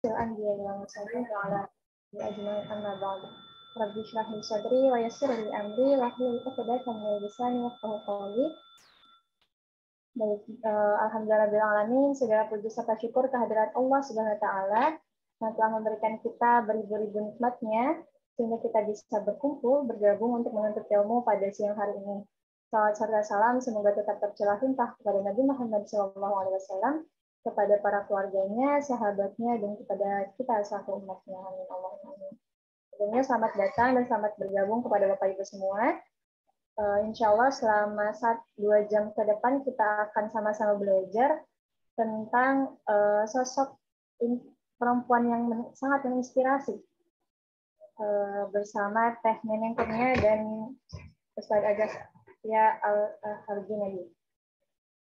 الأنبياء والمرسلين وعلى آله أجمعين أما بعد رب اشرح لي صدري ويسر لي أمري واحلل عقدة من lisani yafqahu qawli. Baik, alhamdulillahirrahmanirrahim. Segala puji serta syukur kehadirat Allah Subhanahu wa taala yang telah memberikan kita beribu-ribu nikmatnya sehingga kita bisa berkumpul bergabung untuk menuntut ilmu pada siang hari ini. Salawat serta salam semoga tetap tercurah limpah kepada Nabi Muhammad SAW, kepada para keluarganya, sahabatnya, dan kepada kita selaku umatnya. Amin. Amin. Tentunya selamat datang dan selamat bergabung kepada Bapak Ibu semua. Insya Allah selama 2 jam ke depan kita akan sama-sama belajar tentang sosok perempuan yang sangat menginspirasi bersama Teh Neneng Kurnia dan Ustaz Agastya Al-Harjunadi.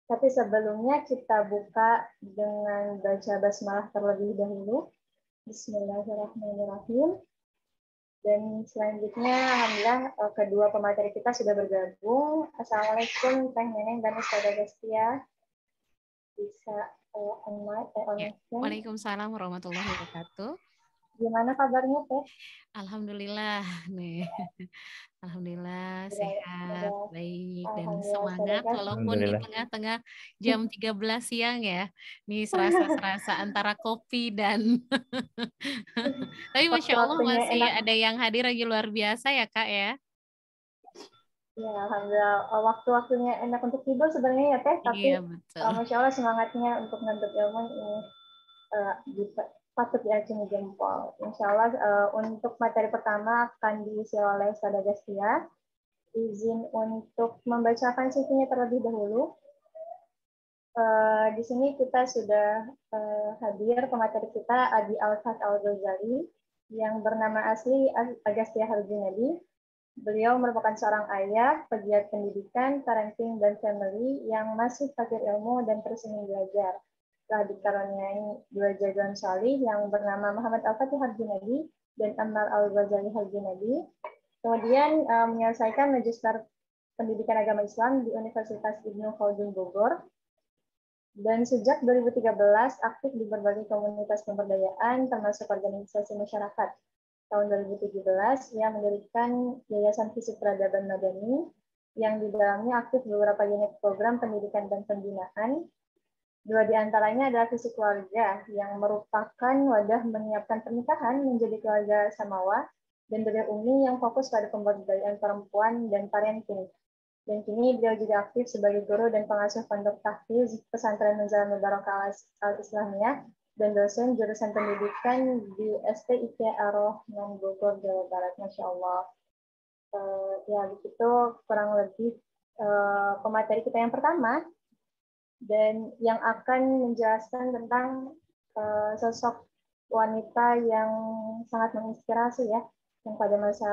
Tapi sebelumnya kita buka dengan baca basmalah terlebih dahulu. Bismillahirrahmanirrahim. Dan selanjutnya, alhamdulillah, kedua pemateri kita sudah bergabung. Assalamualaikum, Teh Neneng dan Ustaz Agastya. Bisa ya. Waalaikumsalam warahmatullahi wabarakatuh. Gimana kabarnya, Teh? Alhamdulillah nih. Alhamdulillah sehat, baik, dan semangat walaupun di tengah-tengah jam 13 siang ya. Nih serasa antara kopi dan tapi Masya Allah masih ada yang hadir lagi luar biasa ya Kak ya. Ya, alhamdulillah waktu-waktunya enak untuk tidur sebenarnya ya Teh, tapi Masya Allah semangatnya untuk menuntut ilmu ini patut diacungi jempol. Insya Allah untuk materi pertama akan diisi oleh Ustaz Agastya. Izin untuk membacakan CV-nya terlebih dahulu. Di sini kita sudah hadir pemateri kita Adi Alfat Al-Ghazali yang bernama asli Agastya Harjunadi. Beliau merupakan seorang ayah, pegiat pendidikan, parenting, dan family yang masih fakir ilmu dan terus ingin belajar. Telah dikaruniai 2 jagoan salih yang bernama Muhammad Al-Fatih Harjunadi dan Ammar Al-Ghazali Harjunadi. Kemudian menyelesaikan Magister Pendidikan Agama Islam di Universitas Ibnu Khaldun Bogor. Dan sejak 2013 aktif di berbagai komunitas pemberdayaan termasuk organisasi masyarakat. Tahun 2017 ia mendirikan Yayasan Fisik Peradaban Madani yang di dalamnya aktif beberapa unit program pendidikan dan pembinaan. 2 di antaranya adalah Fisik Keluarga yang merupakan wadah menyiapkan pernikahan menjadi keluarga samawa, dan Beliau Umi yang fokus pada pemberdayaan perempuan dan parenting. Dan kini beliau juga aktif sebagai guru dan pengasuh pondok tahfiz Pesantren Nuzul Mubarakah Al-Islamiyah dan dosen jurusan pendidikan di STIK Ar-Rahman Bogor, Jawa Barat. Masya Allah. Ya, begitu kurang lebih pemateri kita yang pertama, dan yang akan menjelaskan tentang sosok wanita yang sangat menginspirasi ya, yang pada masa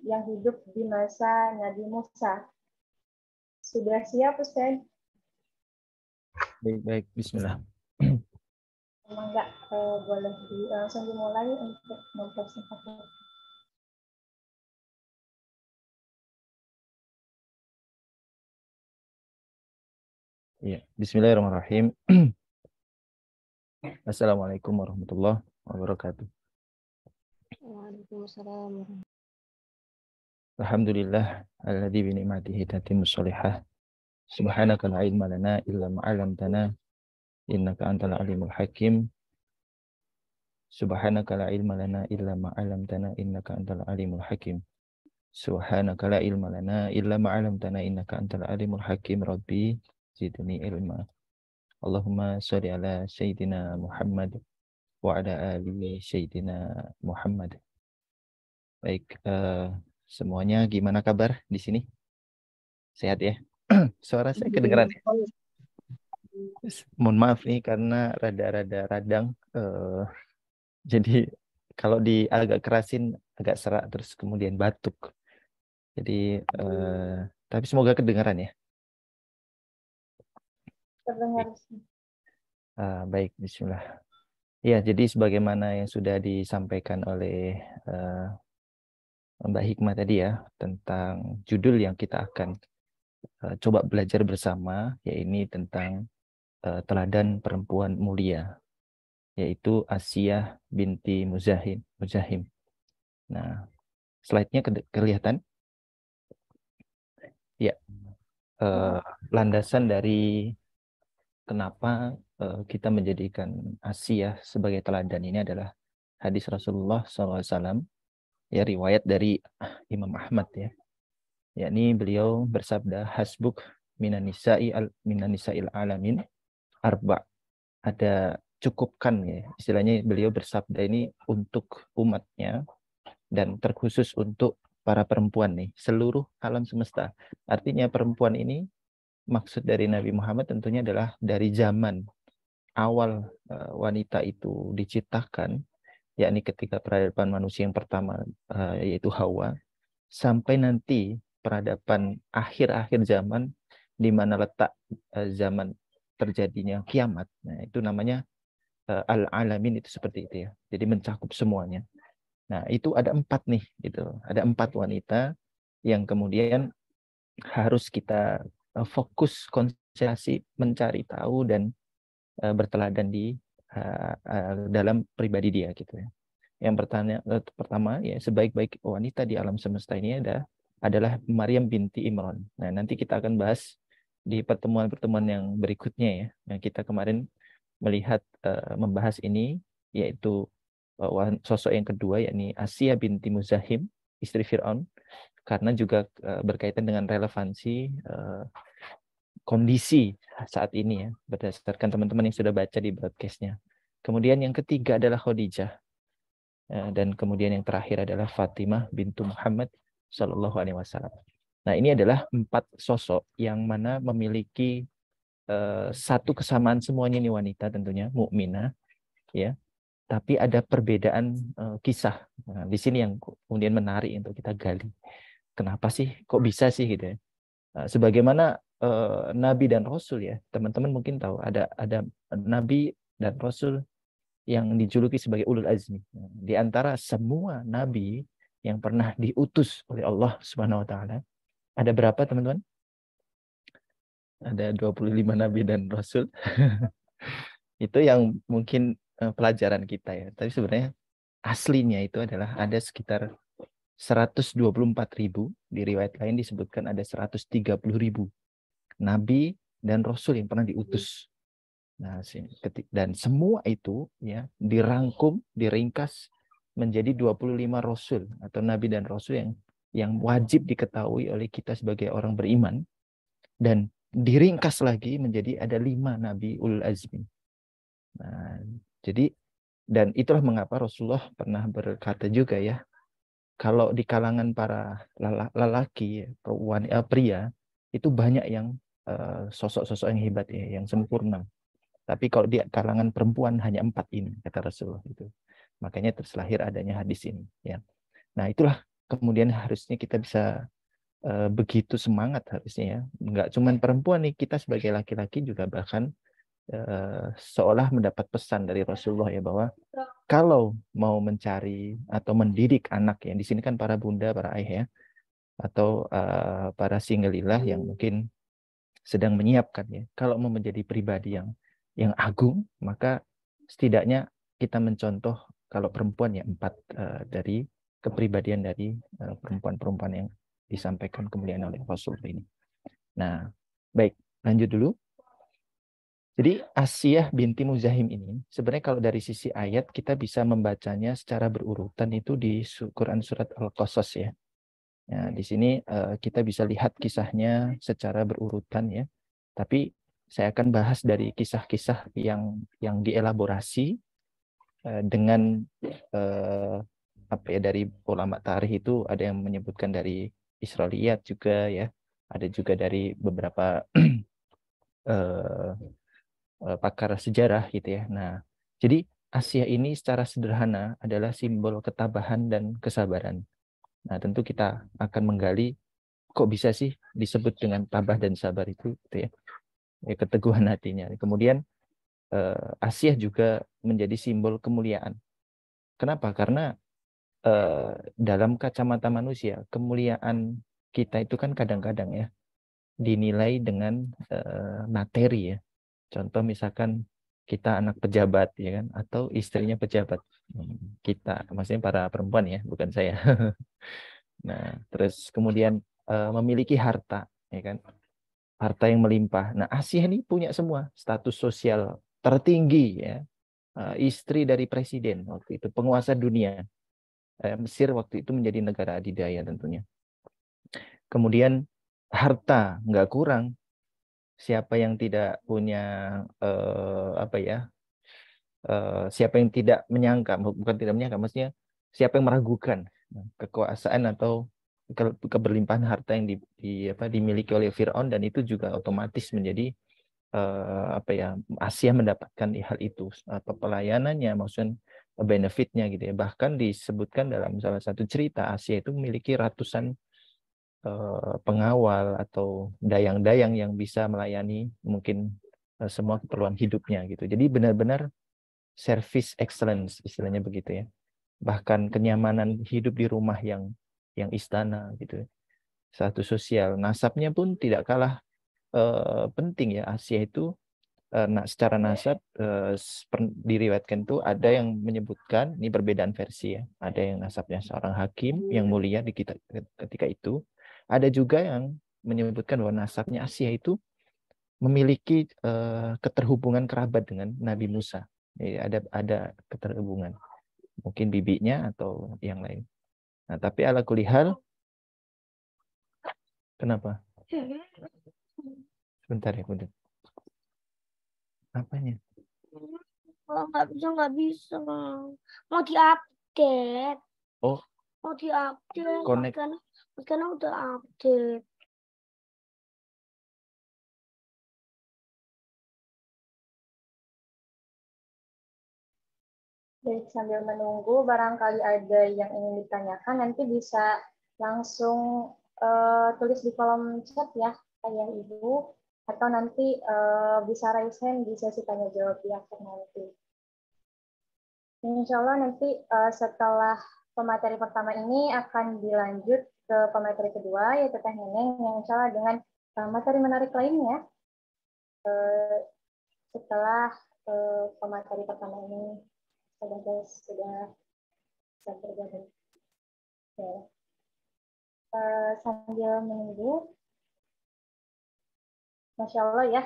yang hidup di masa Nabi Musa. Sudah siap, Ustaz? Baik, bismillah. Enggak, boleh langsung dimulai untuk mempersingkat. Ya, bismillahirrahmanirrahim. Assalamualaikum warahmatullahi wabarakatuh. Waalaikumsalam. Alhamdulillah alladzi bi ni'matihi tatimmus shalihah. Subhanaka la ilma lana illa ma 'allamtana innaka antal alimul hakim. Subhanaka la ilma lana illa ma 'allamtana innaka antal alimul hakim. Subhanaka la ilma lana illa ma 'allamtana innaka antal alimul hakim. Rabbi zidni ilma. Allahumma shalli ala sayyidina Muhammad wa ala ali sayyidina Muhammad. Baik, semuanya gimana kabar di sini? Sehat ya? Suara saya kedengeran ya? Mohon maaf nih karena rada-rada radang. Jadi kalau agak kerasin agak serak terus kemudian batuk. Jadi tapi semoga kedengaran ya. Terdengar. Baik, bismillah. Ya, jadi sebagaimana yang sudah disampaikan oleh Mbak Hikmah tadi ya, tentang judul yang kita akan coba belajar bersama, yaitu tentang teladan perempuan mulia. yaitu Asiyah binti Muzahim. Nah, slide-nya kelihatan? Ya, landasan dari kenapa kita menjadikan Asiyah sebagai teladan ini adalah hadis Rasulullah SAW, ya, riwayat dari Imam Ahmad, ya, yakni beliau bersabda, hasbuk minan nisa'il alamin arba. Ada cukupkan, ya, istilahnya beliau bersabda ini untuk umatnya dan terkhusus untuk para perempuan nih, seluruh alam semesta. Artinya perempuan ini maksud dari Nabi Muhammad tentunya adalah dari zaman awal wanita itu diciptakan, yakni ketika peradaban manusia yang pertama, yaitu Hawa, sampai nanti peradaban akhir-akhir zaman di mana letak zaman terjadinya kiamat. Nah, itu namanya al-alamin, itu seperti itu, ya. Jadi mencakup semuanya. Nah, itu ada 4 nih, gitu. Ada 4 wanita yang kemudian harus kita fokus konsentrasi mencari tahu dan berteladan di dalam pribadi dia, gitu, ya. Yang pertama, ya, sebaik-baik wanita di alam semesta ini adalah Maryam binti Imran. Nah, nanti kita akan bahas di pertemuan-pertemuan yang berikutnya, ya. Yang kita kemarin melihat membahas ini, yaitu sosok yang kedua, yakni Asiyah binti Muzahim, istri Fir'aun, karena juga berkaitan dengan relevansi kondisi saat ini, ya, berdasarkan teman-teman yang sudah baca di broadcast-nya. Kemudian yang ketiga adalah Khadijah, dan kemudian yang terakhir adalah Fatimah bintu Muhammad Sallallahu Alaihi Wasallam. Nah, ini adalah 4 sosok yang mana memiliki satu kesamaan semuanya, ini wanita tentunya mukminah, ya, tapi ada perbedaan kisah. Nah, di sini yang kemudian menarik untuk kita gali. Kenapa sih, kok bisa sih, gitu, ya? Sebagaimana Nabi dan Rasul, ya, teman-teman mungkin tahu ada Nabi dan Rasul yang dijuluki sebagai ulul azmi. Di antara semua Nabi yang pernah diutus oleh Allah Subhanahu Wa Taala, ada berapa, teman-teman? Ada 25 Nabi dan Rasul. Itu yang mungkin pelajaran kita, ya. Tapi sebenarnya aslinya itu adalah ada sekitar 124.000, di riwayat lain disebutkan ada 130.000 Nabi dan Rasul yang pernah diutus. Nah, dan semua itu, ya, dirangkum, diringkas menjadi 25 Rasul atau Nabi dan Rasul yang wajib diketahui oleh kita sebagai orang beriman, dan diringkas lagi menjadi ada 5 Nabi ulul azmi. Nah, jadi, dan itulah mengapa Rasulullah pernah berkata juga, ya, kalau di kalangan para lelaki, pria, itu banyak yang sosok-sosok yang hebat, ya, yang sempurna. Tapi kalau di kalangan perempuan hanya 4 ini, kata Rasulullah itu. Makanya terus lahir adanya hadis ini, ya. Nah, itulah kemudian harusnya kita bisa begitu semangat harusnya, ya. Nggak cuma perempuan nih, kita sebagai laki-laki juga bahkan seolah mendapat pesan dari Rasulullah, ya, bahwa kalau mau mencari atau mendidik anak, ya, di sini kan para bunda, para ayah, ya, atau para singgelilah yang mungkin sedang menyiapkan, ya, kalau mau menjadi pribadi yang agung, maka setidaknya kita mencontoh, kalau perempuan, ya, 4 dari kepribadian dari perempuan-perempuan yang disampaikan kemuliaan oleh Rasulullah ini. Nah, baik, lanjut dulu. Jadi Asiyah binti Muzahim ini sebenarnya kalau dari sisi ayat kita bisa membacanya secara berurutan itu di Quran surat Al-Qasas, ya. Nah, di sini kita bisa lihat kisahnya secara berurutan, ya. Tapi saya akan bahas dari kisah-kisah yang dielaborasi dengan apa, ya, dari ulama tarikh itu ada yang menyebutkan dari Israiliyat juga, ya. Ada juga dari beberapa pakar sejarah, gitu, ya. Nah, jadi Asia ini secara sederhana adalah simbol ketabahan dan kesabaran. Nah, tentu kita akan menggali kok bisa sih disebut dengan tabah dan sabar itu, gitu, ya. Ya, keteguhan hatinya. Kemudian Asia juga menjadi simbol kemuliaan. Kenapa? Karena dalam kacamata manusia, kemuliaan kita itu kan kadang-kadang, ya, dinilai dengan materi, ya. Contoh misalkan kita anak pejabat ya kan, atau istrinya pejabat. Kita, maksudnya para perempuan ya, bukan saya. Nah, terus kemudian memiliki harta, ya kan, harta yang melimpah. Nah, Asia ini punya semua status sosial tertinggi ya, istri dari presiden waktu itu, penguasa dunia. Mesir waktu itu menjadi negara adidaya tentunya. Kemudian harta nggak kurang. Siapa yang tidak punya apa ya? Siapa yang tidak menyangka, bukan tidak menyangka, maksudnya siapa yang meragukan kekuasaan atau keberlimpahan harta yang dimiliki oleh Firaun, dan itu juga otomatis menjadi apa ya, Asia mendapatkan hal itu, pelayanannya, maksudnya benefitnya gitu ya. Bahkan disebutkan dalam salah satu cerita, Asia itu memiliki ratusan pengawal atau dayang-dayang yang bisa melayani mungkin semua keperluan hidupnya gitu. Jadi benar-benar service excellence istilahnya begitu ya. Bahkan kenyamanan hidup di rumah yang istana gitu. Satu sosial, nasabnya pun tidak kalah penting ya. Asia itu secara nasab diriwayatkan tuh ada yang menyebutkan, ini perbedaan versi ya. Ada yang nasabnya seorang hakim yang mulia di kita ketika itu. Ada juga yang menyebutkan bahwa nasabnya Asia itu memiliki keterhubungan kerabat dengan Nabi Musa. Jadi ada keterhubungan. Mungkin bibinya atau yang lain. Nah, tapi ala kulihal, kenapa? Sebentar ya, Bunda. Apanya? Kalau nggak bisa. Mau diupdate. Oh. Mau diupdate. Connect. Karena udah update. Baik, sambil menunggu, barangkali ada yang ingin ditanyakan, nanti bisa langsung tulis di kolom chat ya, Ayah Ibu, atau nanti bisa raise hand di sesi tanya jawab di akhir nanti. Insya Allah nanti setelah pemateri pertama ini akan dilanjut ke pemateri kedua, yaitu Teh Neneng, yang insya Allah dengan materi menarik lainnya setelah pemateri pertama ini sudah bergabung. Sambil menunggu, Masya Allah ya,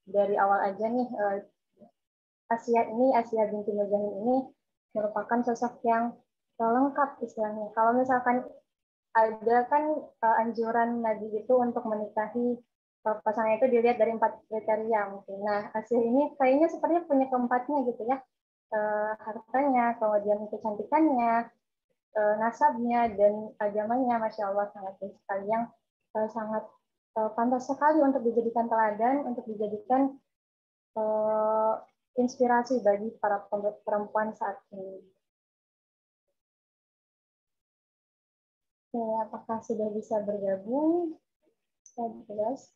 dari awal aja nih, Asia binti Mujahid ini merupakan sosok yang lengkap istilahnya. Kalau misalkan ada kan anjuran Nabi itu untuk menikahi pasangan itu dilihat dari 4 kriteria mungkin. Nah, Asia ini kayaknya sepertinya punya keempatnya gitu ya. Hartanya, kemudian kecantikannya, nasabnya, dan agamanya, Masya Allah sangat baik sekali, yang sangat pantas sekali untuk dijadikan teladan, untuk dijadikan inspirasi bagi para perempuan saat ini. Oke, apakah sudah bisa bergabung? Jelas.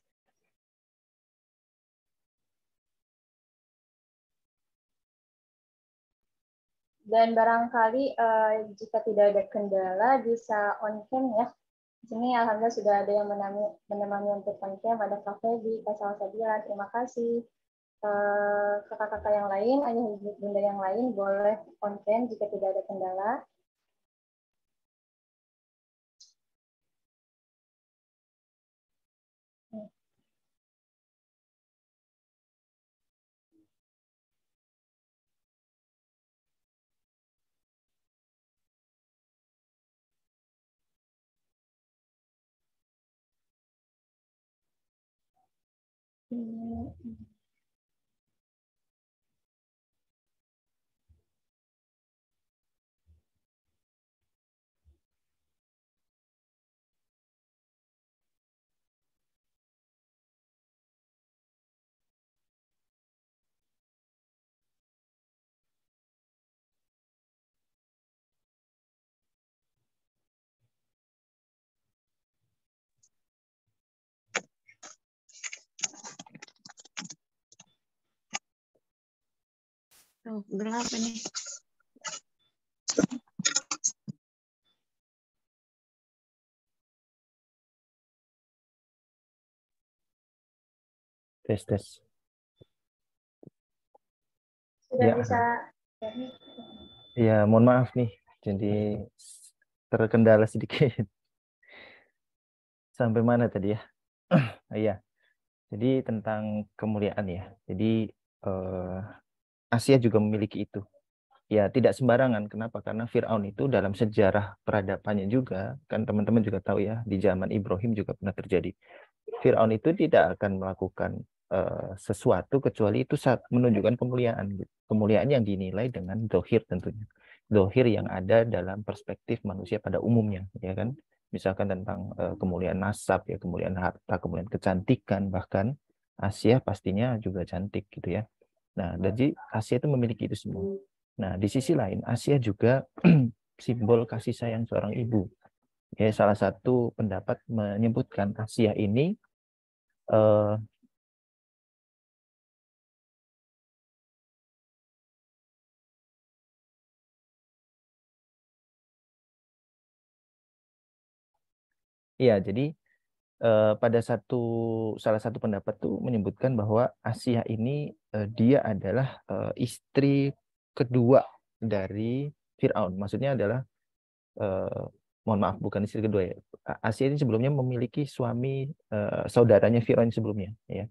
Dan barangkali jika tidak ada kendala bisa on cam ya. Di sini alhamdulillah sudah ada yang menemani untuk on cam, ada Kak Febi, Kak Salsabila, terima kasih. Kakak-kakak yang lain, ayah ibu bunda yang lain boleh on cam jika tidak ada kendala. Tuh, gelap ini. Tes. sudah ya. bisa. Ya, mohon maaf nih, jadi terkendala sedikit. Sampai mana tadi ya? Iya, jadi tentang kemuliaan ya. Jadi Asia juga memiliki itu. Ya, tidak sembarangan. Kenapa? Karena Fir'aun itu dalam sejarah peradabannya juga, kan teman-teman juga tahu ya, di zaman Ibrahim juga pernah terjadi. Fir'aun itu tidak akan melakukan sesuatu kecuali itu saat menunjukkan kemuliaan. Kemuliaan yang dinilai dengan dohir tentunya. Dohir yang ada dalam perspektif manusia pada umumnya, ya kan? Misalkan tentang kemuliaan nasab, ya, kemuliaan harta, kemuliaan kecantikan, bahkan Asia pastinya juga cantik gitu ya. Nah, jadi Asia itu memiliki itu semua. Nah, di sisi lain Asia juga simbol kasih sayang seorang ibu. Ya, salah satu pendapat menyebutkan Asia ini uh, ya, jadi pada salah satu pendapat tuh menyebutkan bahwa Asia ini dia adalah istri kedua dari Fir'aun. Maksudnya adalah mohon maaf, bukan istri kedua ya. Asia ini sebelumnya memiliki suami saudaranya Fir'aun sebelumnya ya.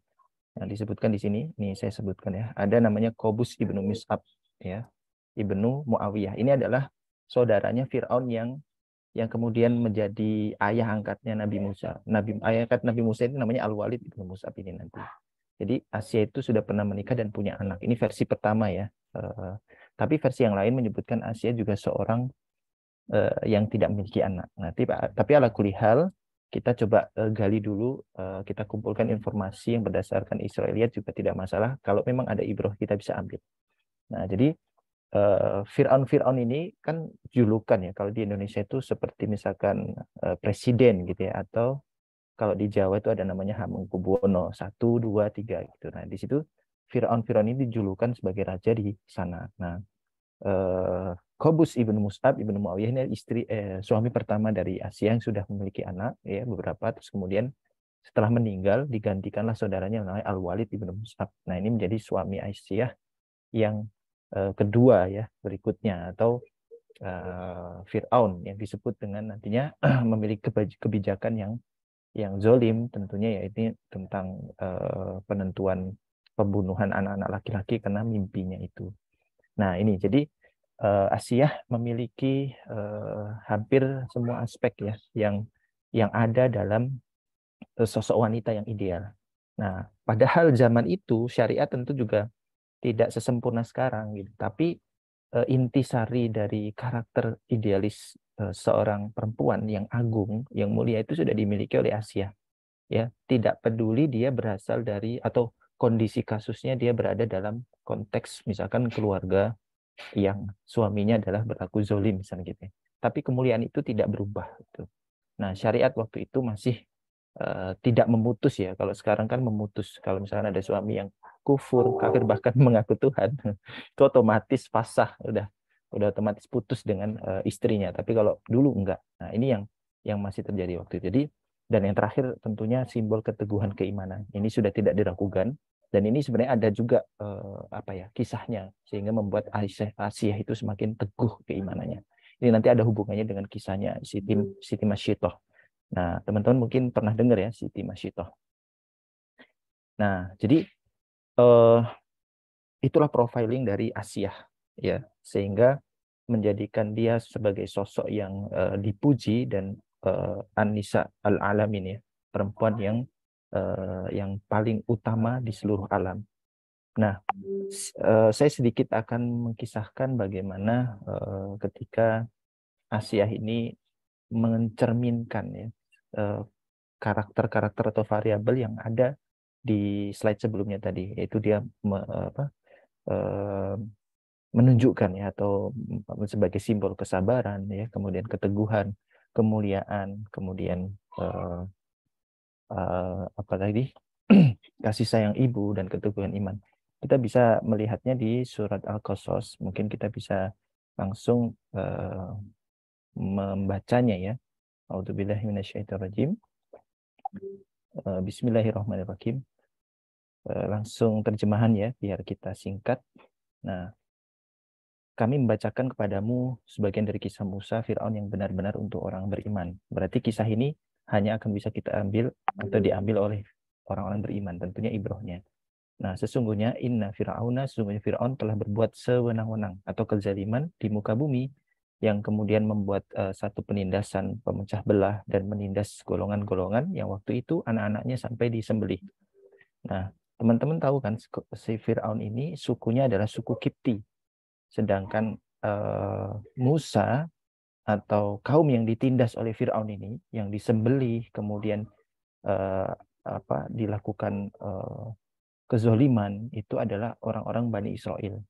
Nah, disebutkan di sini, nih saya sebutkan ya. Ada namanya Qobus ibnu Mus'ab ya, ibnu Muawiyah. Ini adalah saudaranya Fir'aun yang kemudian menjadi ayah angkatnya Nabi Musa. Ayah angkat Nabi Musa itu namanya Al-Walid ibnu Mus'ab ini nanti. Jadi Asia itu sudah pernah menikah dan punya anak. Ini versi pertama ya. Tapi versi yang lain menyebutkan Asia juga seorang yang tidak memiliki anak. Nah, tapi ala kulihal kita coba gali dulu, kita kumpulkan informasi yang berdasarkan Israiliyat juga tidak masalah. Kalau memang ada ibrah kita bisa ambil. Nah, jadi Fir'aun ini kan julukan ya. Kalau di Indonesia itu seperti misalkan presiden gitu ya, atau kalau di Jawa itu ada namanya Hamengkubuwono 1, 2, 3 gitu. Nah, di situ Fir'aun ini dijulukan sebagai raja di sana. Nah, Qobus ibnu Mus'ab ibnu Muawiyah ini suami pertama dari Asia yang sudah memiliki anak ya beberapa, terus kemudian setelah meninggal digantikanlah saudaranya namanya Al-Walid ibnu Mus'ab. Nah, ini menjadi suami Aisyah yang kedua ya berikutnya, atau Fir'aun yang disebut dengan nantinya memiliki kebijakan yang zolim tentunya, yaitu tentang penentuan pembunuhan anak-anak laki-laki karena mimpinya itu. Nah, ini jadi Asia memiliki hampir semua aspek ya yang ada dalam sosok wanita yang ideal. Nah, padahal zaman itu syariat tentu juga tidak sesempurna sekarang gitu. Tapi intisari dari karakter idealis seorang perempuan yang agung, yang mulia itu sudah dimiliki oleh Asia. Ya, tidak peduli dia berasal dari atau kondisi kasusnya dia berada dalam konteks misalkan keluarga yang suaminya adalah berlaku zolim misalnya gitu. Tapi kemuliaan itu tidak berubah gitu. Nah, syariat waktu itu masih tidak memutus ya. Kalau sekarang kan memutus. Kalau misalnya ada suami yang kufur, kafir, bahkan mengaku Tuhan, itu otomatis fasah, udah otomatis putus dengan istrinya. Tapi kalau dulu enggak. Nah, ini yang masih terjadi waktu itu. Jadi, dan yang terakhir tentunya simbol keteguhan keimanan. Ini sudah tidak diragukan. Dan ini sebenarnya ada juga kisahnya sehingga membuat Asia itu semakin teguh keimanannya. Ini nanti ada hubungannya dengan kisahnya Siti Masyitoh. Nah, teman-teman mungkin pernah dengar ya Siti Masyitoh. Nah, jadi itulah profiling dari Asia ya, sehingga menjadikan dia sebagai sosok yang dipuji dan An-Nisa al-Alamin ya, perempuan yang paling utama di seluruh alam. Nah, saya sedikit akan mengisahkan bagaimana ketika Asia ini mencerminkan ya karakter-karakter atau variabel yang ada di slide sebelumnya tadi, yaitu dia menunjukkan ya, atau sebagai simbol kesabaran ya, kemudian keteguhan, kemuliaan, kemudian apa tadi kasih sayang ibu dan keteguhan iman. Kita bisa melihatnya di surat Al-Qasas. Mungkin kita bisa langsung membacanya ya. A'udzubillahi minasyaitonirrajim. Bismillahirrahmanirrahim. Langsung terjemahan ya biar kita singkat. Nah, kami membacakan kepadamu sebagian dari kisah Musa, Fir'aun yang benar-benar untuk orang beriman. Berarti kisah ini hanya akan bisa kita ambil atau diambil oleh orang-orang beriman, tentunya ibrohnya. Nah, sesungguhnya sesungguhnya Fir'aun telah berbuat sewenang-wenang atau kezaliman di muka bumi yang kemudian membuat satu penindasan pemecah belah dan menindas golongan-golongan yang waktu itu anak-anaknya sampai disembelih. Nah, teman-teman tahu kan si Fir'aun ini sukunya adalah suku Kipti. Sedangkan Musa atau kaum yang ditindas oleh Fir'aun ini, yang disembelih, kemudian dilakukan kezoliman, itu adalah orang-orang Bani Israel.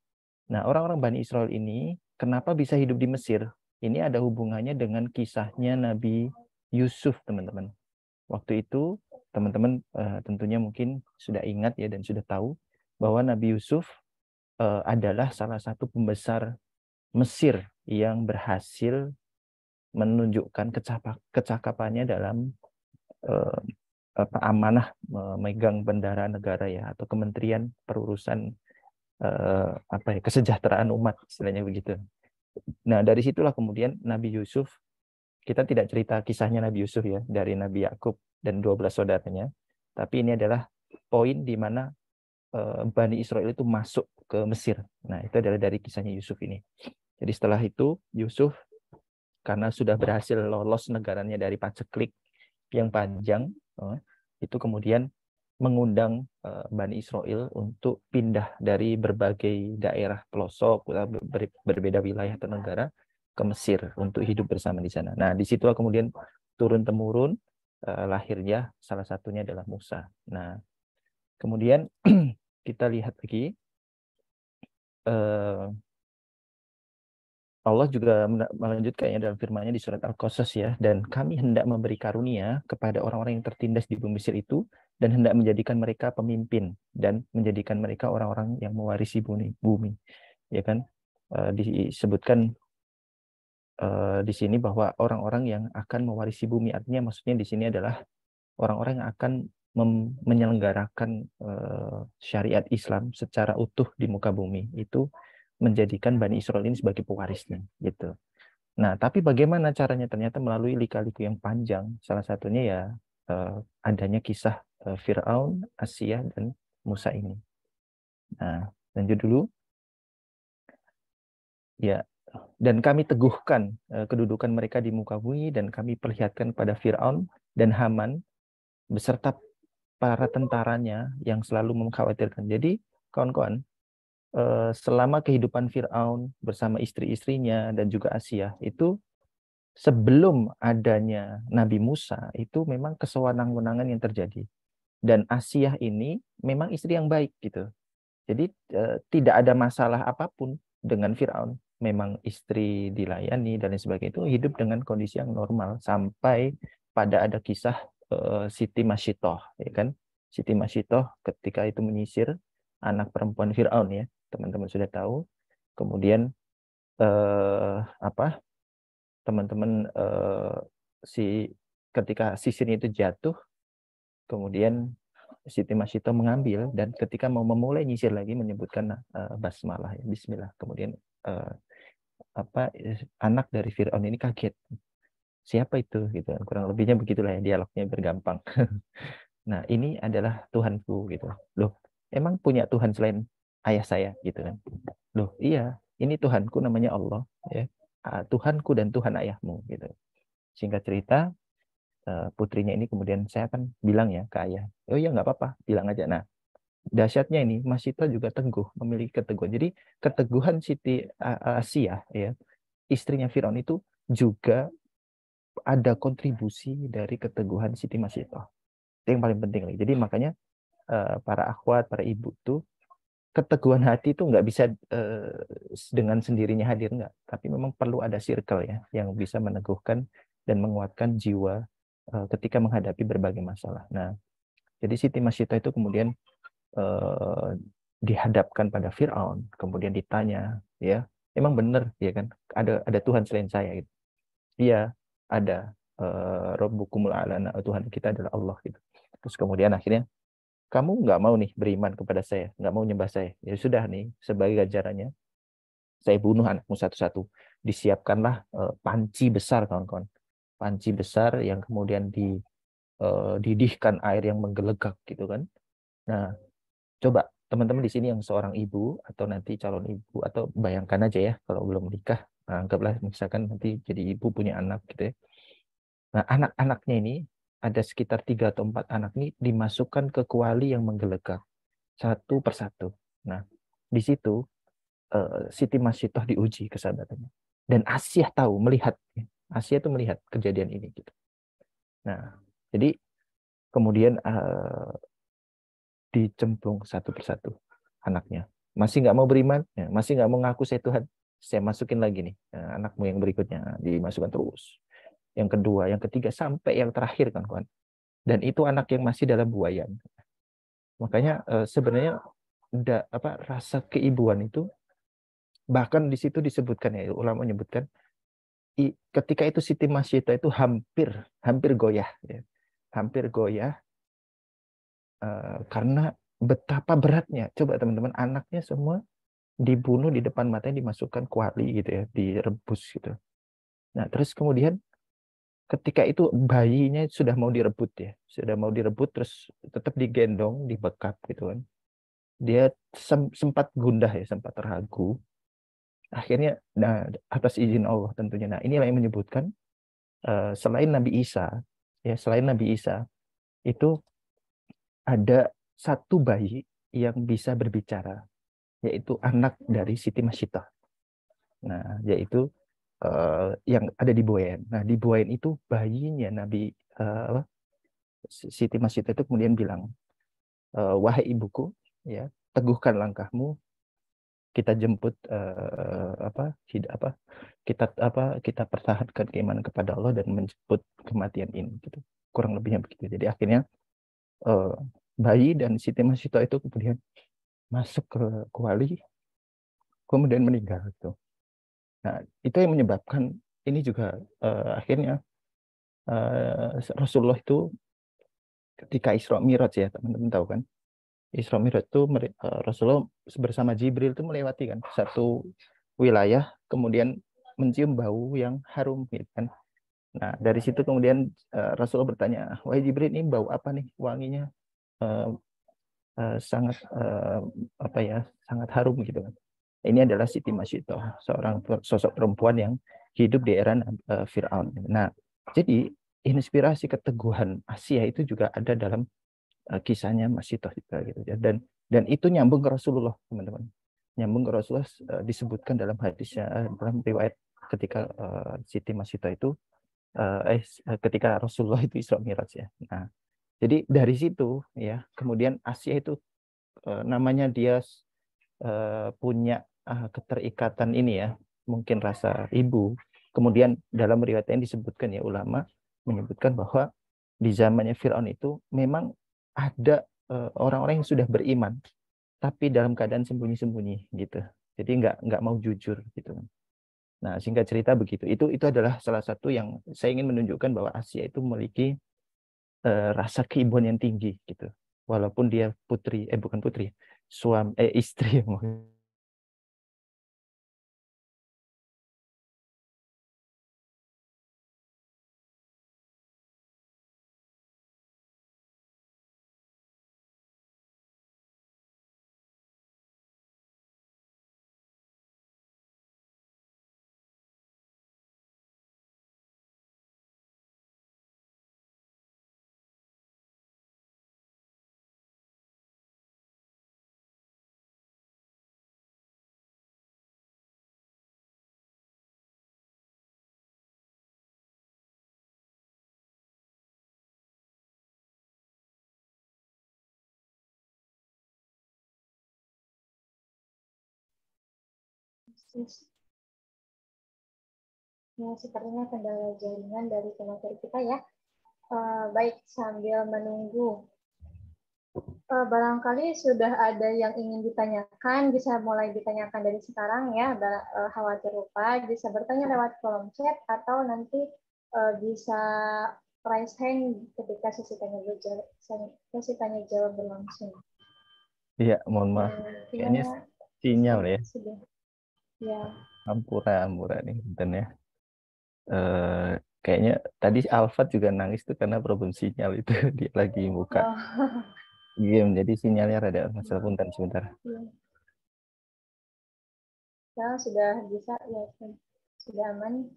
Nah, orang-orang Bani Israel ini kenapa bisa hidup di Mesir? Ini ada hubungannya dengan kisahnya Nabi Yusuf, teman-teman. Waktu itu, teman-teman tentunya mungkin sudah ingat ya dan sudah tahu bahwa Nabi Yusuf adalah salah satu pembesar Mesir yang berhasil menunjukkan kecakapannya dalam amanah memegang bendara negara ya, atau kementerian perurusan kesejahteraan umat, istilahnya begitu. Nah, dari situlah kemudian Nabi Yusuf, kita tidak cerita kisahnya Nabi Yusuf ya, dari Nabi Yakub dan 12 saudaranya, tapi ini adalah poin di mana Bani Israel itu masuk ke Mesir. Nah, itu adalah dari kisahnya Yusuf ini. Jadi setelah itu Yusuf karena sudah berhasil lolos negaranya dari paceklik yang panjang, itu kemudian mengundang Bani Israel untuk pindah dari berbagai daerah pelosok, berbeda wilayah atau negara ke Mesir untuk hidup bersama di sana. Nah, di situ kemudian turun-temurun lahirnya salah satunya adalah Musa. Nah, kemudian kita lihat lagi Allah juga melanjutkannya dalam firman-Nya di surat Al-Qasas ya, dan kami hendak memberi karunia kepada orang-orang yang tertindas di bumi Mesir itu dan hendak menjadikan mereka pemimpin dan menjadikan mereka orang-orang yang mewarisi bumi. Ya kan? Disebutkan di sini bahwa orang-orang yang akan mewarisi bumi, artinya maksudnya di sini adalah orang-orang yang akan menyelenggarakan syariat Islam secara utuh di muka bumi, itu menjadikan Bani Israel ini sebagai pewarisnya gitu. Nah, tapi bagaimana caranya? Ternyata melalui lika-liku yang panjang. Salah satunya ya adanya kisah Fir'aun, Asiyah, dan Musa ini. Nah, lanjut dulu. Ya, dan kami teguhkan kedudukan mereka di muka bumi, dan kami perlihatkan pada Fir'aun dan Haman beserta para tentaranya yang selalu mengkhawatirkan. Jadi, kawan-kawan, selama kehidupan Fir'aun bersama istri-istrinya dan juga Asiyah, itu sebelum adanya Nabi Musa, itu memang kesewenang-wenangan yang terjadi. Dan Asiyah ini memang istri yang baik gitu. Jadi tidak ada masalah apapun dengan Fir'aun. Memang istri dilayani dan lain sebagainya, itu hidup dengan kondisi yang normal sampai pada ada kisah Siti Masyitoh, ya kan? Siti Masyitoh ketika itu menyisir anak perempuan Fir'aun ya, teman-teman sudah tahu. Kemudian teman-teman ketika sisirnya itu jatuh, kemudian Siti Masyitoh mengambil, dan ketika mau memulai nyisir lagi menyebutkan basmalah ya, bismillah. Kemudian anak dari Fir'aun ini kaget. Siapa itu gitu. Kurang lebihnya begitulah ya, dialognya bergampang. Nah, ini adalah Tuhanku gitu. Loh, emang punya Tuhan selain ayah saya gitu kan? Loh, iya, ini Tuhanku namanya Allah ya. Tuhanku dan Tuhan ayahmu gitu. Singkat cerita, putrinya ini kemudian saya akan bilang ya ke ayah. Oh iya, nggak apa-apa, bilang aja. Nah, dahsyatnya ini Masyitoh juga teguh, memiliki keteguhan. Jadi keteguhan Siti Asiyah ya, istrinya Firaun, itu juga ada kontribusi dari keteguhan Siti Masyitoh. Itu yang paling penting lagi. Jadi makanya para akhwat, para ibu tuh, keteguhan hati itu nggak bisa dengan sendirinya hadir, nggak. Tapi memang perlu ada circle ya yang bisa meneguhkan dan menguatkan jiwa ketika menghadapi berbagai masalah. Nah, jadi Siti Masyitoh itu kemudian dihadapkan pada Fir'aun, kemudian ditanya, ya, emang benar ya kan? Ada Tuhan selain saya gitu. Iya, ada. Rabbukumul a'la, Tuhan kita adalah Allah gitu. Terus kemudian akhirnya kamu nggak mau nih beriman kepada saya, nggak mau nyembah saya. Ya sudah nih, sebagai ganjarannya, saya bunuh anakmu satu-satu. Disiapkanlah panci besar, kawan-kawan. Panci besar yang kemudian dididihkan air yang menggelegak gitu kan. Nah, coba teman-teman di sini yang seorang ibu atau nanti calon ibu, atau bayangkan aja ya kalau belum menikah, nah, anggaplah misalkan nanti jadi ibu punya anak gitu ya. Nah, anak-anaknya ini ada sekitar 3 atau 4 anak ini dimasukkan ke kuali yang menggelegak satu persatu. Nah, di situ Siti Masitoh diuji kesabarannya. Dan Asiyah tahu, melihat. Asiyah itu melihat kejadian ini gitu. Nah, jadi kemudian dicemplung satu persatu anaknya. Masih nggak mau beriman, ya, masih nggak mau ngaku saya Tuhan. Saya masukin lagi nih, anakmu yang berikutnya dimasukkan terus. Yang kedua, yang ketiga, sampai yang terakhir kan, kawan. Dan itu anak yang masih dalam buayan. Makanya sebenarnya rasa keibuan itu bahkan di situ disebutkan ya, ulama menyebutkan ketika itu Siti Masyidah itu hampir goyah ya. Hampir goyah karena betapa beratnya. Coba teman-teman, anaknya semua dibunuh di depan matanya, dimasukkan kuali gitu ya, direbus gitu. Nah, terus kemudian ketika itu bayinya sudah mau direbut ya, sudah mau direbut, terus tetap digendong, dibekap gitu kan. Dia sempat gundah ya, sempat ragu. Akhirnya, nah, atas izin Allah tentunya. Nah, inilah yang menyebutkan selain Nabi Isa, ya selain Nabi Isa itu ada satu bayi yang bisa berbicara, yaitu anak dari Siti Masyidah. Nah, yaitu yang ada di Buayan. Nah, di Buayan itu bayinya Nabi Siti Masyidah itu kemudian bilang, wahai ibuku, ya teguhkan langkahmu, kita jemput kita pertahankan keimanan kepada Allah dan menjemput kematian ini gitu. Kurang lebihnya begitu. Jadi akhirnya bayi dan Siti Masyidah itu kemudian masuk ke kuali, kemudian meninggal gitu. Nah, itu yang menyebabkan ini juga akhirnya Rasulullah itu ketika Isra Mi'raj ya, teman-teman tahu kan? Isra Mi'raj itu Rasulullah bersama Jibril itu melewati kan satu wilayah, kemudian mencium bau yang harum gitu kan. Nah, dari situ kemudian Rasulullah bertanya, wahai Jibril, ini bau apa nih? Wanginya sangat sangat harum gitu kan. Ini adalah Siti Masyidah, seorang sosok perempuan yang hidup di era Fir'aun. Nah, jadi inspirasi keteguhan Asia itu juga ada dalam kisahnya Masyidah juga gitu ya. Dan itu nyambung ke Rasulullah, teman-teman. Nyambung ke Rasulullah, disebutkan dalam hadisnya, dalam riwayat ketika Siti Masyidah itu ketika Rasulullah itu Isra Mi'raj ya. Nah, jadi dari situ ya, kemudian Asia itu namanya dia punya keterikatan ini ya, mungkin rasa ibu. Kemudian dalam riwayat yang disebutkan ya, ulama menyebutkan bahwa di zamannya Fir'aun itu memang ada orang-orang yang sudah beriman, tapi dalam keadaan sembunyi-sembunyi gitu. Jadi nggak mau jujur gitu. Nah, singkat cerita begitu. Itu adalah salah satu yang saya ingin menunjukkan bahwa Asia itu memiliki rasa keibuan yang tinggi gitu. Walaupun dia bukan putri, istri. Ya, sepertinya kendala jaringan dari pemateri kita ya. Baik, sambil menunggu. Barangkali sudah ada yang ingin ditanyakan, bisa mulai ditanyakan dari sekarang ya, khawatir lupa, bisa bertanya lewat kolom chat atau nanti bisa raise hand ketika sesi tanya jawab berlangsung. Iya, mohon maaf. Kayaknya sinyal ya. Sudah. Ya. Ampura nih, dan ya. Kayaknya tadi Alfat juga nangis tuh karena problem sinyal itu. Dia lagi buka game, jadi sinyalnya rada masalah. Punten sebentar. Ya, sudah bisa ya, sudah aman.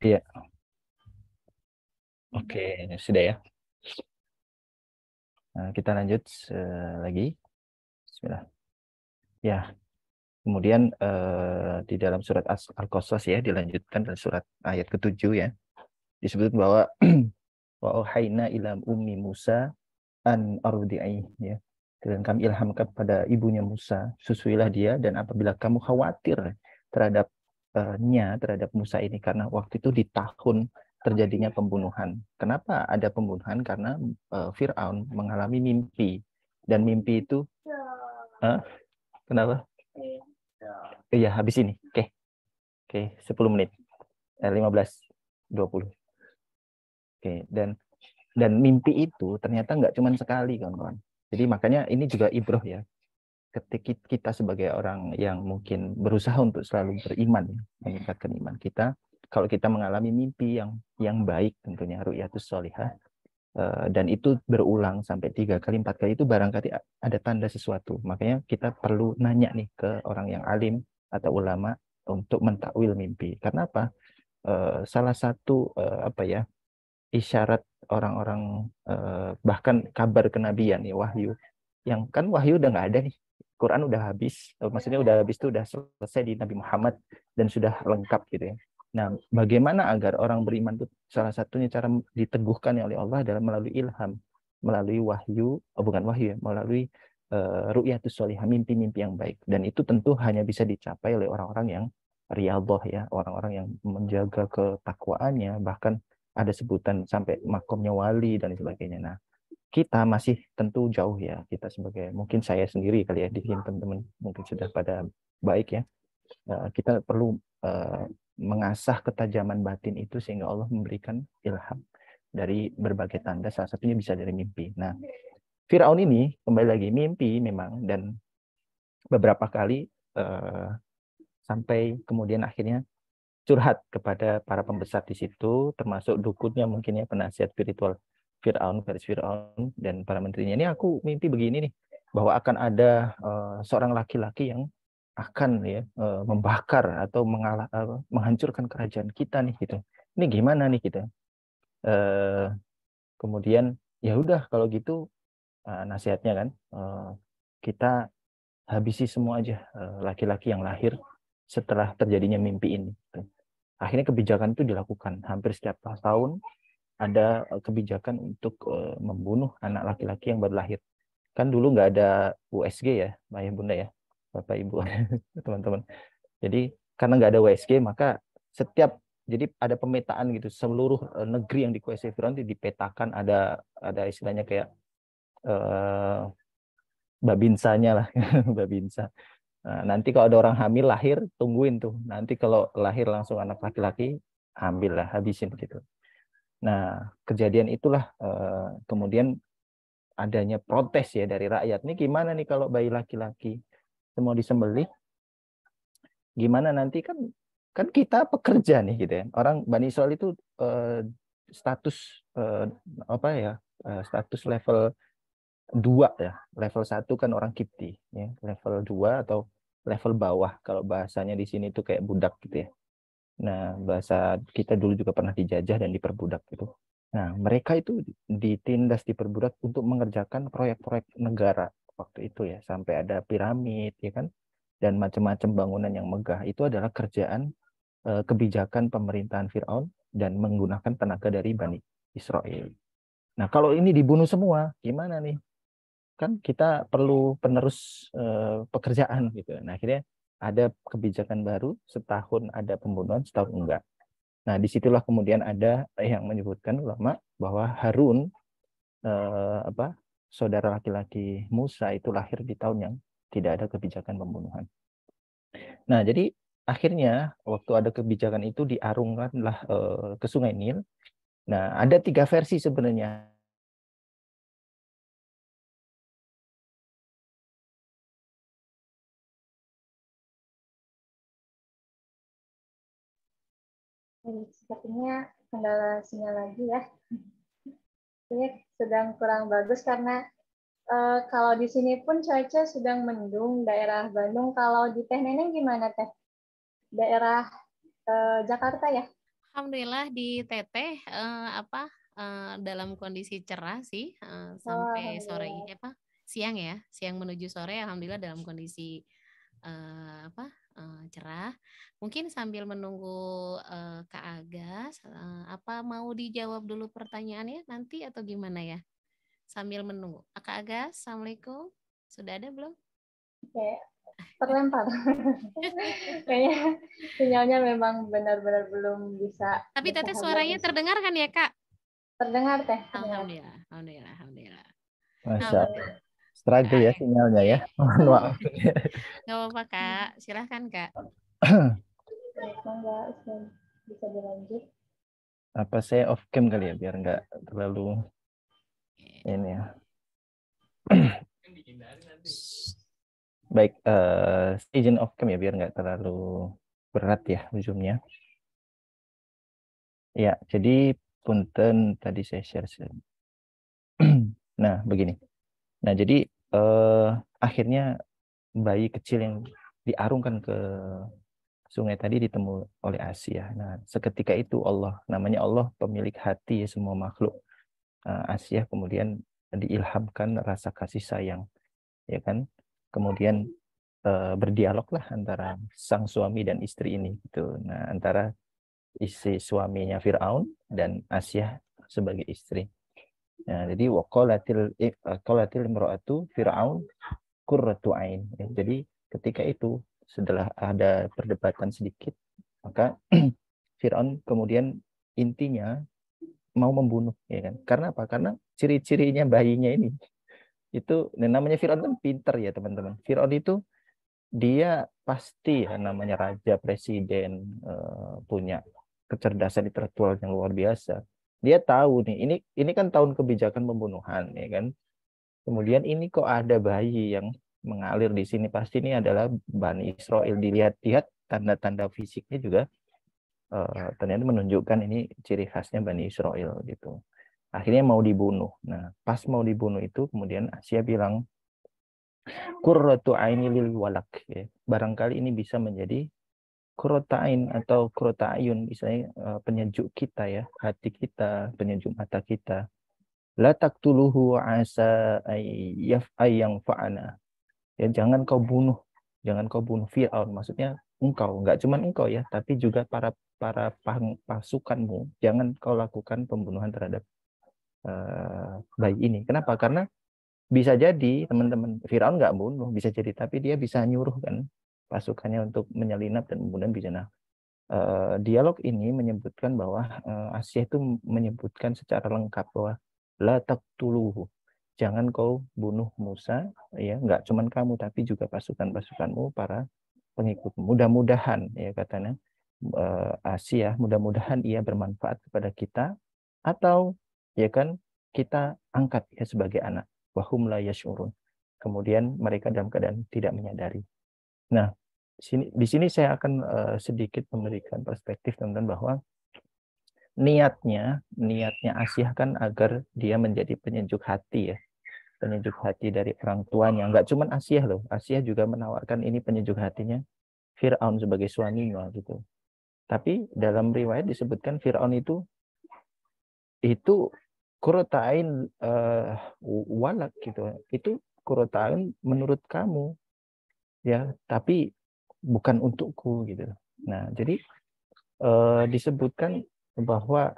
Iya. Oke, sudah ya. Nah, kita lanjut lagi. Bismillah. Ya, kemudian di dalam surat Al-Qasas ya, dilanjutkan dari surat ayat ke-7 ya. Disebut bahwa wa auhayna ila ummi Musa an ardi'i ya. Dan kami ilhamkan pada ibunya Musa, susuilah dia, dan apabila kamu khawatir terhadap terhadap Musa ini, karena waktu itu di tahun terjadinya pembunuhan. Kenapa ada pembunuhan? Karena Fir'aun mengalami mimpi, dan mimpi itu kenapa? Iya, habis ini. Oke, 10 menit. 15-20. Oke, dan mimpi itu ternyata nggak cuma sekali, kawan-kawan. Jadi makanya ini juga ibroh ya. Ketika kita sebagai orang yang mungkin berusaha untuk selalu beriman, meningkatkan iman kita, kalau kita mengalami mimpi yang baik, tentunya ru'yatus sholihah, dan itu berulang sampai 3 kali 4 kali, itu barangkali ada tanda sesuatu. Makanya kita perlu nanya nih ke orang yang alim atau ulama untuk mentakwil mimpi. Karena apa? Salah satu isyarat orang-orang, bahkan kabar kenabian ya, wahyu, yang kan wahyu udah nggak ada nih, Quran udah habis, maksudnya udah habis itu udah selesai di Nabi Muhammad dan sudah lengkap gitu ya. Nah, bagaimana agar orang beriman itu, salah satunya cara diteguhkan oleh Allah adalah melalui ilham, melalui wahyu, bukan wahyu ya, melalui ru'yatus sholihah, mimpi-mimpi yang baik. Dan itu tentu hanya bisa dicapai oleh orang-orang yang riyadhah ya, orang-orang yang menjaga ketakwaannya, bahkan ada sebutan sampai makomnya wali dan sebagainya. Nah, kita masih tentu jauh ya, kita sebagai, mungkin saya sendiri kali ya, di sini teman-teman mungkin sudah pada baik ya. Kita perlu mengasah ketajaman batin itu sehingga Allah memberikan ilham dari berbagai tanda, salah satunya bisa dari mimpi. Nah, Fir'aun ini kembali lagi mimpi memang, dan beberapa kali sampai kemudian akhirnya curhat kepada para pembesar di situ, termasuk dukunnya mungkin ya, penasihat spiritual Fir'aun, dan para menterinya. Ini aku mimpi begini nih, bahwa akan ada seorang laki-laki yang akan ya membakar atau menghancurkan kerajaan kita nih gitu. Ini gimana nih kita? Kemudian ya udah kalau gitu, nasihatnya kan, kita habisi semua aja laki-laki yang lahir setelah terjadinya mimpi ini. Akhirnya kebijakan itu dilakukan. Hampir setiap tahun ada kebijakan untuk membunuh anak laki-laki yang baru lahir. Kan dulu nggak ada USG ya, ayah bunda ya, bapak ibu, teman-teman. Jadi karena nggak ada USG, maka jadi ada pemetaan gitu, seluruh negeri yang dikuasai Firaun itu dipetakan, ada istilahnya kayak babinsanya lah, babinsa. Nah, nanti kalau ada orang hamil lahir, tungguin tuh. Nanti kalau lahir langsung anak laki-laki, ambil lah, habisin gitu. Nah, kejadian itulah kemudian adanya protes ya dari rakyat. Ini gimana nih kalau bayi laki-laki semua disembelih? Gimana nanti, kan kita pekerja nih gitu ya. Orang Bani Israil itu status status level 2 ya. Level 1 kan orang Kipti ya. Level 2 atau level bawah, kalau bahasanya di sini itu kayak budak gitu ya. Nah, bahasa kita dulu juga pernah dijajah dan diperbudak gitu. Nah, mereka itu ditindas, diperbudak untuk mengerjakan proyek-proyek negara waktu itu ya, sampai ada piramid ya kan, dan macam-macam bangunan yang megah. Itu adalah kerjaan kebijakan pemerintahan Fir'aun dan menggunakan tenaga dari Bani Israel. Nah, kalau ini dibunuh semua, gimana nih? Kan kita perlu penerus pekerjaan gitu. Nah, akhirnya ada kebijakan baru, setahun ada pembunuhan, setahun enggak. Nah, disitulah kemudian ada yang menyebutkan ulama bahwa Harun, saudara laki-laki Musa, itu lahir di tahun yang tidak ada kebijakan pembunuhan. Nah, jadi akhirnya waktu ada kebijakan itu diarungkanlah ke Sungai Nil. Nah, ada 3 versi sebenarnya. Sepertinya kendala sinyal lagi ya. Ini sedang kurang bagus karena kalau di sini pun cuaca sedang mendung daerah Bandung. Kalau di Teh Neneng gimana Teh? Daerah Jakarta ya? Alhamdulillah di Teteh dalam kondisi cerah sih sampai sore ini siang ya, siang menuju sore alhamdulillah dalam kondisi cerah. Mungkin sambil menunggu Kak Agas, apa mau dijawab dulu pertanyaannya nanti atau gimana ya? Sambil menunggu. Kak Agas, Assalamualaikum. Sudah ada belum? Oke, terlempar. Kayaknya sinyalnya memang benar-benar belum bisa. Tapi Teteh suaranya terdengar kan ya Kak? Terdengar Teh. Alhamdulillah, alhamdulillah, alhamdulillah. Masya Allah. Struggle ya sinyalnya ya. Mohon maaf. Gak apa-apa Kak, silahkan Kak. Enggak, bisa dilanjut. Apa saya off cam kali ya biar nggak terlalu ini ya. Baik, izin off cam ya biar nggak terlalu berat ya ujungnya. Ya, jadi punten tadi saya share. Nah, begini. Nah, jadi akhirnya bayi kecil yang diarungkan ke sungai tadi ditemu oleh Asia. Nah, seketika itu Allah, namanya Allah pemilik hati semua makhluk. Asia kemudian diilhamkan rasa kasih sayang, ya kan? Kemudian berdialoglah antara sang suami dan istri ini gitu. Nah, antara istri suaminya Firaun dan Asia sebagai istri. Nah, jadi qalatil imra'atu Firaun qurratu ain. Jadi ketika itu setelah ada perdebatan sedikit, maka Firaun kemudian intinya mau membunuh, ya kan? Karena apa? Karena ciri-cirinya bayinya ini itu namanya Firaun kan pinter ya teman-teman. Firaun itu dia pasti ya namanya raja presiden, punya kecerdasan intelektual yang luar biasa. Dia tahu nih ini kan tahun kebijakan pembunuhan, ya kan? Kemudian ini kok ada bayi yang mengalir di sini, pasti ini adalah Bani Israel. Dilihat-lihat tanda-tanda fisiknya juga ternyata menunjukkan ini ciri khasnya Bani Israel gitu. Akhirnya mau dibunuh. Nah, pas mau dibunuh itu kemudian Asia bilang qurratu aini lil walak, ya. Barangkali ini bisa menjadi qurratain atau qurrata ayun, misalnya penyejuk kita ya, hati kita, penyejuk mata kita. La taqtuluhu asa ayyang fa'ana. Ya, jangan kau bunuh Firaun, maksudnya engkau, enggak cuma engkau ya, tapi juga para pasukanmu, jangan kau lakukan pembunuhan terhadap bayi ini. Kenapa? Karena bisa jadi teman-teman Firaun nggak bunuh, bisa jadi, tapi dia bisa nyuruh kan pasukannya untuk menyelinap dan kemudian bisa. Nah, dialog ini menyebutkan bahwa Asia itu menyebutkan secara lengkap bahwa la taqtuluhu, jangan kau bunuh Musa, ya, nggak cuman kamu tapi juga pasukan-pasukanmu, para pengikutmu. Mudah-mudahan ya katanya Asia, mudah-mudahan ia bermanfaat kepada kita, atau ya kan kita angkat ya sebagai anak. Wahum la yash'urun. Kemudian mereka dalam keadaan tidak menyadari. Nah, di sini saya akan sedikit memberikan perspektif teman-teman bahwa niatnya Asia kan agar dia menjadi penyejuk hati ya, penyejuk hati dari orang tuanya. Nggak cuma Asia loh, Asia juga menawarkan ini penyejuk hatinya Fir'aun sebagai suaminya gitu. Tapi dalam riwayat disebutkan Fir'aun itu qurratain walak gitu. Itu qurratain menurut kamu ya, tapi bukan untukku gitu. Nah, jadi disebutkan bahwa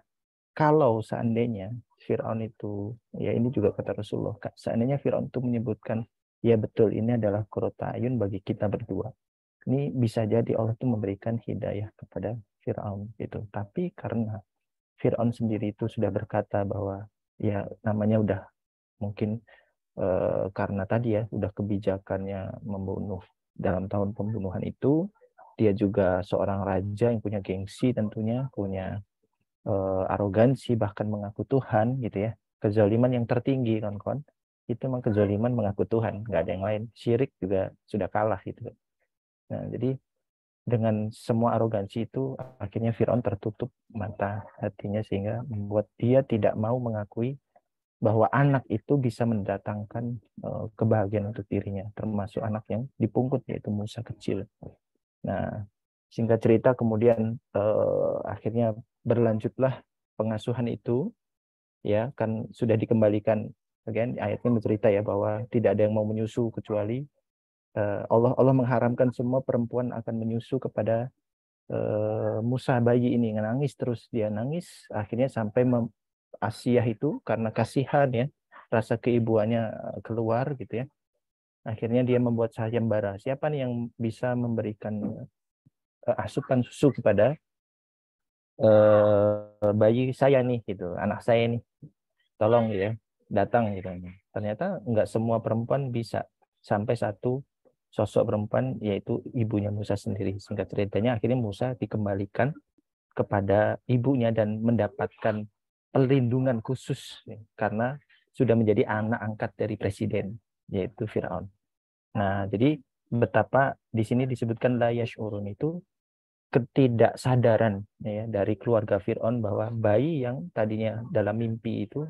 kalau seandainya Fir'aun itu, ya ini juga kata Rasulullah, seandainya Fir'aun itu menyebutkan, ya betul ini adalah qurrata ayun bagi kita berdua. Ini bisa jadi Allah itu memberikan hidayah kepada Fir'aun gitu. Tapi karena Fir'aun sendiri itu sudah berkata bahwa ya namanya udah mungkin karena tadi ya udah kebijakannya membunuh dalam tahun pembunuhan itu, dia juga seorang raja yang punya gengsi tentunya, punya arogansi, bahkan mengaku Tuhan gitu ya. Kezaliman yang tertinggi kawan-kawan, itu memang kezaliman mengaku Tuhan, nggak ada yang lain. Syirik juga sudah kalah gitu. Nah, jadi dengan semua arogansi itu akhirnya Firaun tertutup mata hatinya sehingga membuat dia tidak mau mengakui bahwa anak itu bisa mendatangkan kebahagiaan untuk dirinya, termasuk anak yang dipungut yaitu Musa kecil. Nah, singkat cerita kemudian akhirnya berlanjutlah pengasuhan itu, ya kan sudah dikembalikan. Again, ayatnya bercerita ya bahwa tidak ada yang mau menyusu kecuali Allah mengharamkan semua perempuan akan menyusu kepada Musa bayi ini. Nangis terus, dia nangis akhirnya sampai Asiyah itu karena kasihan ya, rasa keibuannya keluar gitu ya, akhirnya dia membuat sayembara, siapa nih yang bisa memberikan asupan susu kepada bayi saya nih gitu, anak saya nih, tolong gitu ya, datang gitu. Ternyata nggak semua perempuan bisa, sampai satu sosok perempuan yaitu ibunya Musa sendiri. Singkat ceritanya akhirnya Musa dikembalikan kepada ibunya dan mendapatkan perlindungan khusus ya, karena sudah menjadi anak angkat dari presiden yaitu Firaun. Nah, jadi betapa di sini disebutkan la yash'urun itu ketidaksadaran ya dari keluarga Firaun bahwa bayi yang tadinya dalam mimpi itu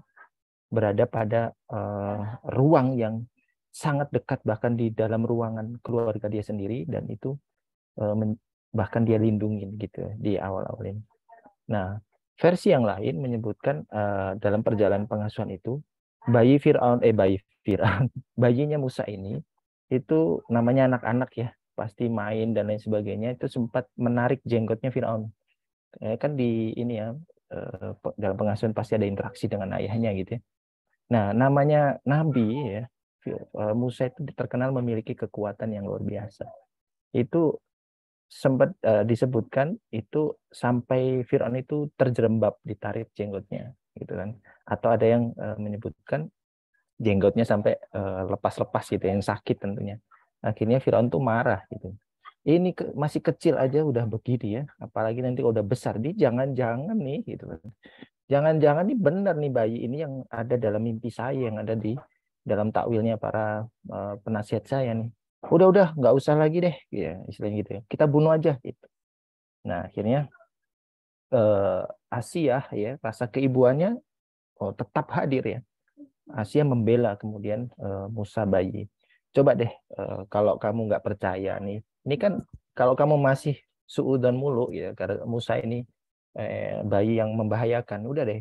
berada pada ruang yang sangat dekat, bahkan di dalam ruangan keluarga dia sendiri, dan itu bahkan dia lindungin gitu di awal-awal ini. Nah, versi yang lain menyebutkan dalam perjalanan pengasuhan itu bayinya Musa ini itu namanya anak-anak ya, pasti main dan lain sebagainya, itu sempat menarik jenggotnya Firaun. Kan di ini ya, dalam pengasuhan pasti ada interaksi dengan ayahnya gitu ya. Nah, namanya Nabi ya, Musa itu terkenal memiliki kekuatan yang luar biasa. Itu sempat disebutkan itu sampai Firaun itu terjerembab, ditarik jenggotnya gitu kan. Atau ada yang menyebutkan jenggotnya sampai lepas-lepas gitu, yang sakit tentunya. Akhirnya Firaun tuh marah gitu. Ini masih kecil aja udah begini ya, apalagi nanti udah besar, dia jangan-jangan nih gitu kan. Jangan-jangan nih benar nih bayi ini yang ada dalam mimpi saya, yang ada di dalam takwilnya para penasihat saya nih. Udah nggak usah lagi deh, ya istilahnya gitu ya. Kita bunuh aja gitu. Nah, akhirnya Asia ya, rasa keibuannya tetap hadir ya. Asia membela kemudian Musa bayi. Coba deh kalau kamu nggak percaya nih, ini kan kalau kamu masih suudzon mulu ya karena Musa ini bayi yang membahayakan, udah deh.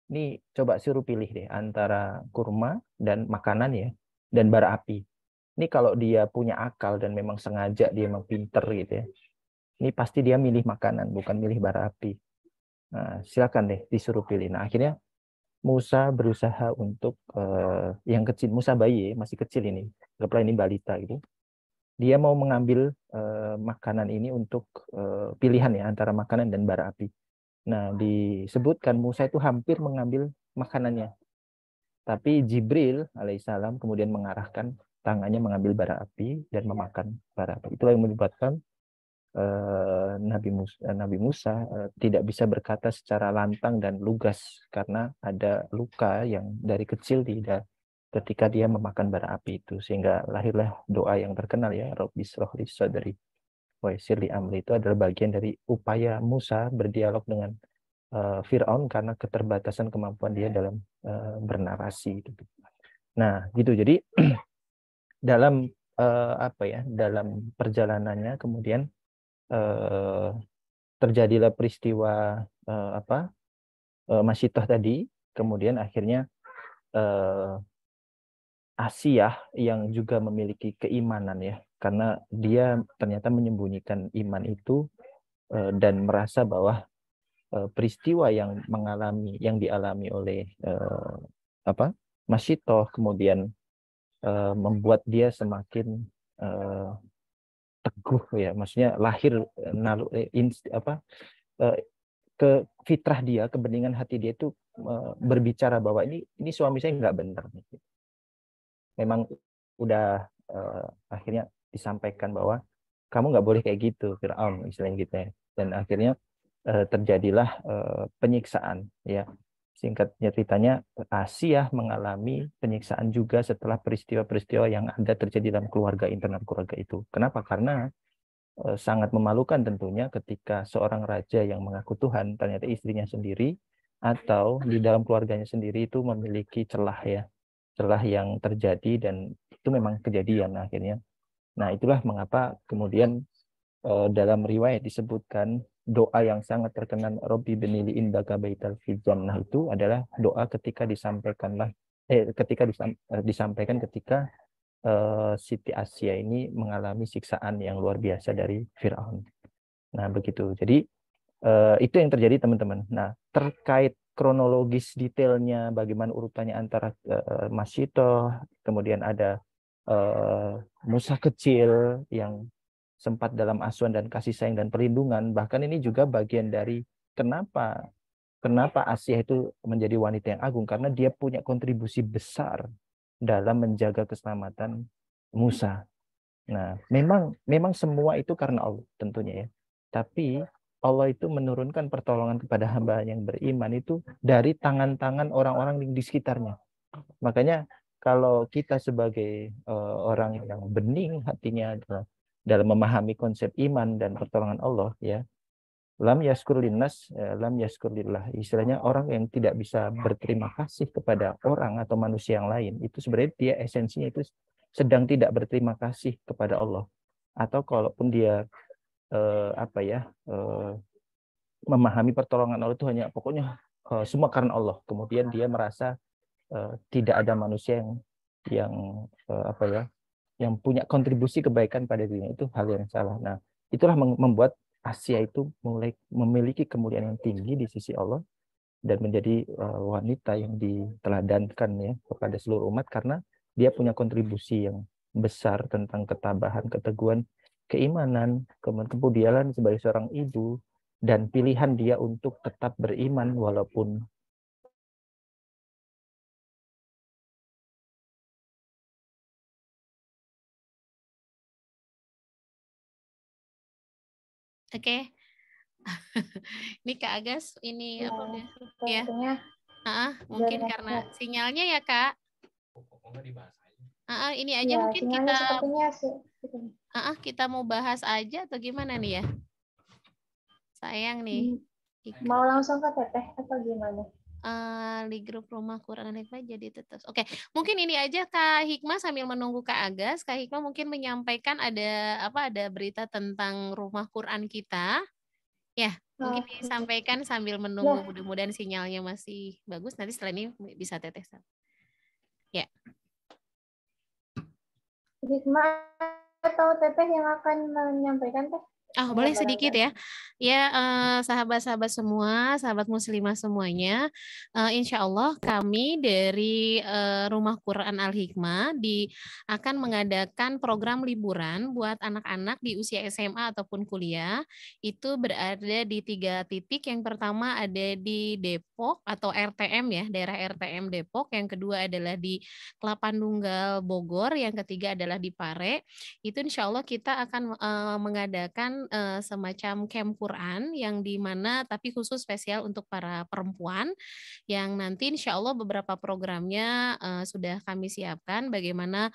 Ini coba suruh pilih deh antara kurma dan makanan ya, dan bara api. Ini kalau dia punya akal dan memang sengaja, dia memang pinter gitu ya, ini pasti dia milih makanan, bukan milih bara api. Nah, silakan deh disuruh pilih. Nah, akhirnya Musa berusaha untuk yang kecil, Musa bayi masih kecil ini, anggaplah ini balita gitu. Dia mau mengambil makanan ini untuk pilihan ya antara makanan dan bara api. Nah, disebutkan Musa itu hampir mengambil makanannya. Tapi Jibril alaihissalam kemudian mengarahkan tangannya mengambil bara api dan memakan bara api. Itulah yang menyebabkan Nabi Musa tidak bisa berkata secara lantang dan lugas karena ada luka yang dari kecil tidak ketika dia memakan bara api itu, sehingga lahirlah doa yang terkenal ya, Rabbi shrah li sadri wa yassir li amri. Itu adalah bagian dari upaya Musa berdialog dengan Firaun karena keterbatasan kemampuan dia dalam bernarasi gitu. Nah, gitu. Jadi dalam apa ya, dalam perjalanannya kemudian terjadilah peristiwa Masyitah tadi, kemudian akhirnya Asiyah yang juga memiliki keimanan ya, karena dia ternyata menyembunyikan iman itu dan merasa bahwa peristiwa yang dialami oleh Masyitah kemudian membuat dia semakin teguh ya, maksudnya lahir ke fitrah dia, kebeningan hati dia itu berbicara bahwa ini suami saya nggak benar. Memang udah akhirnya disampaikan bahwa kamu nggak boleh kayak gitu, Fir'aun istilahnya gitu ya. Dan akhirnya terjadilah penyiksaan ya. Singkat ceritanya, Asia mengalami penyiksaan juga setelah peristiwa-peristiwa yang ada terjadi dalam keluarga, internal keluarga itu. Kenapa? Karena sangat memalukan tentunya ketika seorang raja yang mengaku Tuhan ternyata istrinya sendiri atau di dalam keluarganya sendiri itu memiliki celah ya, celah yang terjadi, dan itu memang kejadian akhirnya. Nah, itulah mengapa kemudian dalam riwayat disebutkan doa yang sangat terkenal, Robbi binili indaka baital fil jannah, itu adalah doa ketika disampaikan ketika Siti Asia ini mengalami siksaan yang luar biasa dari Firaun. Nah, begitu. Jadi itu yang terjadi, teman-teman. Nah, terkait kronologis detailnya, bagaimana urutannya antara Masyitoh, kemudian ada Musa kecil yang sempat dalam asuhan dan kasih sayang dan perlindungan. Bahkan ini juga bagian dari kenapa Asia itu menjadi wanita yang agung, karena dia punya kontribusi besar dalam menjaga keselamatan Musa. Nah, memang semua itu karena Allah tentunya ya. Tapi Allah itu menurunkan pertolongan kepada hamba yang beriman itu dari tangan-tangan orang-orang di sekitarnya. Makanya kalau kita sebagai orang yang bening hatinya dalam memahami konsep iman dan pertolongan Allah ya, lam yaskur linnas, lam yaskur lillah. Istilahnya orang yang tidak bisa berterima kasih kepada orang atau manusia yang lain, itu sebenarnya dia esensinya itu sedang tidak berterima kasih kepada Allah. Atau kalaupun dia memahami pertolongan Allah itu hanya pokoknya semua karena Allah. Kemudian dia merasa tidak ada manusia yang punya kontribusi kebaikan pada dirinya, itu hal yang salah. Nah, itulah membuat Asia itu mulai memiliki kemuliaan yang tinggi di sisi Allah dan menjadi wanita yang diteladankan ya kepada seluruh umat, karena dia punya kontribusi yang besar tentang ketabahan, keteguhan, keimanan, kemudian sebagai seorang ibu, dan pilihan dia untuk tetap beriman walaupun Oke. Ini Kak Agas, ini ya, apa udah? Ya. Mungkin karena sinyalnya ya, Kak. Ini aja ya, mungkin kita sepertinya sih. Kita mau bahas aja atau gimana nih ya? Sayang nih. Mau langsung ke Teteh atau gimana? Di grup Rumah Quran Al-Hikmah jadi tetap. Oke, mungkin ini aja Kak Hikmah sambil menunggu Kak Agas. Kak Hikmah mungkin menyampaikan ada berita tentang Rumah Quran kita. Ya, mungkin disampaikan sambil menunggu, mudah-mudahan sinyalnya masih bagus. Nanti setelah ini bisa Teteh. Ya. Hikmah atau Teteh yang akan menyampaikan, Teh? Boleh sedikit ya. Ya, sahabat-sahabat semua, sahabat muslimah semuanya, insya Allah kami dari Rumah Quran Al-Hikmah akan mengadakan program liburan buat anak-anak di usia SMA ataupun kuliah. Itu berada di 3 titik. Yang pertama ada di Depok atau RTM ya, daerah RTM Depok. Yang kedua adalah di Kelapa Nunggal Bogor. Yang ketiga adalah di Pare. Itu insya Allah kita akan mengadakan semacam camp Quran yang dimana tapi khusus spesial untuk para perempuan, yang nanti insya Allah beberapa programnya sudah kami siapkan, bagaimana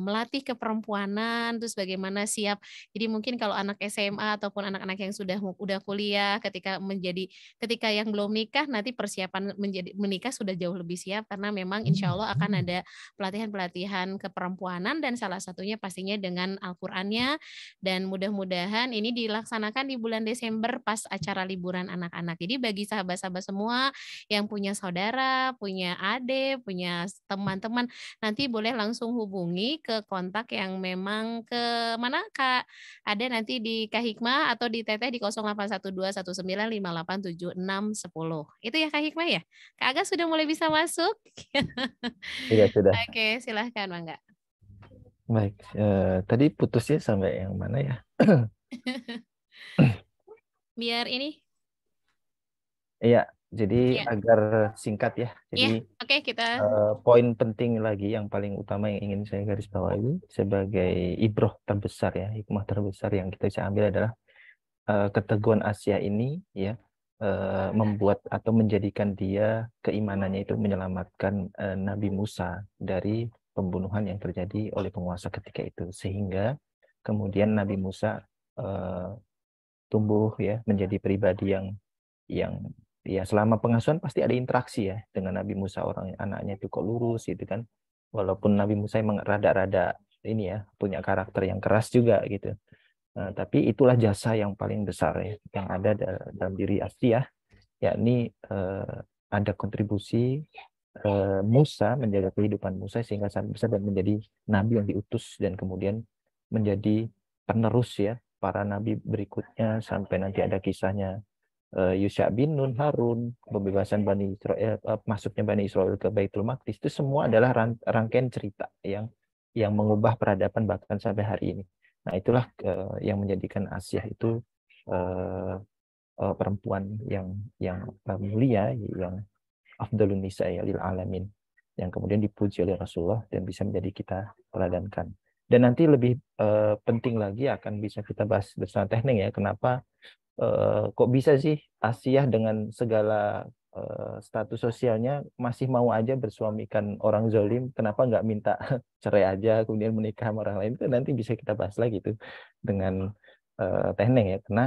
melatih keperempuanan, terus bagaimana siap. Jadi mungkin kalau anak SMA ataupun anak-anak yang udah kuliah, ketika yang belum nikah, nanti persiapan menikah sudah jauh lebih siap, karena memang insya Allah akan ada pelatihan-pelatihan keperempuanan, dan salah satunya pastinya dengan Al-Qur'annya, dan mudah-mudahan ini dilaksanakan di bulan Desember pas acara liburan anak-anak. Jadi bagi sahabat-sahabat semua yang punya saudara, punya adik, punya teman-teman, nanti boleh langsung hubungi ke kontak yang memang ke mana Kak? Ada nanti di Kak Hikmah atau di Teteh di 081219587610. Itu ya Kak Hikmah ya? Kak Aga sudah mulai bisa masuk? Iya, sudah. Oke, silahkan Mangga. Baik, tadi putusnya sampai yang mana ya? Biar ini. Iya, Jadi agar singkat ya. Jadi kita poin penting lagi yang paling utama yang ingin saya garis bawahi sebagai ibroh terbesar ya, hikmah terbesar yang kita bisa ambil adalah keteguhan Asia ini ya membuat atau menjadikan dia keimanannya itu menyelamatkan Nabi Musa dari pembunuhan yang terjadi oleh penguasa ketika itu, sehingga kemudian Nabi Musa tumbuh ya menjadi pribadi yang ya selama pengasuhan pasti ada interaksi ya dengan Nabi Musa, orang anaknya itu kok lurus gitu kan, walaupun Nabi Musa emang rada-rada ini ya punya karakter yang keras juga gitu. Nah, tapi itulah jasa yang paling besar ya yang ada dalam diri Asia, yakni ada kontribusi Musa, menjaga kehidupan Musa sehingga sangat besar dan menjadi nabi yang diutus dan kemudian menjadi penerus ya para nabi berikutnya sampai nanti ada kisahnya Yusha bin Nun, Harun, pembebasan Bani Israel, masuknya Bani Israel ke Baitul Maqdis, itu semua adalah rangkaian cerita yang mengubah peradaban bahkan sampai hari ini. Nah, itulah yang menjadikan Asia itu perempuan yang mulia, yang afdalun nisa ya lil alamin, yang kemudian dipuji oleh Rasulullah dan bisa menjadi kita teladankan. Dan nanti lebih penting lagi akan bisa kita bahas bersama teknik ya, kenapa kok bisa sih Asia dengan segala status sosialnya masih mau aja bersuamikan orang zalim, kenapa nggak minta cerai aja kemudian menikah sama orang lain. Itu nanti bisa kita bahas lagi tuh dengan teknik ya, karena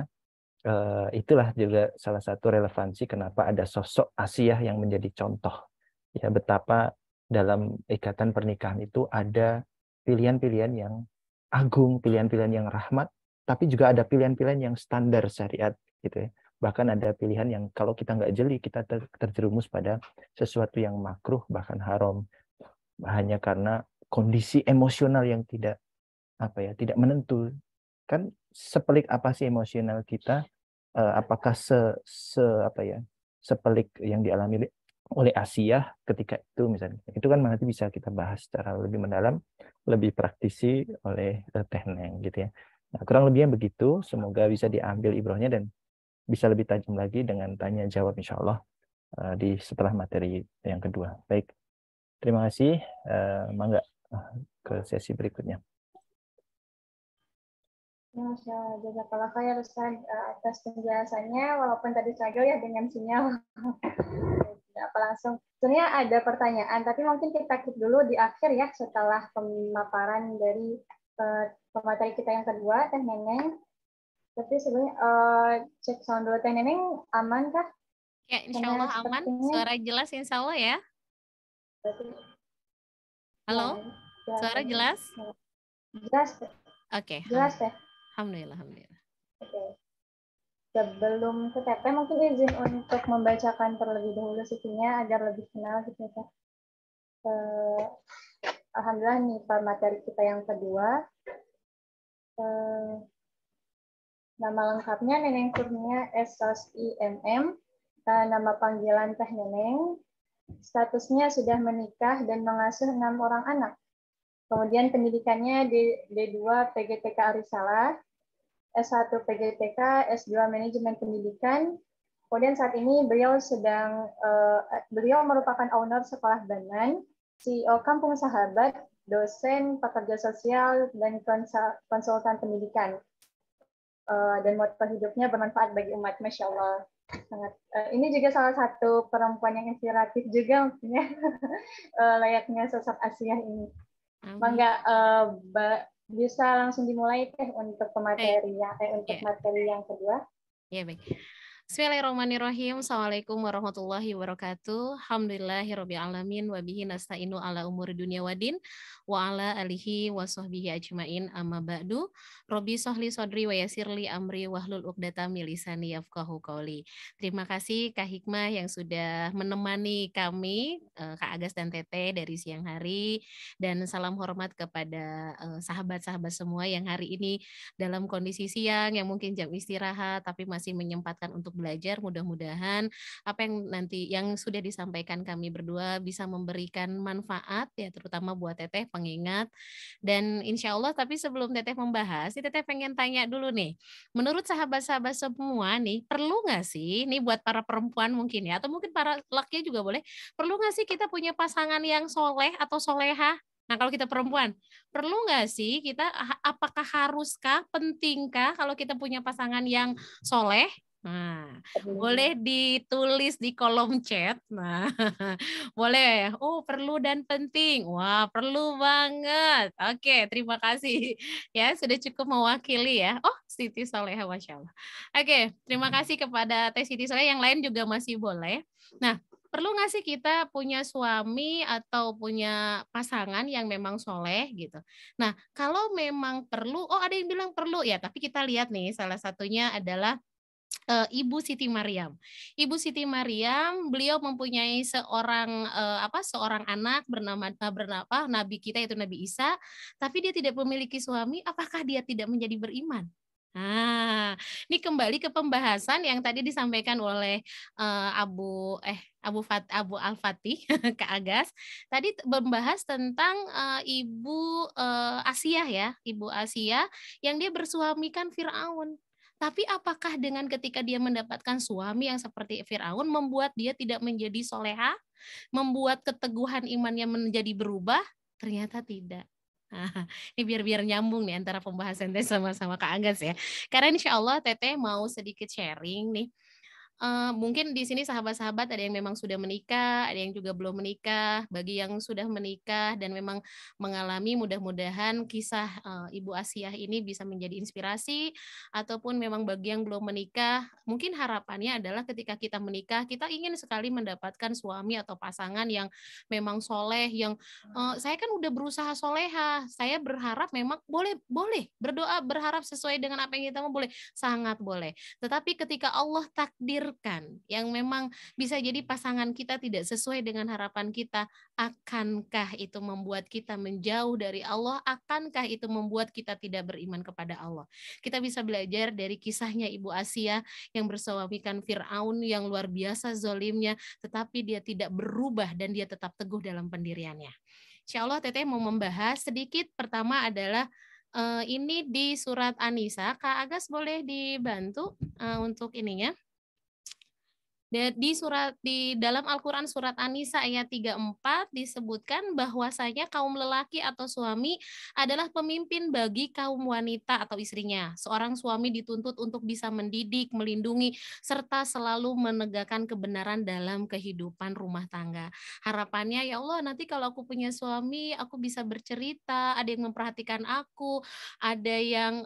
itulah juga salah satu relevansi kenapa ada sosok Asia yang menjadi contoh ya, betapa dalam ikatan pernikahan itu ada pilihan-pilihan yang agung, pilihan-pilihan yang rahmat, tapi juga ada pilihan-pilihan yang standar syariat gitu ya. Bahkan ada pilihan yang kalau kita nggak jeli kita terjerumus pada sesuatu yang makruh bahkan haram hanya karena kondisi emosional yang tidak tidak menentu. Kan sepelik apa sih emosional kita? Apakah sepelik yang dialami oleh Asia ketika itu misalnya? Itu kan nanti bisa kita bahas secara lebih mendalam, lebih praktisi oleh Teh Neng gitu ya. Nah, kurang lebihnya begitu. Semoga bisa diambil ibrohnya dan bisa lebih tajam lagi dengan tanya jawab insya Allah di setelah materi yang kedua. Baik, terima kasih. Mangga ke sesi berikutnya. Masya Allah, jazakallah khair Ustaz atas penjelasannya, walaupun tadi struggle ya dengan sinyal. Tidak apa langsung. Sebenarnya ada pertanyaan, tapi mungkin kita keep dulu di akhir ya, setelah pemaparan dari pemateri kita yang kedua, Teh Neneng. Tapi sebenarnya cek sound dulu, Teh Neneng aman kah? Ya, insya Allah aman. Suara jelas insya Allah ya. Halo, ya, suara jelas? Jelas. Oke. Jelas Teh. Alhamdulillah. Oke. Sebelum ke TP, mungkin izin untuk membacakan terlebih dahulu CV-nya agar lebih kenal gitu ya. Alhamdulillah nih materi kita yang kedua. Nama lengkapnya Neneng Kurnia SSIMM. Nama panggilan Teh Neneng. Statusnya sudah menikah dan mengasuh 6 orang anak. Kemudian pendidikannya D2 PGTK Arisalah, S1 PGTK, S2 Manajemen Pendidikan. Kemudian saat ini beliau merupakan owner Sekolah Banan, CEO Kampung Sahabat, dosen, pekerja sosial, dan konsultan pendidikan. Dan moto hidupnya bermanfaat bagi umat, Masya Allah. Ini juga salah satu perempuan yang inspiratif juga mungkin layaknya sosok Asia ini. Mangga bisa langsung dimulai Teh untuk materi yang kedua. Ya, baik. Bismillahirrahmanirrahim. Assalamualaikum warahmatullahi wabarakatuh. Alhamdulillahirabbil alamin wa bihi nasta'inu ala umuri dunya waddin wa ala alihi wa sahbihi ajmain amma ba'du. Robbi sholli sodri wa yassirli amri wahlul 'uqdatam min lisani yafqahu qouli. Terima kasih Kak Hikmah yang sudah menemani kami, Kak Agas dan Teteh dari siang hari, dan salam hormat kepada sahabat-sahabat semua yang hari ini dalam kondisi siang yang mungkin jam istirahat tapi masih menyempatkan untuk belajar. Mudah-mudahan apa yang nanti yang sudah disampaikan kami berdua bisa memberikan manfaat ya, terutama buat Teteh pengingat. Dan insya Allah, tapi sebelum Teteh membahas, Teteh pengen tanya dulu nih, menurut sahabat-sahabat semua nih, perlu nggak sih, nih buat para perempuan mungkin ya, atau mungkin para laki juga boleh, perlu nggak sih kita punya pasangan yang soleh atau soleha? Nah, kalau kita perempuan, perlu nggak sih kita, apakah haruskah, pentingkah kalau kita punya pasangan yang soleh? Nah, boleh ditulis di kolom chat. Nah, boleh. Oh, perlu dan penting. Wah, perlu banget. Oke, terima kasih. Ya, sudah cukup mewakili ya. Oh, Siti Soleha, Masya Allah. Oke, terima kasih kepada Teh Siti Soleha. Yang lain juga masih boleh. Nah, perlu nggak sih kita punya suami atau punya pasangan yang memang soleh gitu? Nah, kalau memang perlu, oh ada yang bilang perlu ya, tapi kita lihat nih, salah satunya adalah Ibu Siti Maryam. Ibu Siti Maryam, beliau mempunyai seorang anak bernama Nabi kita yaitu Nabi Isa, tapi dia tidak memiliki suami, apakah dia tidak menjadi beriman? Nah, ini kembali ke pembahasan yang tadi disampaikan oleh Abu Al-Fatih Kak Agas. Tadi membahas tentang Ibu Asiyah ya, Ibu Asiyah yang dia bersuamikan Firaun. Tapi apakah dengan ketika dia mendapatkan suami yang seperti Firaun membuat dia tidak menjadi soleha, membuat keteguhan imannya menjadi berubah? Ternyata tidak. Nah, ini biar nyambung nih antara pembahasan Teh sama Kak Agas ya. Karena insya Allah Teteh mau sedikit sharing nih. Mungkin di sini sahabat-sahabat ada yang memang sudah menikah, ada yang juga belum menikah. Bagi yang sudah menikah dan memang mengalami, mudah-mudahan kisah Ibu Asiyah ini bisa menjadi inspirasi, ataupun memang bagi yang belum menikah, mungkin harapannya adalah ketika kita menikah, kita ingin sekali mendapatkan suami atau pasangan yang memang soleh, yang saya kan udah berusaha soleha, saya berharap memang boleh berdoa, berharap sesuai dengan apa yang kita mau, boleh, sangat boleh. Tetapi ketika Allah takdirkan yang memang bisa jadi pasangan kita tidak sesuai dengan harapan kita, akankah itu membuat kita menjauh dari Allah? Akankah itu membuat kita tidak beriman kepada Allah? Kita bisa belajar dari kisahnya Ibu Asiyah yang bersuamikan Firaun yang luar biasa zolimnya, tetapi dia tidak berubah dan dia tetap teguh dalam pendiriannya. Insya Allah Teteh mau membahas sedikit. Pertama adalah ini di surat An-Nisa. Kak Agas boleh dibantu untuk ininya. Di dalam Al-Quran surat An-Nisa ayat 34 disebutkan bahwasanya kaum lelaki atau suami adalah pemimpin bagi kaum wanita atau istrinya. Seorang suami dituntut untuk bisa mendidik, melindungi, serta selalu menegakkan kebenaran dalam kehidupan rumah tangga. Harapannya, ya Allah, nanti kalau aku punya suami, aku bisa bercerita, ada yang memperhatikan aku, ada yang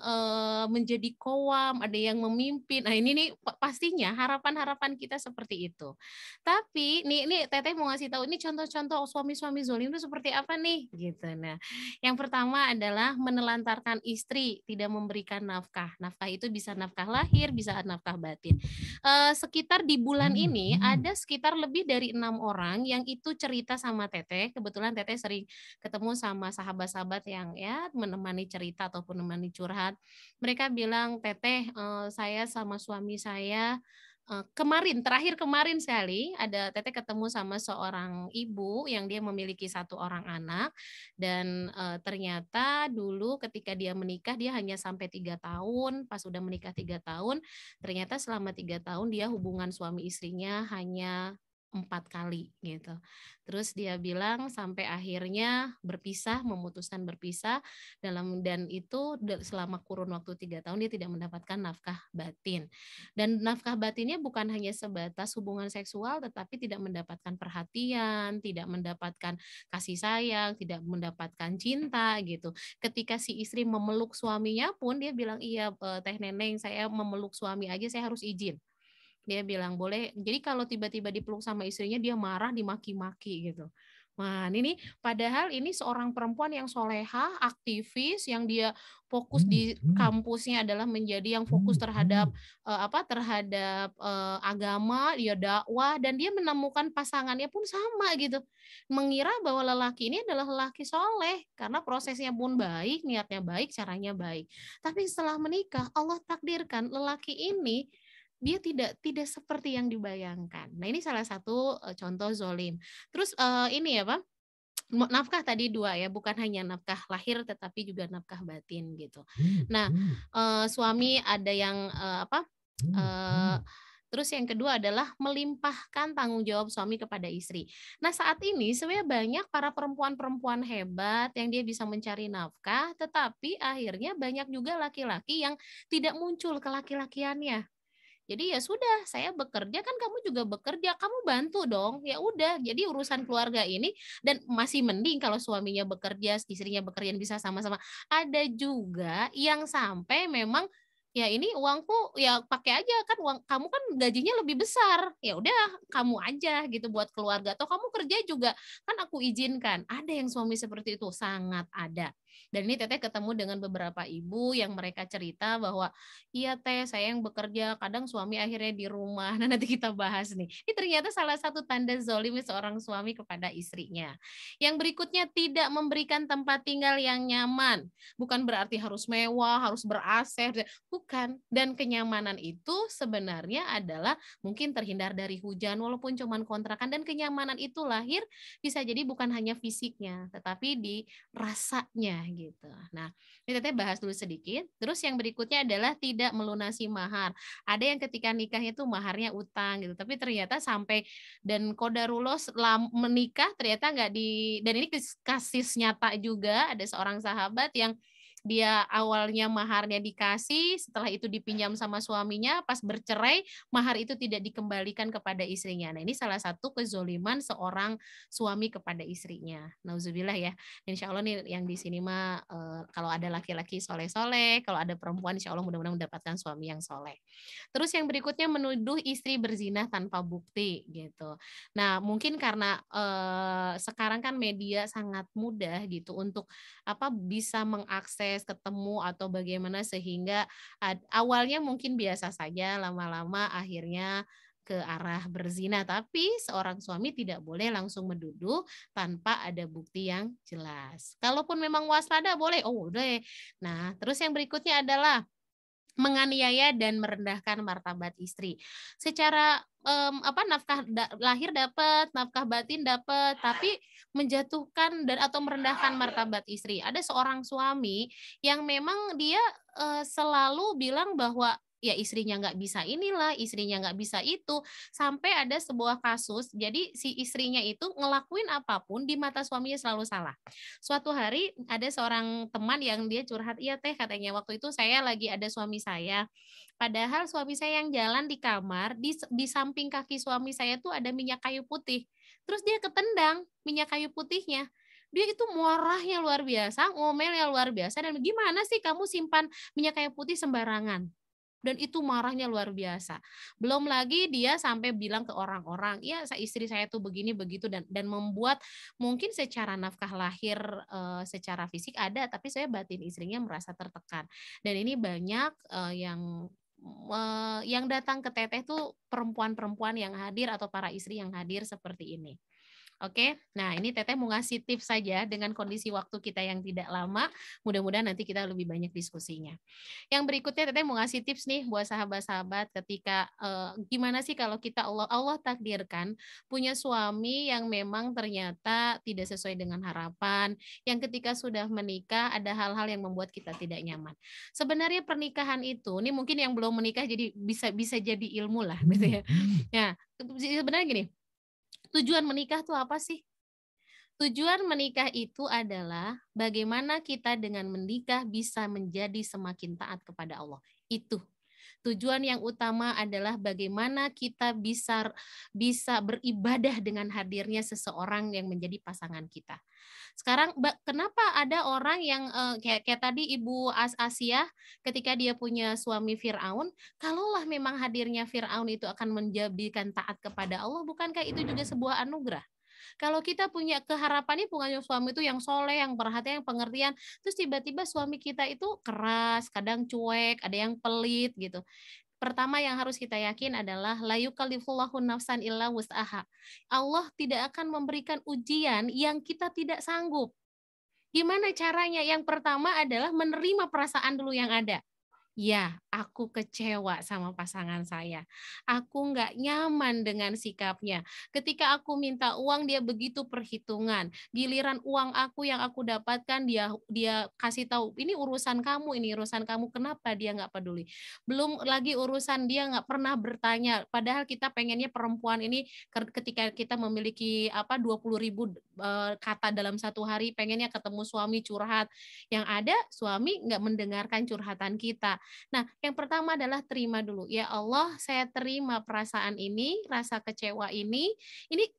menjadi kowam, ada yang memimpin. Nah, ini nih pastinya harapan-harapan kita seperti itu. Tapi ini Teteh mau ngasih tahu ini contoh-contoh suami-suami zolim itu seperti apa nih gitu. Nah, yang pertama adalah menelantarkan istri, tidak memberikan nafkah. Nafkah itu bisa nafkah lahir, bisa nafkah batin. Sekitar di bulan ini ada sekitar lebih dari 6 orang yang itu cerita sama Teteh. Kebetulan Teteh sering ketemu sama sahabat-sahabat yang ya menemani cerita ataupun menemani curhat. Mereka bilang, Teteh, saya sama suami saya terakhir kemarin sekali ada Teteh ketemu sama seorang ibu yang dia memiliki 1 orang anak, dan ternyata dulu ketika dia menikah dia hanya sampai 3 tahun, pas udah menikah 3 tahun, ternyata selama 3 tahun dia hubungan suami istrinya hanya 4 kali gitu. Terus dia bilang sampai akhirnya memutuskan berpisah dan itu selama kurun waktu 3 tahun dia tidak mendapatkan nafkah batin. Dan nafkah batinnya bukan hanya sebatas hubungan seksual, tetapi tidak mendapatkan perhatian, tidak mendapatkan kasih sayang, tidak mendapatkan cinta gitu. Ketika si istri memeluk suaminya pun dia bilang, iya Teh Neneng, saya memeluk suami aja saya harus izin. Dia bilang boleh. Jadi kalau tiba-tiba dipeluk sama istrinya dia marah, dimaki-maki gitu. Wah, ini padahal ini seorang perempuan yang soleha, aktivis, yang dia fokus di kampusnya adalah menjadi yang fokus terhadap agama, dia dakwah, dan dia menemukan pasangannya pun sama gitu. Mengira bahwa lelaki ini adalah lelaki soleh karena prosesnya pun baik, niatnya baik, caranya baik. Tapi setelah menikah Allah takdirkan lelaki ini dia tidak seperti yang dibayangkan. Nah, ini salah satu contoh zolim. Terus ini ya, Pak, nafkah tadi 2 ya, bukan hanya nafkah lahir tetapi juga nafkah batin gitu. Nah, suami ada yang terus yang kedua adalah melimpahkan tanggung jawab suami kepada istri. Nah, saat ini sebenarnya banyak para perempuan-perempuan hebat yang dia bisa mencari nafkah, tetapi akhirnya banyak juga laki-laki yang tidak muncul ke laki-lakiannya. Jadi ya sudah, saya bekerja kan kamu juga bekerja, kamu bantu dong. Ya udah, jadi urusan keluarga ini dan masih mending kalau suaminya bekerja, istrinya bekerja bisa sama-sama. Ada juga yang sampai memang ya ini uangku ya pakai aja kan uang kamu kan gajinya lebih besar. Ya udah kamu aja gitu buat keluarga atau kamu kerja juga kan aku izinkan. Ada yang suami seperti itu sangat ada. Dan ini Teteh ketemu dengan beberapa ibu yang mereka cerita bahwa iya Teh, saya yang bekerja, kadang suami akhirnya di rumah. Nah nanti kita bahas nih. Ini ternyata salah satu tanda zolim seorang suami kepada istrinya. Yang berikutnya tidak memberikan tempat tinggal yang nyaman. Bukan berarti harus mewah, harus ber-AC, bukan. Dan kenyamanan itu sebenarnya adalah mungkin terhindar dari hujan walaupun cuman kontrakan dan kenyamanan itu lahir bisa jadi bukan hanya fisiknya, tetapi di rasanya gitu. Nah, ini Teteh bahas dulu sedikit. Terus yang berikutnya adalah tidak melunasi mahar. Ada yang ketika nikahnya itu maharnya utang gitu, tapi ternyata sampai dan qadarullah menikah ternyata nggak dan ini kasus nyata juga ada seorang sahabat yang dia awalnya maharnya dikasih, setelah itu dipinjam sama suaminya, pas bercerai, mahar itu tidak dikembalikan kepada istrinya. Nah, ini salah satu kezoliman seorang suami kepada istrinya. Nauzubillah ya. Insya Allah nih yang di sini mah kalau ada laki-laki soleh-soleh, kalau ada perempuan insya Allah mudah-mudahan mendapatkan suami yang soleh. Terus yang berikutnya menuduh istri berzinah tanpa bukti gitu. Nah, mungkin karena sekarang kan media sangat mudah gitu untuk bisa mengakses ketemu atau bagaimana sehingga awalnya mungkin biasa saja, lama-lama akhirnya ke arah berzina, tapi seorang suami tidak boleh langsung menduduh tanpa ada bukti yang jelas. Kalaupun memang waspada boleh, oh udah. Nah, terus yang berikutnya adalah menganiaya dan merendahkan martabat istri. Secara nafkah lahir dapat, nafkah batin dapat, tapi menjatuhkan dan atau merendahkan martabat istri. Ada seorang suami yang memang dia selalu bilang bahwa ya istrinya nggak bisa inilah, istrinya nggak bisa itu, sampai ada sebuah kasus, jadi si istrinya itu ngelakuin apapun di mata suaminya selalu salah. Suatu hari ada seorang teman yang dia curhat, iya Teh katanya waktu itu saya lagi ada suami saya, padahal suami saya yang jalan di kamar, di samping kaki suami saya tuh ada minyak kayu putih, terus dia ketendang minyak kayu putihnya. Dia itu marahnya luar biasa, ngomelnya luar biasa, dan gimana sih kamu simpan minyak kayu putih sembarangan? Dan itu marahnya luar biasa. Belum lagi dia sampai bilang ke orang-orang, ya istri saya tuh begini begitu dan membuat mungkin secara nafkah lahir secara fisik ada, tapi saya batin istrinya merasa tertekan. Dan ini banyak yang datang ke Teteh tuh perempuan-perempuan yang hadir atau para istri yang hadir seperti ini. Oke, nah ini Teteh mau ngasih tips saja dengan kondisi waktu kita yang tidak lama, mudah-mudahan nanti kita lebih banyak diskusinya. Yang berikutnya Teteh mau ngasih tips nih buat sahabat-sahabat ketika gimana sih kalau kita Allah takdirkan punya suami yang memang ternyata tidak sesuai dengan harapan, yang ketika sudah menikah ada hal-hal yang membuat kita tidak nyaman. Sebenarnya pernikahan itu, ini mungkin yang belum menikah jadi bisa jadi ilmu lah gitu ya. Nah, sebenarnya gini, tujuan menikah tuh apa sih? Tujuan menikah itu adalah bagaimana kita dengan menikah bisa menjadi semakin taat kepada Allah. Itu. Tujuan yang utama adalah bagaimana kita bisa beribadah dengan hadirnya seseorang yang menjadi pasangan kita. Sekarang kenapa ada orang yang kayak tadi Ibu Asia ketika dia punya suami Firaun, kalaulah memang hadirnya Firaun itu akan menjadikan taat kepada Allah, bukankah itu juga sebuah anugerah? Kalau kita punya keharapannya punya suami itu yang soleh, yang perhatian, yang pengertian, terus tiba-tiba suami kita itu keras, kadang cuek, ada yang pelit gitu. Pertama yang harus kita yakin adalah la yukallifullahu nafsan illa wus'aha. Allah tidak akan memberikan ujian yang kita tidak sanggup. Gimana caranya? Yang pertama adalah menerima perasaan dulu yang ada. Ya, aku kecewa sama pasangan saya. Aku nggak nyaman dengan sikapnya. Ketika aku minta uang, dia begitu perhitungan. Giliran uang aku yang aku dapatkan, dia dia kasih tahu, ini urusan kamu, ini urusan kamu. Kenapa dia nggak peduli? Belum lagi urusan dia nggak pernah bertanya. Padahal kita pengennya perempuan ini ketika kita memiliki 20.000 kata dalam satu hari, pengennya ketemu suami curhat. Yang ada suami nggak mendengarkan curhatan kita. Nah, yang pertama adalah terima dulu. Ya Allah, saya terima perasaan ini, rasa kecewa ini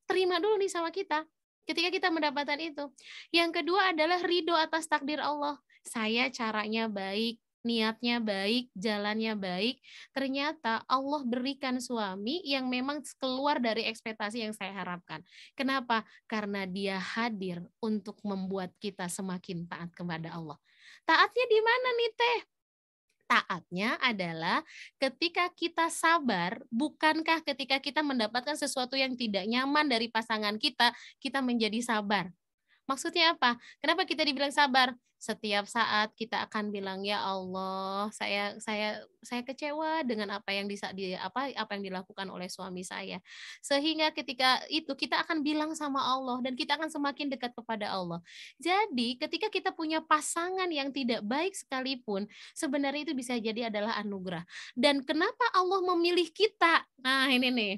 terima dulu nih sama kita. Ketika kita mendapatkan itu. Yang kedua adalah ridho atas takdir Allah. Saya caranya baik, niatnya baik, jalannya baik. Ternyata Allah berikan suami yang memang keluar dari ekspektasi yang saya harapkan. Kenapa? Karena dia hadir untuk membuat kita semakin taat kepada Allah. Taatnya di mana nih, Teh? Taatnya adalah ketika kita sabar, bukankah ketika kita mendapatkan sesuatu yang tidak nyaman dari pasangan kita, kita menjadi sabar? Maksudnya apa? Kenapa kita dibilang sabar? Setiap saat kita akan bilang, "Ya Allah, saya kecewa dengan apa yang apa yang dilakukan oleh suami saya." Sehingga ketika itu kita akan bilang sama Allah dan kita akan semakin dekat kepada Allah. Jadi, ketika kita punya pasangan yang tidak baik sekalipun, sebenarnya itu bisa jadi adalah anugerah. Dan kenapa Allah memilih kita? Nah, ini nih.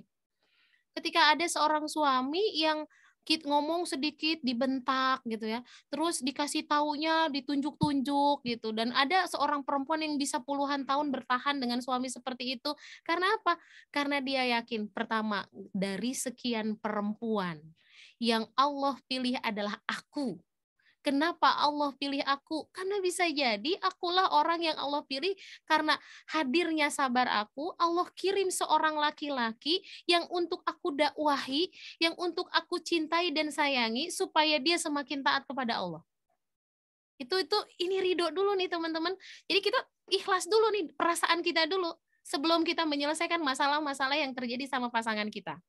Ketika ada seorang suami yang ngomong sedikit dibentak gitu ya, terus dikasih taunya ditunjuk-tunjuk gitu, dan ada seorang perempuan yang bisa puluhan tahun bertahan dengan suami seperti itu, karena apa? Karena dia yakin, pertama, dari sekian perempuan yang Allah pilih adalah aku. Kenapa Allah pilih aku? Karena bisa jadi akulah orang yang Allah pilih karena hadirnya sabar aku, Allah kirim seorang laki-laki yang untuk aku dakwahi, yang untuk aku cintai dan sayangi supaya dia semakin taat kepada Allah. Ini ridho dulu nih teman-teman. Jadi kita ikhlas dulu nih perasaan kita dulu sebelum kita menyelesaikan masalah-masalah yang terjadi sama pasangan kita.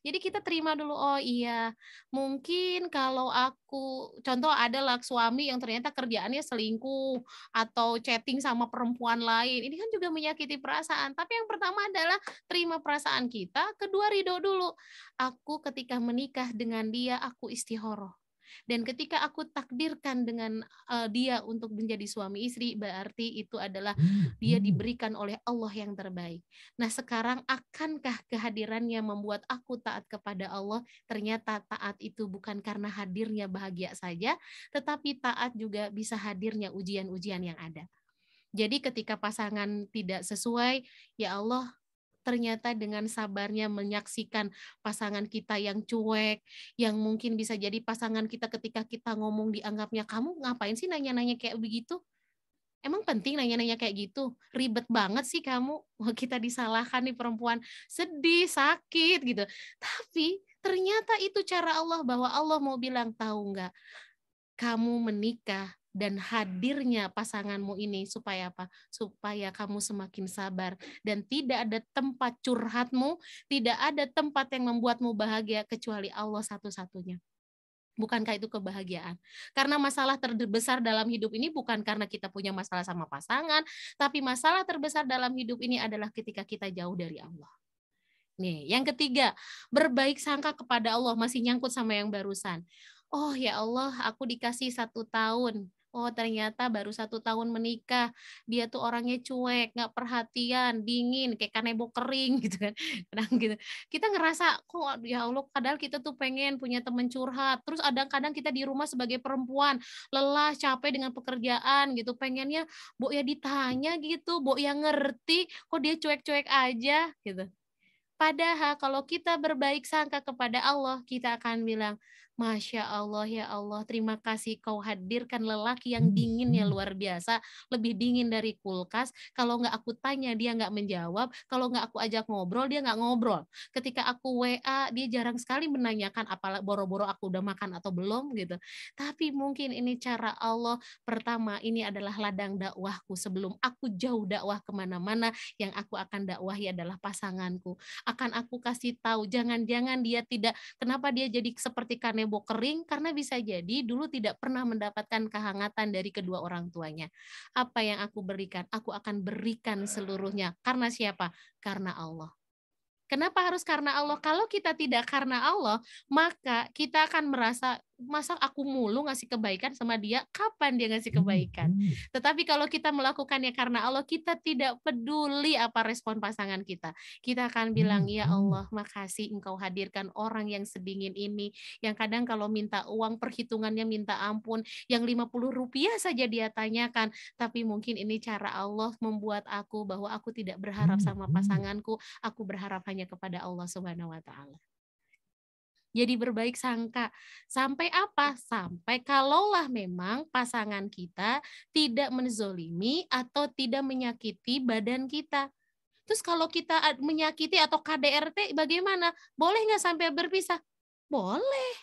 Jadi kita terima dulu, oh iya, mungkin kalau aku, contoh adalah suami yang ternyata kerjaannya selingkuh atau chatting sama perempuan lain, ini kan juga menyakiti perasaan. Tapi yang pertama adalah terima perasaan kita, kedua ridho dulu. Aku ketika menikah dengan dia, aku istihoroh. Dan ketika aku takdirkan dengan dia untuk menjadi suami istri, berarti itu adalah dia diberikan oleh Allah yang terbaik. Nah, sekarang akankah kehadirannya membuat aku taat kepada Allah? Ternyata taat itu bukan karena hadirnya bahagia saja, tetapi taat juga bisa hadirnya ujian-ujian yang ada. Jadi ketika pasangan tidak sesuai, ya Allah, ternyata dengan sabarnya menyaksikan pasangan kita yang cuek, yang mungkin bisa jadi pasangan kita ketika kita ngomong dianggapnya, "Kamu ngapain sih nanya-nanya kayak begitu? Emang penting nanya-nanya kayak gitu? Ribet banget sih kamu." Wah, kita disalahkan nih perempuan, sedih, sakit gitu. Tapi ternyata itu cara Allah, bahwa Allah mau bilang, "Tahu nggak, kamu menikah dan hadirnya pasanganmu ini supaya apa? Supaya kamu semakin sabar dan tidak ada tempat curhatmu, tidak ada tempat yang membuatmu bahagia kecuali Allah satu-satunya." Bukankah itu kebahagiaan? Karena masalah terbesar dalam hidup ini bukan karena kita punya masalah sama pasangan, tapi masalah terbesar dalam hidup ini adalah ketika kita jauh dari Allah. Nih, yang ketiga, berbaik sangka kepada Allah, masih nyangkut sama yang barusan. Oh ya Allah, aku dikasih 1 tahun. Oh ternyata baru 1 tahun menikah, dia tuh orangnya cuek, nggak perhatian, dingin, kayak kanebo kering gitu kan. Kadang gitu. Kita ngerasa, kok ya Allah, padahal kita tuh pengen punya teman curhat. Terus kadang-kadang kita di rumah sebagai perempuan, lelah, capek dengan pekerjaan gitu. Pengennya, Bo ya ditanya gitu, Bo ya ngerti, kok dia cuek-cuek aja gitu. Padahal kalau kita berbaik sangka kepada Allah, kita akan bilang, Masya Allah, ya Allah, terima kasih kau hadirkan lelaki yang dinginnya luar biasa, lebih dingin dari kulkas. Kalau nggak aku tanya, dia nggak menjawab. Kalau nggak aku ajak ngobrol, dia nggak ngobrol. Ketika aku WA, dia jarang sekali menanyakan apalagi boro-boro aku udah makan atau belum gitu. Tapi mungkin ini cara Allah. Pertama, ini adalah ladang dakwahku. Sebelum aku jauh dakwah kemana-mana, yang aku akan dakwahi adalah pasanganku. Akan aku kasih tahu, jangan-jangan dia tidak, kenapa dia jadi seperti kanebo Kanebo kering karena bisa jadi dulu tidak pernah mendapatkan kehangatan dari kedua orang tuanya. Apa yang aku berikan? Aku akan berikan seluruhnya. Karena siapa? Karena Allah. Kenapa harus karena Allah? Kalau kita tidak karena Allah, maka kita akan merasa, masa aku mulu ngasih kebaikan sama dia, kapan dia ngasih kebaikan? Tetapi kalau kita melakukannya karena Allah, kita tidak peduli apa respon pasangan kita. Kita akan bilang, ya Allah, makasih engkau hadirkan orang yang sedingin ini, yang kadang kalau minta uang perhitungannya minta ampun, yang 50 rupiah saja dia tanyakan, tapi mungkin ini cara Allah membuat aku bahwa aku tidak berharap sama pasanganku, aku berharap hanya kepada Allah Subhanahu wa taala. Jadi berbaik sangka. Sampai apa? Sampai kalaulah memang pasangan kita tidak menzolimi atau tidak menyakiti badan kita. Terus kalau kita menyakiti atau KDRT bagaimana? Boleh nggak sampai berpisah? Boleh.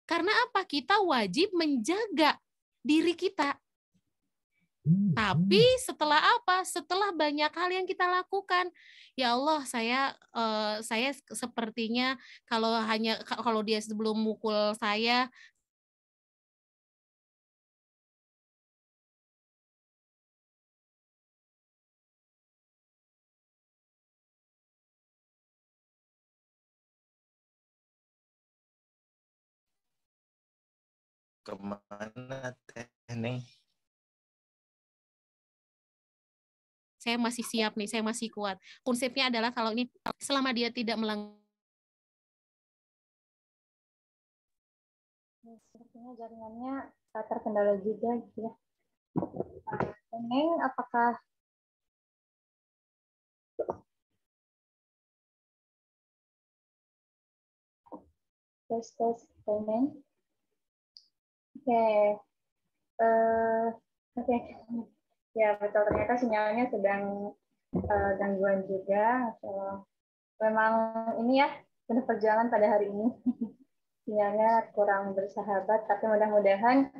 Karena apa? Kita wajib menjaga diri kita. Tapi setelah apa? Setelah banyak hal yang kita lakukan, ya Allah, saya sepertinya kalau dia sebelum mukul saya Kemana Teh Neng? saya masih siap nih, saya masih kuat. Konsepnya adalah kalau ini selama dia tidak melanggar. Sepertinya jaringannya terkendala juga gitu ya. Neng, apakah tes Neng? Oke. Oke. Ya, betul, ternyata sinyalnya sedang gangguan juga. Memang ini ya, benar perjalanan pada hari ini. Sinyalnya kurang bersahabat, tapi mudah-mudahan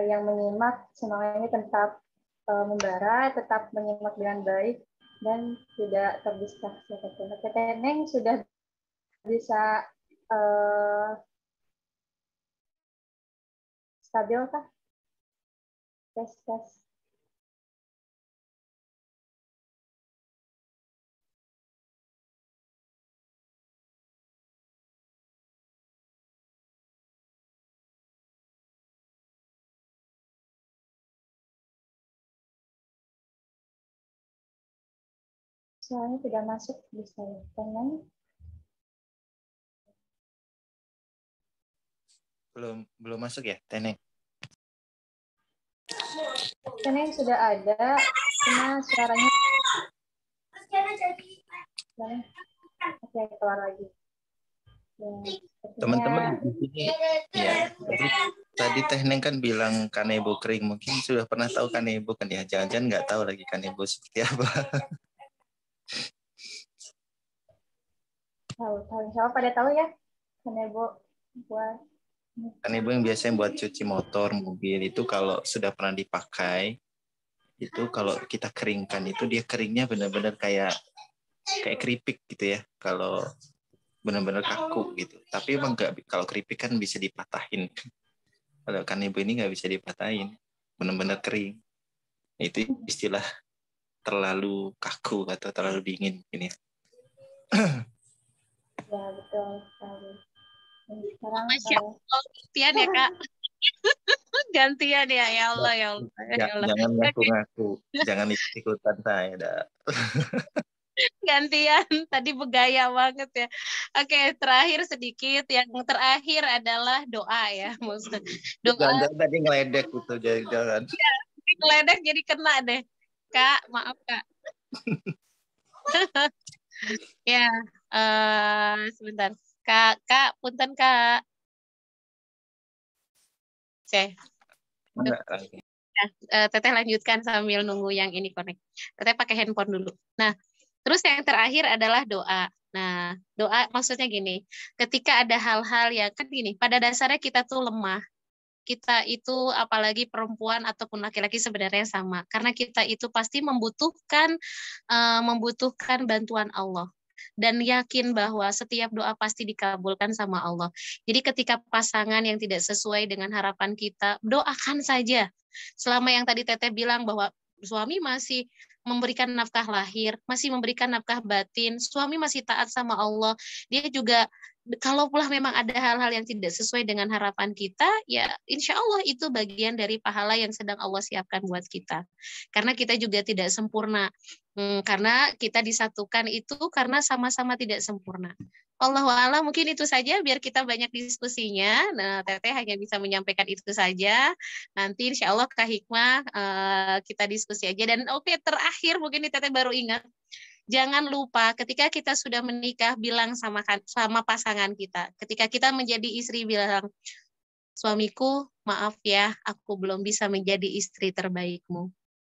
yang menyimak semuanya tetap membara, tetap menyimak dengan baik, dan tidak terdistraksi. Neng sudah bisa stabil kah? Tes. Soalnya tidak masuk di saya. Neng? Belum masuk ya, Teneng? Teneng sudah ada, cuma suaranya. Oke, keluar lagi. Teman-teman di sini, ya. Tadi Teh Neng kan bilang Kanebo kering, mungkin sudah pernah tahu Kanebo kan ya? Jangan-jangan nggak tahu lagi Kanebo seperti apa. Tahu. Siapa pada tahu ya? Kanebo buat. Kanebo yang biasanya buat cuci motor, mobil itu kalau sudah pernah dipakai, itu kalau kita keringkan itu dia keringnya benar-benar kayak keripik gitu ya. Kalau benar-benar kaku gitu. Tapi emang nggak, kalau keripik kan bisa dipatahin. Kalau Kanebo ini nggak bisa dipatahin, benar-benar kering. Itu istilah terlalu kaku atau terlalu dingin ini. Ya, betul sekali. Sekarang gantian ya Kak. Gantian ya, ya Allah. Jangan ngaku-ngaku, jangan ikutan saya dah. Gantian, tadi bergaya banget ya. Oke, terakhir sedikit, yang terakhir adalah doa ya, maksud doa. Jangan tadi ngeledek gitu, jangan. Ya, ngeledek jadi kena deh, Kak, maaf Kak. Ya, sebentar, Kak, punten Kak. Oke. Teteh lanjutkan sambil nunggu yang ini connect. Teteh pakai handphone dulu. Nah, terus yang terakhir adalah doa. Nah, doa maksudnya gini, ketika ada hal-hal yang kan gini, pada dasarnya kita tuh lemah. Kita itu apalagi perempuan ataupun laki-laki sebenarnya sama. Karena kita itu pasti membutuhkan bantuan Allah. dan yakin bahwa setiap doa pasti dikabulkan sama Allah. Jadi ketika pasangan yang tidak sesuai dengan harapan kita, doakan saja. Selama yang tadi Teteh bilang bahwa suami masih memberikan nafkah lahir, masih memberikan nafkah batin, suami masih taat sama Allah, dia juga kalau pula memang ada hal-hal yang tidak sesuai dengan harapan kita, ya insya Allah itu bagian dari pahala yang sedang Allah siapkan buat kita. Karena kita juga tidak sempurna. Karena kita disatukan itu karena sama-sama tidak sempurna. Allahua'alam, mungkin itu saja biar kita banyak diskusinya. Nah, Teteh hanya bisa menyampaikan itu saja. Nanti insya Allah Kak Hikmah kita diskusi aja. Dan oke, terakhir mungkin Teteh baru ingat. Jangan lupa ketika kita sudah menikah bilang sama pasangan kita. Ketika kita menjadi istri bilang, suamiku maaf ya, aku belum bisa menjadi istri terbaikmu.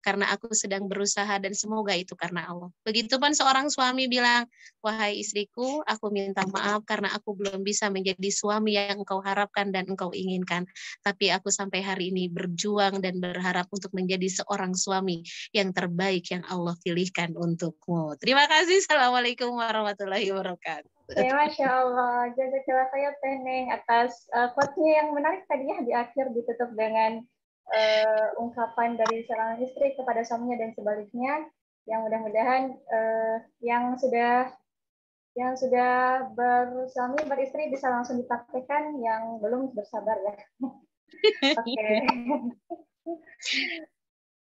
Karena aku sedang berusaha dan semoga itu karena Allah. Begitupun seorang suami bilang, wahai istriku, aku minta maaf karena aku belum bisa menjadi suami yang engkau harapkan dan engkau inginkan. Tapi aku sampai hari ini berjuang dan berharap untuk menjadi seorang suami yang terbaik yang Allah pilihkan untukmu. Terima kasih. Assalamualaikum warahmatullahi wabarakatuh. Ya, Masya Allah. Jazakallah khairan Teneng atas quote-nya yang menarik tadinya di akhir ditutup dengan ungkapan dari seorang istri kepada suaminya dan sebaliknya, yang mudah-mudahan yang sudah bersuami beristri bisa langsung dipraktekkan, yang belum bersabar ya. Oke.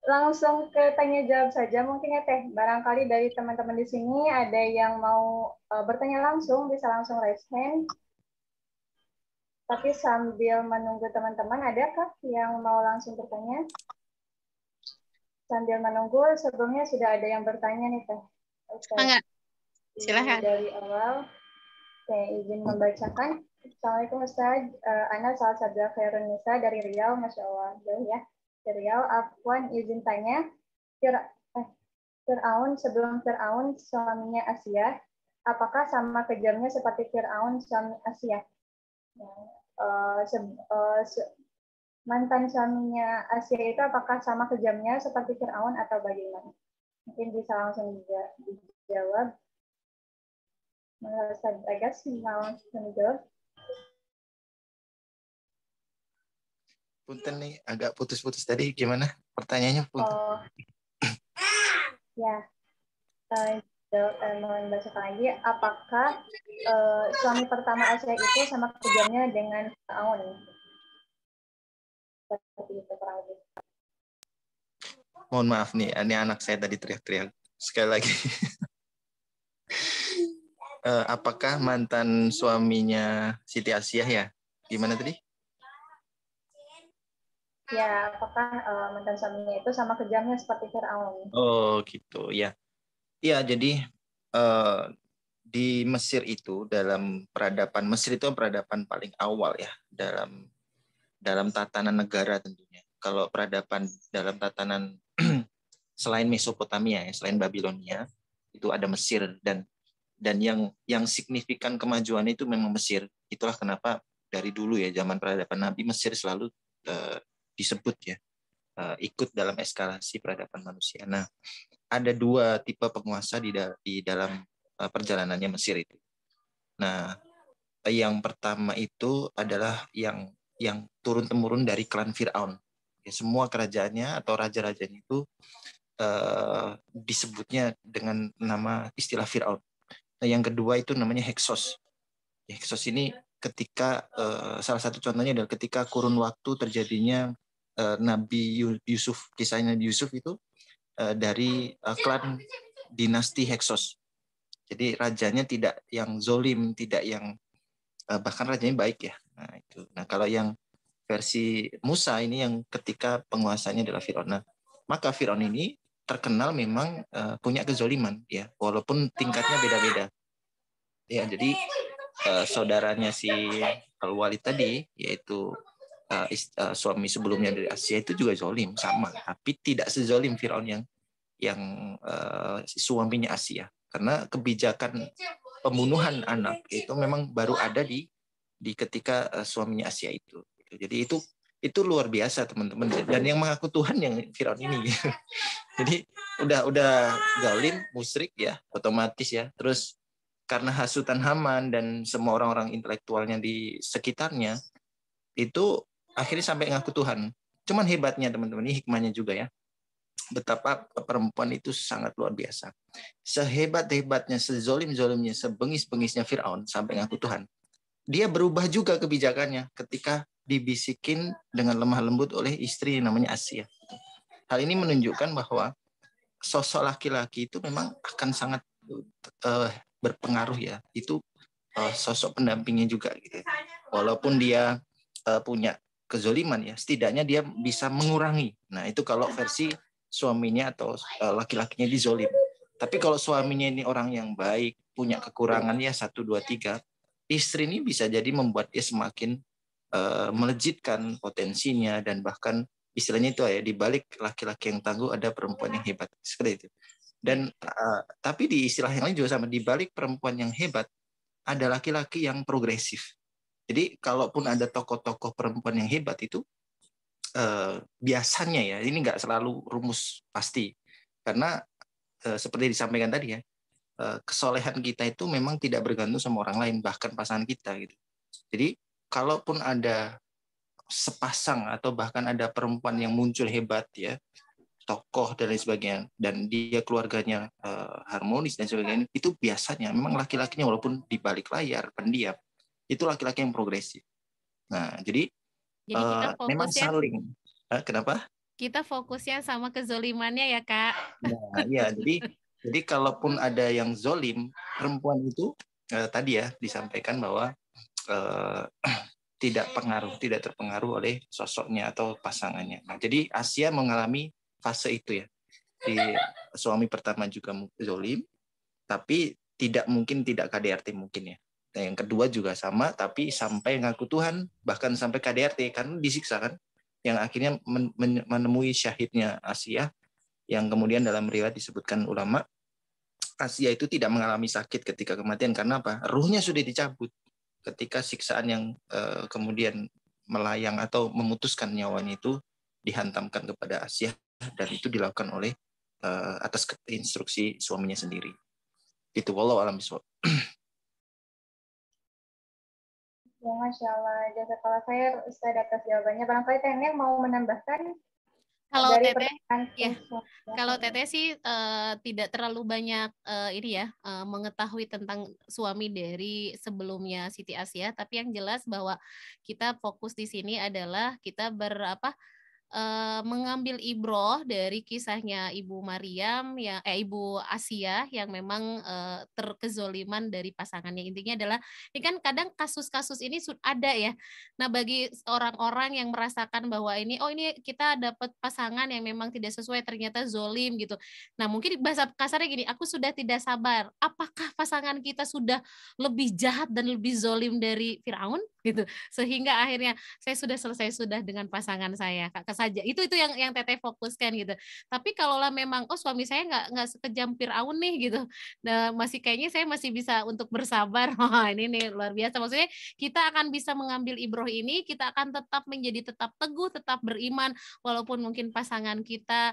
Langsung ke tanya jawab saja mungkin ya Teh. Barangkali dari teman-teman di sini ada yang mau bertanya langsung, bisa langsung raise hand. Tapi sambil menunggu teman-teman, adakah yang mau langsung bertanya? Sambil menunggu, sebelumnya sudah ada yang bertanya nih Teh. Enggak. Silakan. Dari awal, saya izin membacakan. Assalamualaikum Ustaz. Ana Salah Sabda Khairun Nisa dari Riau, Masya Allah. Jauh ya. Dari Riau, Afwan izin tanya. Fir'aun sebelum Fir'aun suaminya Asia, apakah sama kejamnya seperti Fir'aun suami Asia? Mantan suaminya Asia itu apakah sama kejamnya seperti Fir'aun atau bagaimana? Mungkin bisa langsung dijawab. Ustaz Bagas mau langsung dijawab. Punten nih, agak putus-putus tadi. Gimana pertanyaannya? Punten. Oh, ya. Mohon bacakan lagi. Apakah suami pertama Asia itu sama kejamnya dengan Fir'aun? Seperti itu kurang lebih. Mohon maaf nih, ini anak saya tadi teriak-teriak. Sekali lagi. Apakah mantan suaminya Siti Asiyah ya? Gimana tadi? Ya, apakah mantan suaminya itu sama kejamnya seperti Fir'aun? Oh gitu ya. Iya, jadi di Mesir itu, dalam peradaban Mesir itu peradaban paling awal ya dalam tatanan negara tentunya. Kalau peradaban dalam tatanan selain Mesopotamia ya, selain Babilonia, itu ada Mesir, dan yang signifikan kemajuan itu memang Mesir. Itulah kenapa dari dulu ya, zaman peradaban Nabi, Mesir selalu disebut ya ikut dalam eskalasi peradaban manusia. Nah, ada dua tipe penguasa di dalam perjalanannya Mesir itu. Nah, yang pertama itu adalah yang turun-temurun dari klan Fir'aun. Ya, semua kerajaannya atau raja-rajanya itu disebutnya dengan nama istilah Fir'aun. Nah, yang kedua itu namanya Heksos. Heksos ini ketika salah satu contohnya adalah ketika kurun waktu terjadinya Nabi Yusuf, kisahnya Nabi Yusuf itu dari klan dinasti Heksos. Jadi rajanya tidak yang zolim, tidak yang bahkan rajanya baik ya. Nah itu. Nah kalau yang versi Musa ini yang ketika penguasanya adalah Firaun. Nah, maka Firaun ini terkenal memang punya kezoliman ya, walaupun tingkatnya beda-beda. Ya jadi saudaranya si Al-Walid tadi, yaitu suami sebelumnya dari Asia, itu juga zolim sama, tapi tidak sezolim Firaun yang suaminya Asia, karena kebijakan pembunuhan anak itu memang baru ada di ketika suaminya Asia itu. Jadi itu luar biasa teman-teman, dan yang mengaku Tuhan yang Firaun ini. Jadi udah zalim, musyrik ya, otomatis ya. Terus karena hasutan Haman dan semua orang-orang intelektualnya di sekitarnya, itu akhirnya sampai ngaku Tuhan. Cuman hebatnya teman-teman, ini hikmahnya juga ya, betapa perempuan itu sangat luar biasa. Sehebat-hebatnya, sezolim-zolimnya, sebengis-bengisnya Fir'aun sampai ngaku Tuhan, dia berubah juga kebijakannya ketika dibisikin dengan lemah lembut oleh istri yang namanya Asia. Hal ini menunjukkan bahwa sosok laki-laki itu memang akan sangat berpengaruh ya. Itu sosok pendampingnya juga gitu. Walaupun dia punya kezoliman ya, setidaknya dia bisa mengurangi. Nah, itu kalau versi suaminya atau laki-lakinya dizolim. Tapi kalau suaminya ini orang yang baik, punya kekurangan ya 1, 2, 3, istri ini bisa jadi membuat dia semakin melejitkan potensinya, dan bahkan istilahnya itu ya, di balik laki-laki yang tangguh ada perempuan yang hebat, seperti itu. Dan tapi di istilah yang lain juga sama, di balik perempuan yang hebat ada laki-laki yang progresif. Jadi kalaupun ada tokoh-tokoh perempuan yang hebat itu biasanya ya, ini nggak selalu rumus pasti, karena seperti disampaikan tadi ya, kesolehan kita itu memang tidak bergantung sama orang lain, bahkan pasangan kita gitu. Jadi kalaupun ada sepasang atau bahkan ada perempuan yang muncul hebat ya, tokoh dan lain sebagainya, dan dia keluarganya harmonis dan sebagainya, itu biasanya memang laki-lakinya walaupun di balik layar pendiam, itu laki-laki yang progresif. Nah, jadi kita memang saling. Kenapa? Kita fokusnya sama kezolimannya ya, Kak. Nah, ya, jadi kalaupun ada yang zolim, perempuan itu tadi ya disampaikan bahwa tidak terpengaruh oleh sosoknya atau pasangannya. Nah, jadi Asia mengalami fase itu ya. Di suami pertama juga zolim, tapi tidak KDRT mungkin ya. Nah, yang kedua juga sama, tapi sampai ngaku Tuhan, bahkan sampai KDRT karena disiksa kan, yang akhirnya menemui syahidnya Asia, yang kemudian dalam riwayat disebutkan ulama, Asia itu tidak mengalami sakit ketika kematian karena apa? Ruhnya sudah dicabut. Ketika siksaan yang kemudian melayang atau memutuskan nyawanya itu dihantamkan kepada Asia, dan itu dilakukan oleh atas instruksi suaminya sendiri. Itu wallahu a'lam bishawab. Ya, Masya Allah. Jazakallah khair Ustaz atas jawabannya. Barangkali Teh mau menambahkan? Kalau Teteh sih tidak terlalu banyak ini ya mengetahui tentang suami dari sebelumnya Siti Asia, tapi yang jelas bahwa kita fokus di sini adalah kita mengambil ibroh dari kisahnya Ibu Maryam Ibu Asia yang memang terkezoliman dari pasangannya. Intinya adalah ini kan kadang kasus-kasus ini ada ya. Nah, bagi orang-orang yang merasakan bahwa ini kita dapat pasangan yang memang tidak sesuai, ternyata zolim gitu. Nah, mungkin bahasa kasarnya gini, aku sudah tidak sabar. Apakah pasangan kita sudah lebih jahat dan lebih zolim dari Firaun gitu, sehingga akhirnya saya sudah selesai dengan pasangan saya saja. Itu yang Teteh fokuskan gitu. Tapi kalaulah memang suami saya nggak sekejam Firaun nih gitu, nah kayaknya saya masih bisa untuk bersabar. Wah, ini nih luar biasa. Maksudnya kita akan bisa mengambil ibroh ini, kita akan tetap teguh, tetap beriman walaupun mungkin pasangan kita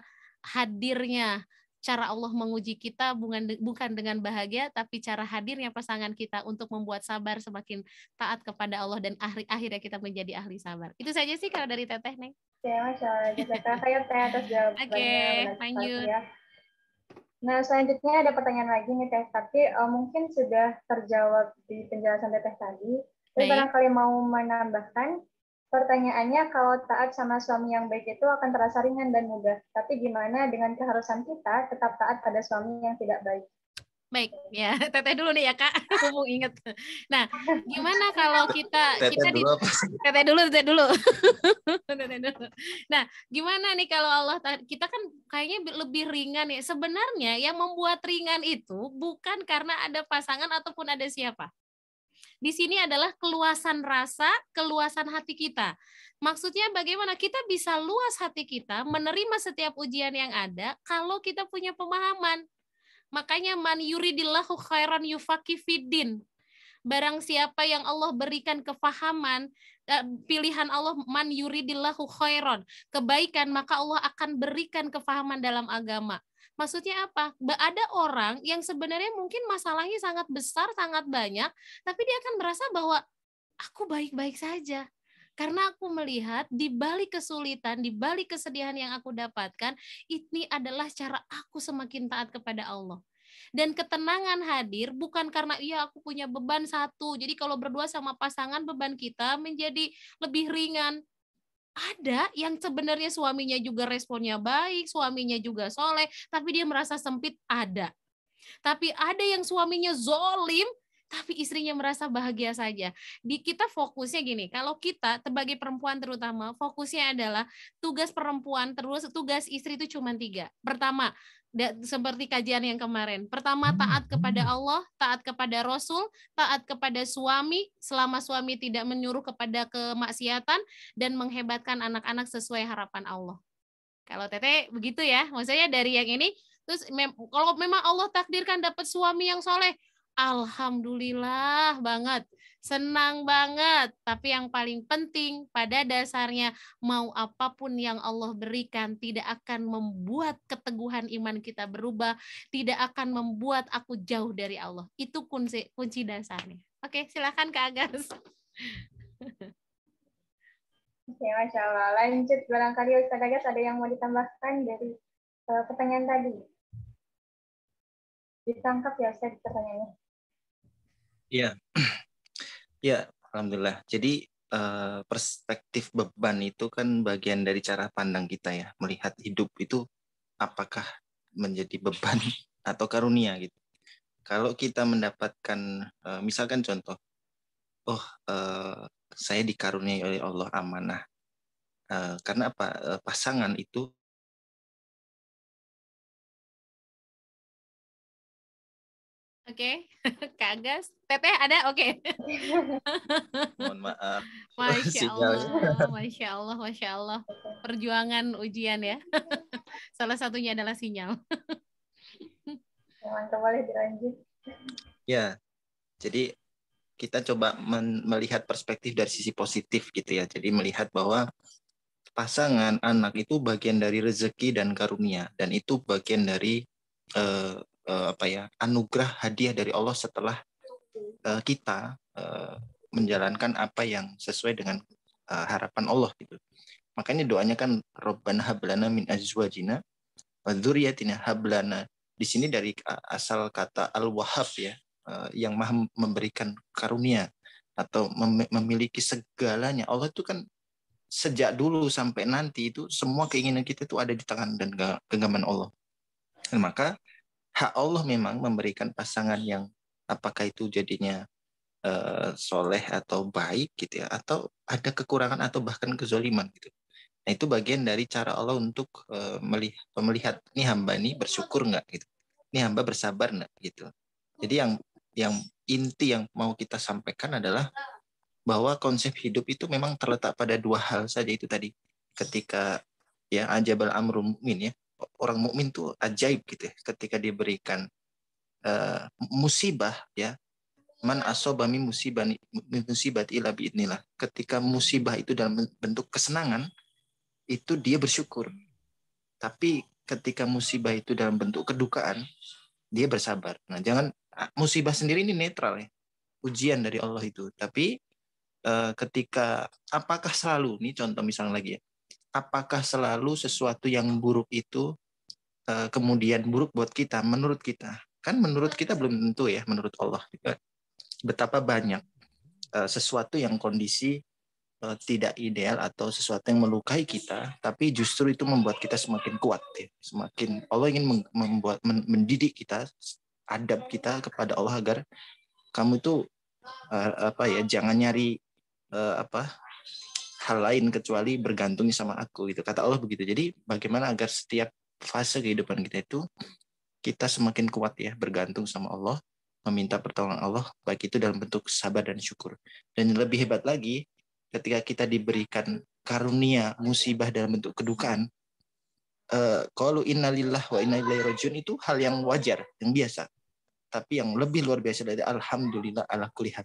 hadirnya cara Allah menguji kita bukan dengan bahagia, tapi cara hadirnya pasangan kita untuk membuat sabar, semakin taat kepada Allah, dan akhirnya kita menjadi ahli sabar. Itu saja sih kalau dari Teteh, Neng. Ya, Masya Allah. Jazakallah khair Teh atas jawabannya. Oke, lanjut. Ya. Nah, selanjutnya ada pertanyaan lagi nih Teh, tapi mungkin sudah terjawab di penjelasan Teteh tadi. Tapi barangkali mau menambahkan, pertanyaannya, kalau taat sama suami yang baik itu akan terasa ringan dan mudah. Tapi gimana dengan keharusan kita tetap taat pada suami yang tidak baik? Baik, ya Teteh dulu nih ya Kak, mumpung inget. Nah, gimana kalau kita Teteh dulu. Teteh dulu. Nah, gimana nih kalau Allah, kita kan kayaknya lebih ringan ya. Sebenarnya yang membuat ringan itu bukan karena ada pasangan ataupun ada siapa. Di sini adalah keluasan rasa, keluasan hati kita. Maksudnya bagaimana kita bisa luas hati kita menerima setiap ujian yang ada kalau kita punya pemahaman. Makanya man yuridillahu khairan yufaqih fiddin. Barang siapa yang Allah berikan kefahaman, pilihan Allah, man yuridillahu khairon, kebaikan, maka Allah akan berikan kefahaman dalam agama. Maksudnya apa? Ada orang yang sebenarnya mungkin masalahnya sangat besar, sangat banyak, tapi dia akan merasa bahwa aku baik-baik saja. Karena aku melihat di balik kesulitan, di balik kesedihan yang aku dapatkan, ini adalah cara aku semakin taat kepada Allah. Dan ketenangan hadir bukan karena iya aku punya beban satu. Jadi kalau berdua sama pasangan beban kita menjadi lebih ringan. Ada yang sebenarnya suaminya juga responnya baik, suaminya juga soleh, tapi dia merasa sempit, ada. Tapi ada yang suaminya zolim, tapi istrinya merasa bahagia saja. Di kita fokusnya gini, kalau kita sebagai perempuan terutama, fokusnya adalah tugas perempuan, terus tugas istri itu cuma 3. Pertama, seperti kajian yang kemarin. Pertama, taat kepada Allah, taat kepada Rasul, taat kepada suami, selama suami tidak menyuruh kepada kemaksiatan, dan menghebatkan anak-anak sesuai harapan Allah. Kalau Teteh begitu ya, maksudnya dari yang ini, terus kalau memang Allah takdirkan dapat suami yang soleh, alhamdulillah banget, senang banget. Tapi yang paling penting pada dasarnya, mau apapun yang Allah berikan tidak akan membuat keteguhan iman kita berubah, tidak akan membuat aku jauh dari Allah. Itu kunci dasarnya. Oke, silakan Kak Agas. Oke, Masya Allah. Lanjut, barangkali Ustaz Agas ada yang mau ditambahkan dari pertanyaan tadi. Ditangkap ya Ustaz pertanyaannya. Iya, ya, alhamdulillah. Jadi perspektif beban itu kan bagian dari cara pandang kita ya, melihat hidup itu apakah menjadi beban atau karunia gitu. Kalau kita mendapatkan, misalkan contoh, saya dikaruniai oleh Allah amanah. Karena apa? Pasangan itu. Oke, Kak Agas, Teteh ada? Oke. Mohon maaf. Masya Allah, Masya Allah. Perjuangan ujian ya. Salah satunya adalah sinyal. Mantap, boleh dilanjut. Ya, jadi kita coba melihat perspektif dari sisi positif gitu ya. Jadi melihat bahwa pasangan, anak itu bagian dari rezeki dan karunia, dan itu bagian dari anugerah hadiah dari Allah setelah kita menjalankan apa yang sesuai dengan harapan Allah gitu. Makanya doanya kan Rabbana hablana min azwajina wa dzurriyyatina hablana. Di sini dari asal kata al-wahhab ya, yang maha memberikan karunia atau memiliki segalanya. Allah itu kan sejak dulu sampai nanti itu semua keinginan kita itu ada di tangan dan genggaman Allah. Dan maka hak Allah memang memberikan pasangan yang apakah itu jadinya soleh atau baik gitu ya, atau ada kekurangan atau bahkan kezoliman gitu. Nah itu bagian dari cara Allah untuk melihat ini hamba ini bersyukur nggak gitu, ini hamba bersabar nggak gitu. Jadi yang inti yang mau kita sampaikan adalah bahwa konsep hidup itu memang terletak pada 2 hal saja itu tadi. Ketika ya ajabal amrul mu'min ya, orang mukmin tuh ajaib gitu ya, ketika diberikan musibah ya, man asobami musibat ila biidnillah. Ketika musibah itu dalam bentuk kesenangan, itu dia bersyukur. Tapi ketika musibah itu dalam bentuk kedukaan, dia bersabar. Nah, jangan musibah sendiri ini netral ya, ujian dari Allah itu. Tapi ketika apakah selalu, nih contoh misalnya lagi ya, apakah selalu sesuatu yang buruk itu kemudian buruk buat kita, menurut kita? Kan menurut kita belum tentu ya, menurut Allah juga. Betapa banyak sesuatu yang kondisi tidak ideal atau sesuatu yang melukai kita, tapi justru itu membuat kita semakin kuat ya. Semakin Allah ingin mendidik kita, adab kita kepada Allah agar kamu itu jangan nyari hal lain kecuali bergantung sama aku gitu. Kata Allah begitu. Jadi bagaimana agar setiap fase kehidupan kita itu kita semakin kuat ya, bergantung sama Allah, meminta pertolongan Allah, baik itu dalam bentuk sabar dan syukur. Dan yang lebih hebat lagi, ketika kita diberikan karunia musibah dalam bentuk kedukaan, qalu innalillah wa inna ilaihi rajiun, itu hal yang wajar, yang biasa. tapi yang lebih luar biasa dari alhamdulillah ala kulli hal.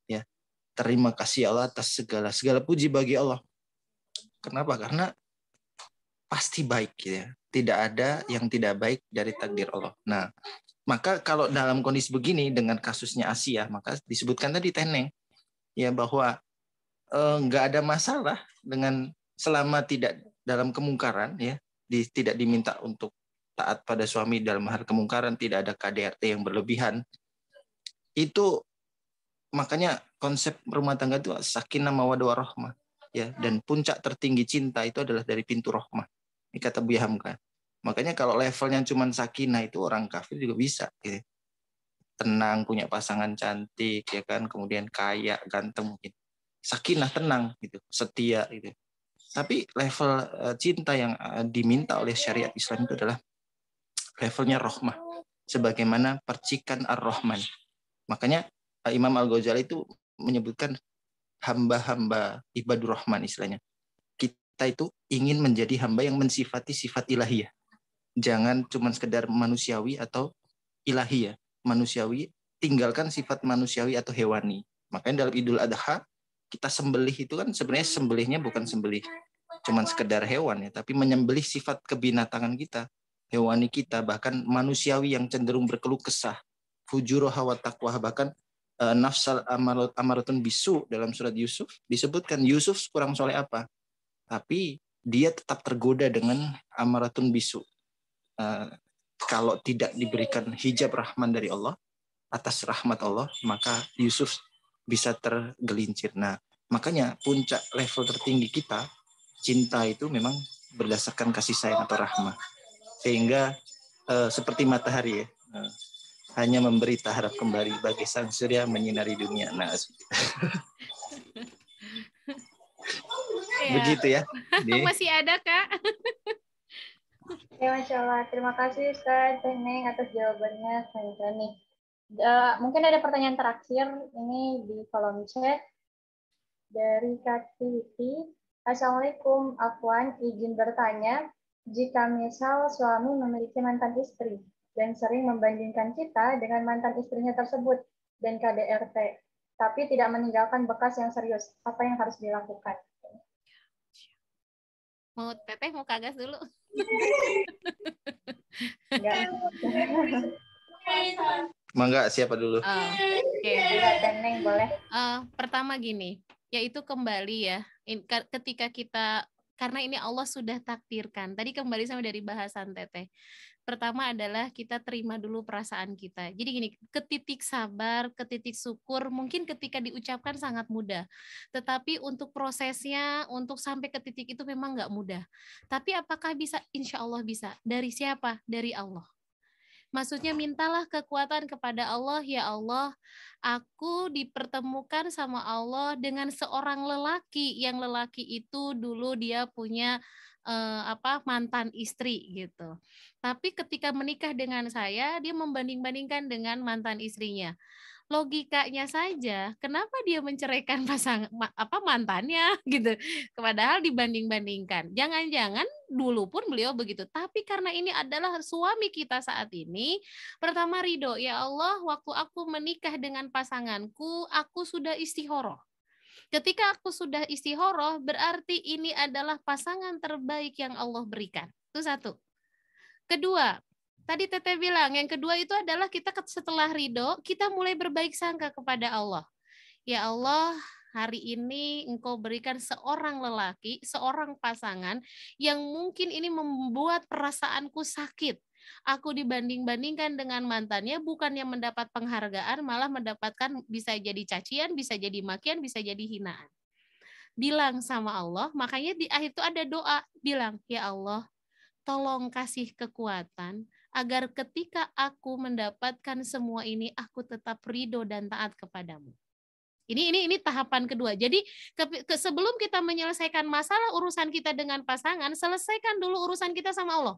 Ya. Terima kasih Allah atas segala puji bagi Allah. Kenapa? Karena pasti baik ya. Tidak ada yang tidak baik dari takdir Allah. Nah, maka kalau dalam kondisi begini dengan kasusnya Asia, maka disebutkan tadi Teneng ya bahwa nggak ada masalah dengan selama tidak dalam kemungkaran ya, tidak diminta untuk taat pada suami dalam hal kemungkaran, tidak ada KDRT yang berlebihan. Itu makanya konsep rumah tangga itu sakinah mawaddah warahmah ya, dan puncak tertinggi cinta itu adalah dari pintu rahmah. Ini kata Buya Hamka. Makanya kalau levelnya cuma sakinah itu orang kafir juga bisa gitu. Tenang, punya pasangan cantik ya kan, kemudian kaya, ganteng mungkin. Sakinah, tenang gitu, setia gitu. Tapi level cinta yang diminta oleh syariat Islam itu adalah levelnya rahmah, sebagaimana percikan ar-Rahman. Makanya Imam Al-Ghazali itu menyebutkan hamba-hamba ibadur rahman istilahnya. Kita itu ingin menjadi hamba yang mensifati sifat ilahiyah. Jangan cuma sekedar manusiawi atau ilahiyah. Manusiawi, tinggalkan sifat manusiawi atau hewani. Makanya dalam Idul Adha, kita sembelih itu kan sebenarnya sembelihnya bukan sembelih cuma sekedar hewan ya, tapi menyembelih sifat kebinatangan kita, hewani kita, bahkan manusiawi yang cenderung berkeluh kesah. Fujuruha wa taqwa, bahkan nafsal amaratun bisu dalam surat Yusuf disebutkan Yusuf kurang soleh apa, tapi dia tetap tergoda dengan amaratun bisu. Kalau tidak diberikan hijab rahman dari Allah, atas rahmat Allah, maka Yusuf bisa tergelincir. Nah, makanya puncak level tertinggi kita, cinta itu memang berdasarkan kasih sayang atau rahmah. Sehingga seperti matahari ya, hanya memberi taharap kembali bagi sang surya menyinari dunia. Nah, begitu ya. Masih ada Kak? Ya, Masya Allah. Terima kasih Ustaz Teneng atas jawabannya. Nih. Mungkin ada pertanyaan terakhir ini di kolom chat dari Kak Titi. Assalamualaikum, Afwan. Izin bertanya, jika misal suami memiliki mantan istri dan sering membandingkan kita dengan mantan istrinya tersebut dan KDRT, tapi tidak meninggalkan bekas yang serius, apa yang harus dilakukan? Mau Teteh mau kagas dulu? Enggak. Mangga, siapa dulu? Oke. Teneng boleh. Pertama gini, yaitu kembali ya, ketika kita, karena ini Allah sudah takdirkan. Tadi kembali sama dari bahasan Teteh. Pertama adalah kita terima dulu perasaan kita. Jadi gini, ke titik sabar, ke titik syukur, mungkin ketika diucapkan sangat mudah. Tetapi untuk prosesnya, untuk sampai ke titik itu memang nggak mudah. Tapi apakah bisa? Insya Allah bisa. Dari siapa? Dari Allah. Maksudnya mintalah kekuatan kepada Allah, ya Allah, aku dipertemukan sama Allah dengan seorang lelaki, yang lelaki itu dulu dia punya mantan istri gitu. Tapi ketika menikah dengan saya, dia membanding-bandingkan dengan mantan istrinya. Logikanya saja, kenapa dia menceraikan mantannya gitu. Padahal dibanding-bandingkan. Jangan-jangan dulu pun beliau begitu. Tapi karena ini adalah suami kita saat ini, pertama ridho, ya Allah, waktu aku menikah dengan pasanganku, aku sudah istikharah. Ketika aku sudah istikharah, berarti ini adalah pasangan terbaik yang Allah berikan. Itu satu. Kedua, tadi Teteh bilang, yang kedua itu adalah kita setelah ridho, kita mulai berbaik sangka kepada Allah. Ya Allah, hari ini Engkau berikan seorang lelaki, seorang pasangan yang mungkin ini membuat perasaanku sakit. Aku dibanding-bandingkan dengan mantannya, bukannya mendapat penghargaan, malah mendapatkan bisa jadi cacian, bisa jadi makian, bisa jadi hinaan. Bilang sama Allah, makanya di akhir itu ada doa, bilang, ya Allah, tolong kasih kekuatan agar ketika aku mendapatkan semua ini, aku tetap ridho dan taat kepadamu. Ini tahapan kedua. Jadi sebelum kita menyelesaikan masalah urusan kita dengan pasangan, selesaikan dulu urusan kita sama Allah.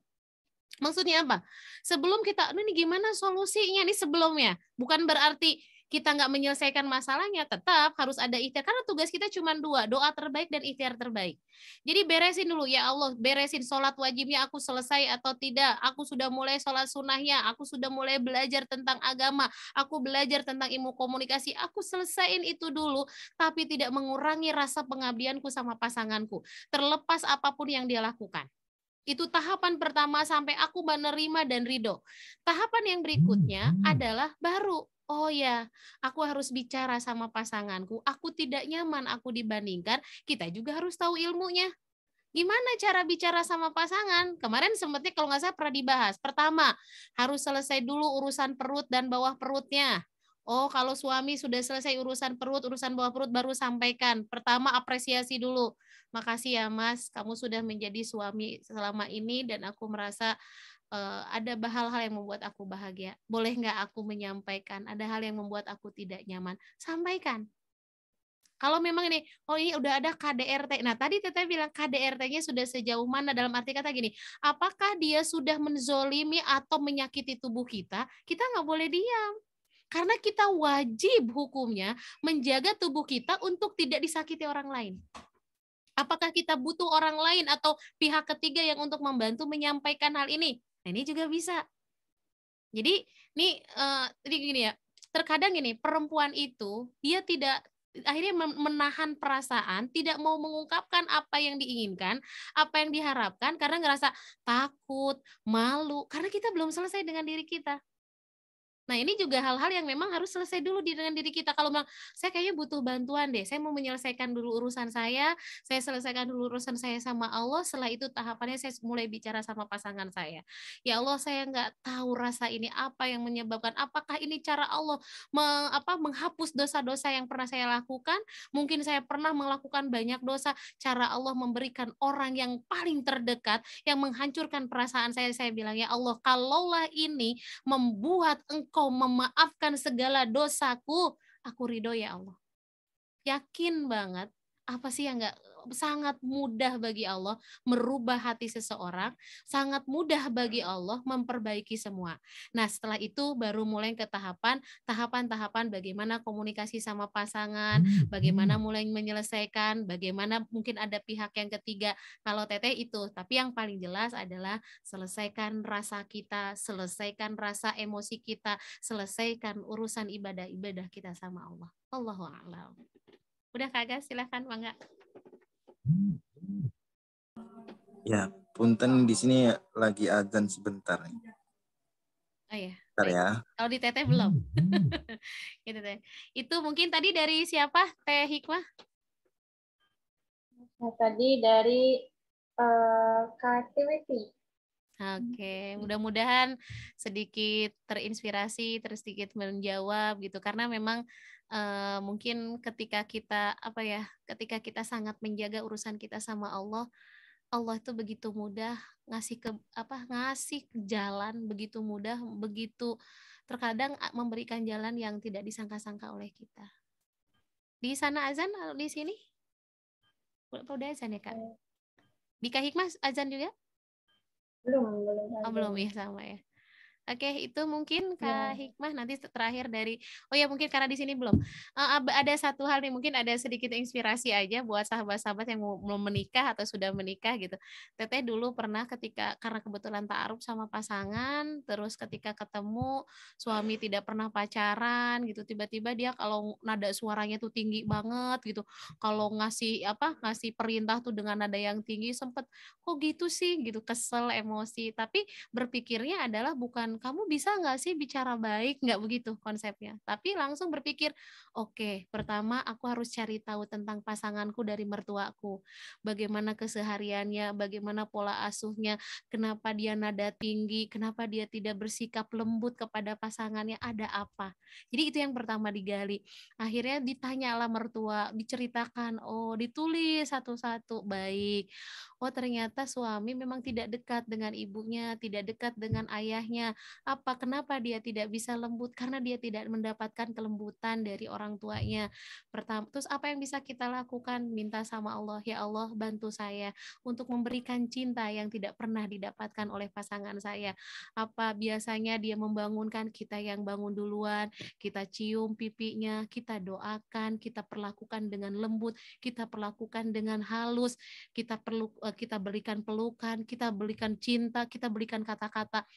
Maksudnya apa? Sebelum kita, ini gimana solusinya? Ini sebelumnya. Bukan berarti kita nggak menyelesaikan masalahnya, tetap harus ada ikhtiar. Karena tugas kita cuma 2, doa terbaik dan ikhtiar terbaik. Jadi beresin dulu, ya Allah, beresin sholat wajibnya aku selesai atau tidak. Aku sudah mulai sholat sunnahnya, aku sudah mulai belajar tentang agama, aku belajar tentang ilmu komunikasi, aku selesaiin itu dulu, tapi tidak mengurangi rasa pengabdianku sama pasanganku. Terlepas apapun yang dia lakukan. Itu tahapan pertama sampai aku menerima dan ridho. Tahapan yang berikutnya adalah baru, oh ya, aku harus bicara sama pasanganku. Aku tidak nyaman aku dibandingkan, kita juga harus tahu ilmunya. Gimana cara bicara sama pasangan? Kemarin sempatnya kalau nggak salah pernah dibahas. Pertama, harus selesai dulu urusan perut dan bawah perutnya. Oh, kalau suami sudah selesai urusan perut, urusan bawah perut baru sampaikan. Pertama, apresiasi dulu. Makasih ya Mas, kamu sudah menjadi suami selama ini dan aku merasa ada hal-hal yang membuat aku bahagia. Boleh nggak aku menyampaikan? Ada hal yang membuat aku tidak nyaman. Sampaikan. Kalau memang ini, oh ini udah ada KDRT. Nah tadi Teteh bilang KDRT-nya sudah sejauh mana, dalam arti kata gini, apakah dia sudah menzolimi atau menyakiti tubuh kita nggak boleh diam. Karena kita wajib hukumnya menjaga tubuh kita untuk tidak disakiti orang lain. Apakah kita butuh orang lain atau pihak ketiga yang untuk membantu menyampaikan hal ini? Nah ini juga bisa. Jadi ini gini ya, terkadang gini, perempuan itu dia tidak akhirnya menahan perasaan, tidak mau mengungkapkan apa yang diinginkan, apa yang diharapkan karena ngerasa takut, malu, karena kita belum selesai dengan diri kita. Nah ini juga hal-hal yang memang harus selesai dulu dengan diri kita. Kalau bilang, saya kayaknya butuh bantuan deh, saya mau menyelesaikan dulu urusan saya selesaikan dulu urusan saya sama Allah, setelah itu tahapannya saya mulai bicara sama pasangan saya. Ya Allah, saya nggak tahu rasa ini apa yang menyebabkan, apakah ini cara Allah menghapus dosa-dosa yang pernah saya lakukan, mungkin saya pernah melakukan banyak dosa, cara Allah memberikan orang yang paling terdekat, yang menghancurkan perasaan saya bilang, ya Allah, kalaulah ini membuat Engkau memaafkan segala dosaku, aku ridho ya Allah. Yakin banget, apa sih yang enggak, sangat mudah bagi Allah merubah hati seseorang, sangat mudah bagi Allah memperbaiki semua. Nah, setelah itu baru mulai ke tahapan-tahapan bagaimana komunikasi sama pasangan, bagaimana mulai menyelesaikan, bagaimana mungkin ada pihak yang ketiga. Kalau Teteh itu, tapi yang paling jelas adalah selesaikan rasa kita, selesaikan rasa emosi kita, selesaikan urusan ibadah-ibadah kita sama Allah. Allahu a'lam. Udah Kak, silakan Mangga. Ya, punten di sini lagi adzan sebentar. Oh ya. Bentar ya. Kalau di Teteh belum. Gitu Teh. Itu mungkin tadi dari siapa? Teh Hikmah? Nah, tadi dari Kak Tiwiti. Oke, mudah-mudahan sedikit terinspirasi, sedikit menjawab gitu, karena memang mungkin ketika kita sangat menjaga urusan kita sama Allah, Allah itu begitu mudah ngasih jalan, begitu mudah, begitu terkadang memberikan jalan yang tidak disangka-sangka oleh kita. Di sana azan, di sini udah azan ya Kak? Di Kak Hikmah azan juga? Belum ya, sama ya. Oke, itu mungkin Kak Hikmah nanti terakhir dari, oh ya mungkin karena di sini belum. Ada satu hal nih, mungkin ada sedikit inspirasi aja buat sahabat-sahabat yang belum menikah atau sudah menikah gitu. Teteh dulu pernah karena kebetulan ta'aruf sama pasangan, terus ketika ketemu suami tidak pernah pacaran gitu, tiba-tiba dia kalau nada suaranya tuh tinggi banget gitu. Kalau ngasih perintah tuh dengan nada yang tinggi, sempet kok gitu sih gitu, kesel, emosi. Tapi berpikirnya adalah bukan kamu bisa nggak sih bicara baik, nggak begitu konsepnya, tapi langsung berpikir, oke, pertama aku harus cari tahu tentang pasanganku dari mertuaku, bagaimana kesehariannya, bagaimana pola asuhnya, kenapa dia nada tinggi, kenapa dia tidak bersikap lembut kepada pasangannya, ada apa. Jadi itu yang pertama digali. Akhirnya ditanyalah mertua, diceritakan, oh ditulis satu-satu, baik. oh ternyata suami memang tidak dekat dengan ibunya, tidak dekat dengan ayahnya. Kenapa dia tidak bisa lembut? Karena dia tidak mendapatkan kelembutan dari orang tuanya. Pertama, terus apa yang bisa kita lakukan? Minta sama Allah, ya Allah bantu saya untuk memberikan cinta yang tidak pernah didapatkan oleh pasangan saya. Biasanya dia membangunkan, kita yang bangun duluan, kita cium pipinya, kita doakan, kita perlakukan dengan lembut, kita perlakukan dengan halus, kita berikan pelukan, kita berikan cinta, kita berikan kata-kata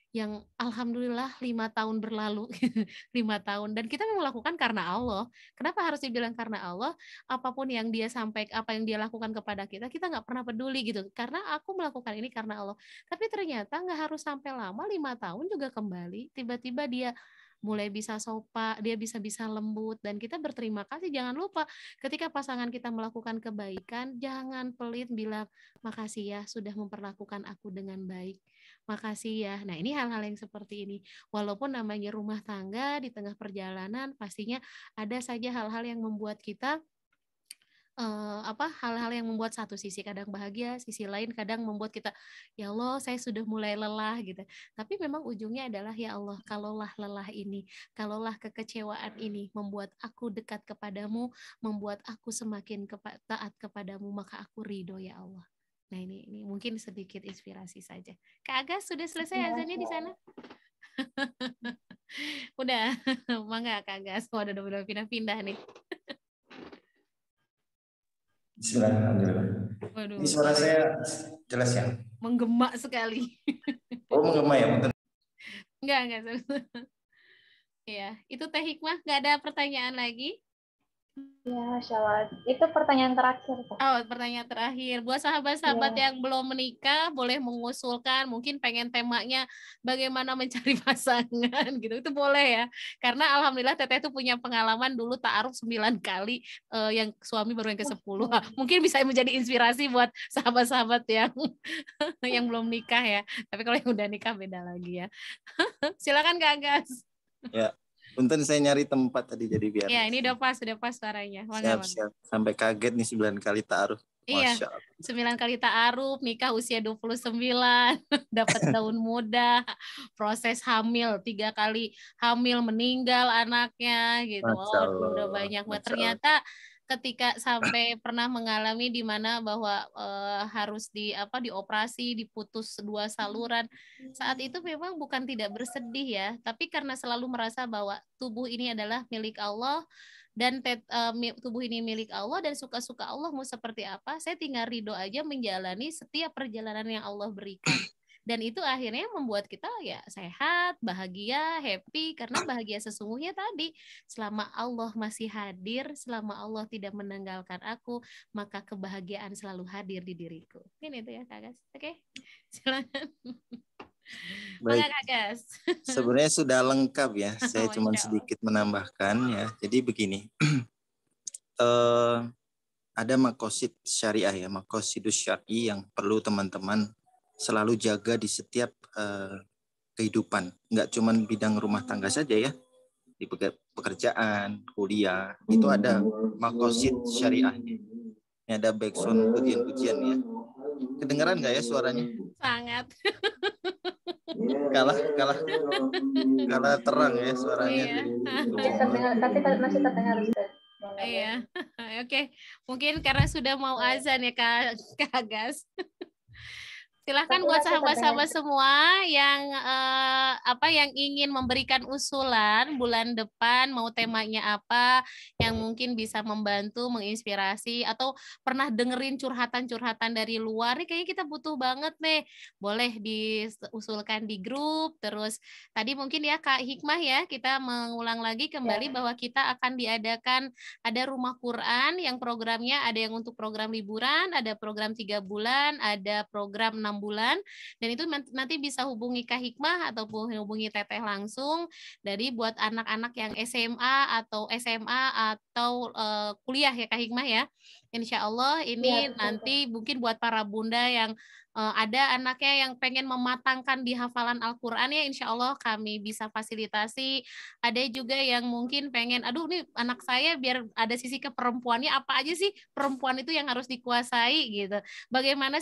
yang alhamdulillah 5 tahun berlalu 5 tahun dan kita melakukan karena Allah. Kenapa harus dibilang karena Allah? Apapun yang dia sampaikan, apa yang dia lakukan kepada kita, kita nggak pernah peduli gitu. Karena aku melakukan ini karena Allah. Tapi ternyata nggak harus sampai lama, 5 tahun juga kembali. Tiba-tiba dia mulai bisa sopan, dia bisa lembut, dan kita berterima kasih. Jangan lupa ketika pasangan kita melakukan kebaikan, jangan pelit bilang makasih ya sudah memperlakukan aku dengan baik, makasih ya. Nah ini hal-hal yang seperti ini, walaupun namanya rumah tangga, di tengah perjalanan pastinya ada saja hal-hal yang membuat kita hal-hal yang membuat satu sisi kadang bahagia, sisi lain kadang membuat kita, ya Allah saya sudah mulai lelah gitu. Tapi memang ujungnya adalah, ya Allah kalaulah lelah ini, kalaulah kekecewaan ini membuat aku dekat kepadamu, membuat aku semakin taat kepadamu, maka aku ridho ya Allah. Nah ini mungkin sedikit inspirasi saja. Kak Agas sudah selesai azannya di sana? Udah, mangga Kak Agas. Udah pindah-pindah nih. Bismillahirrahmanirrahim. Ini suara saya jelas ya? Menggema sekali. Oh, menggema ya? Enggak. Ya, itu Teh Hikmah. Nggak ada pertanyaan lagi? Ya, Masya itu pertanyaan terakhir. Oh, pertanyaan terakhir. Buat sahabat-sahabat yang belum menikah, boleh mengusulkan, mungkin pengen temanya bagaimana mencari pasangan gitu. Itu boleh ya. Karena alhamdulillah Teteh itu punya pengalaman dulu ta'aruf 9 kali, yang suami baru yang ke-10. Mungkin bisa menjadi inspirasi buat sahabat-sahabat yang belum nikah ya. Tapi kalau yang udah nikah beda lagi ya. Silakan Kak Agas. Ya. Punten saya nyari tempat tadi jadi biar. Ya, ini udah pas suaranya. Siap. Sampai kaget nih 9 kali ta'aruf. Iya, 9 kali ta'aruf, nikah usia 29, dapat daun muda, proses hamil, 3 kali hamil, meninggal anaknya gitu. Udah banyak banget. Ternyata ketika sampai pernah mengalami di mana bahwa harus dioperasi, diputus 2 saluran. Saat itu memang bukan tidak bersedih ya, tapi karena selalu merasa bahwa tubuh ini adalah milik Allah dan tubuh ini milik Allah dan suka-suka Allah mau seperti apa, saya tinggal ridho aja menjalani setiap perjalanan yang Allah berikan. Dan itu akhirnya membuat kita ya sehat, bahagia, happy, karena bahagia sesungguhnya tadi, selama Allah masih hadir, selama Allah tidak meninggalkan aku, maka kebahagiaan selalu hadir di diriku. Ini itu ya Kak Agas. Oke, silakan. Baik. Sebenarnya sudah lengkap ya. Saya cuma sedikit menambahkan ya. Jadi begini, ada makosid syariah ya, makosidus syar'i yang perlu teman-teman selalu jaga di setiap kehidupan. Nggak cuma bidang rumah tangga saja ya, di pekerjaan, kuliah, itu ada makosid syariahnya. Ini ada background pujian-pujian ya. Kedengeran nggak ya suaranya? Sangat. kalah terang ya suaranya. Iya. Tapi masih terdengar. Iya. Oke. Mungkin karena sudah mau azan ya Kak Agas. Silahkan buat sahabat-sahabat semua yang yang ingin memberikan usulan bulan depan mau temanya apa, yang mungkin bisa membantu, menginspirasi, atau pernah dengerin curhatan-curhatan dari luar, nih kayaknya kita butuh banget nih. Boleh diusulkan di grup. Terus tadi mungkin ya Kak Hikmah ya, kita mengulang lagi kembali bahwa kita akan diadakan ada rumah Quran yang programnya ada yang untuk program liburan, ada program 3 bulan, ada program 6 bulan, dan itu nanti bisa hubungi Kak Hikmah ataupun hubungi Teteh langsung. Dari buat anak-anak yang SMA atau kuliah ya Kak Hikmah ya, Insya Allah ini nanti mungkin buat para bunda yang ada anaknya yang pengen mematangkan di hafalan Al-Quran ya, insya Allah kami bisa fasilitasi. Ada juga yang mungkin pengen, aduh nih anak saya biar ada sisi keperempuannya, apa aja sih perempuan itu yang harus dikuasai gitu. Bagaimana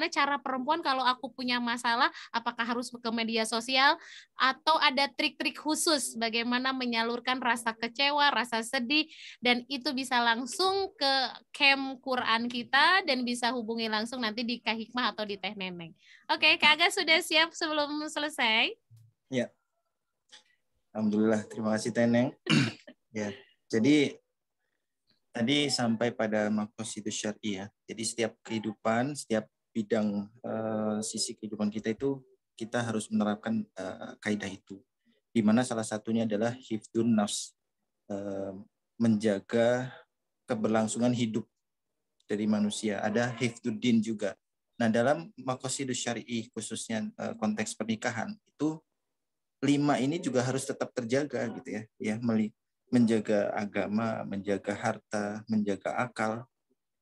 cara perempuan kalau aku punya masalah, apakah harus ke media sosial atau ada trik-trik khusus bagaimana menyalurkan rasa kecewa, rasa sedih, dan itu bisa langsung ke camp Quran kita dan bisa hubungi langsung nanti di Kak Hikmah atau di Teh Neneng. Oke, Kak Aga sudah siap sebelum selesai? Ya. Alhamdulillah, terima kasih Teneng. Ya, jadi tadi sampai pada maqasidus syar'i ya. Jadi setiap kehidupan, setiap bidang sisi kehidupan kita itu kita harus menerapkan kaidah itu. Di mana salah satunya adalah hifdun nafs, menjaga keberlangsungan hidup dari manusia. Ada hifduddin juga. Nah, dalam maqasidus syar'i khususnya konteks pernikahan itu 5 ini juga harus tetap terjaga gitu ya. Ya, menjaga agama, menjaga harta, menjaga akal,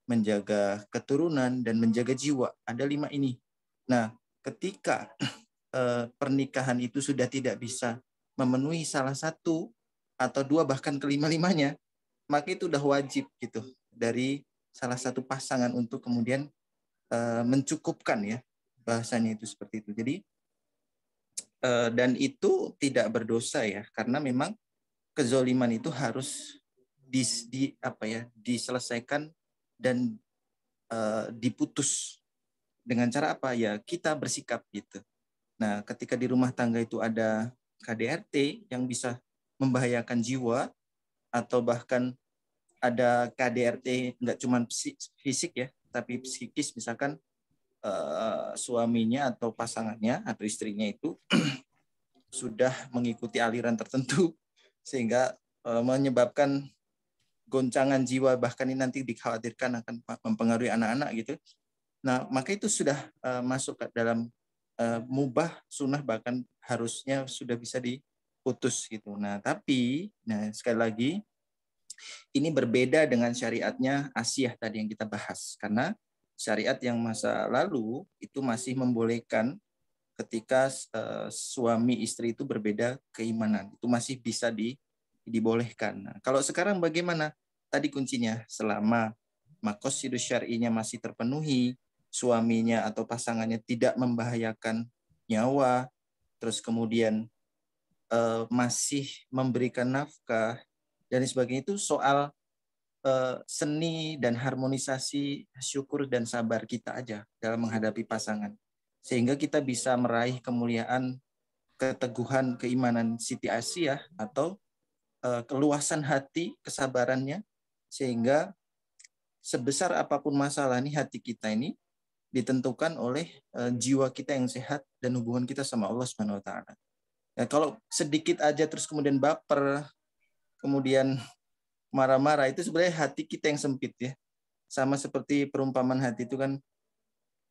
menjaga keturunan dan menjaga jiwa. Ada 5 ini. Nah, ketika pernikahan itu sudah tidak bisa memenuhi salah satu atau 2 bahkan kelima-limanya, maka itu udah wajib gitu dari salah satu pasangan untuk kemudian mencukupkan ya, bahasanya itu seperti itu. Jadi dan itu tidak berdosa ya, karena memang kezoliman itu harus diselesaikan dan diputus dengan cara apa ya, kita bersikap gitu. Nah, ketika di rumah tangga itu ada KDRT yang bisa membahayakan jiwa atau bahkan ada KDRT nggak cuma fisik ya, tapi psikis, misalkan suaminya atau pasangannya atau istrinya itu sudah mengikuti aliran tertentu sehingga menyebabkan goncangan jiwa, bahkan ini nanti dikhawatirkan akan mempengaruhi anak-anak gitu. Nah, maka itu sudah masuk ke dalam mubah, sunnah, bahkan harusnya sudah bisa diputus gitu. Nah, tapi sekali lagi ini berbeda dengan syariatnya Asiyah tadi yang kita bahas, karena syariat yang masa lalu itu masih membolehkan ketika suami istri itu berbeda keimanan, itu masih bisa dibolehkan. Nah, kalau sekarang bagaimana? Tadi kuncinya, selama maqasidus syar'inya masih terpenuhi, suaminya atau pasangannya tidak membahayakan nyawa, terus kemudian masih memberikan nafkah dan sebagainya, itu soal seni dan harmonisasi syukur dan sabar kita aja dalam menghadapi pasangan, sehingga kita bisa meraih kemuliaan, keteguhan keimanan Siti Asiyah atau keluasan hati, kesabarannya, sehingga sebesar apapun masalah nih hati kita ini ditentukan oleh jiwa kita yang sehat dan hubungan kita sama Allah Subhanahu wa taala. Ya, kalau sedikit aja terus kemudian baper, kemudian marah-marah, itu sebenarnya hati kita yang sempit ya. Sama seperti perumpamaan hati itu kan,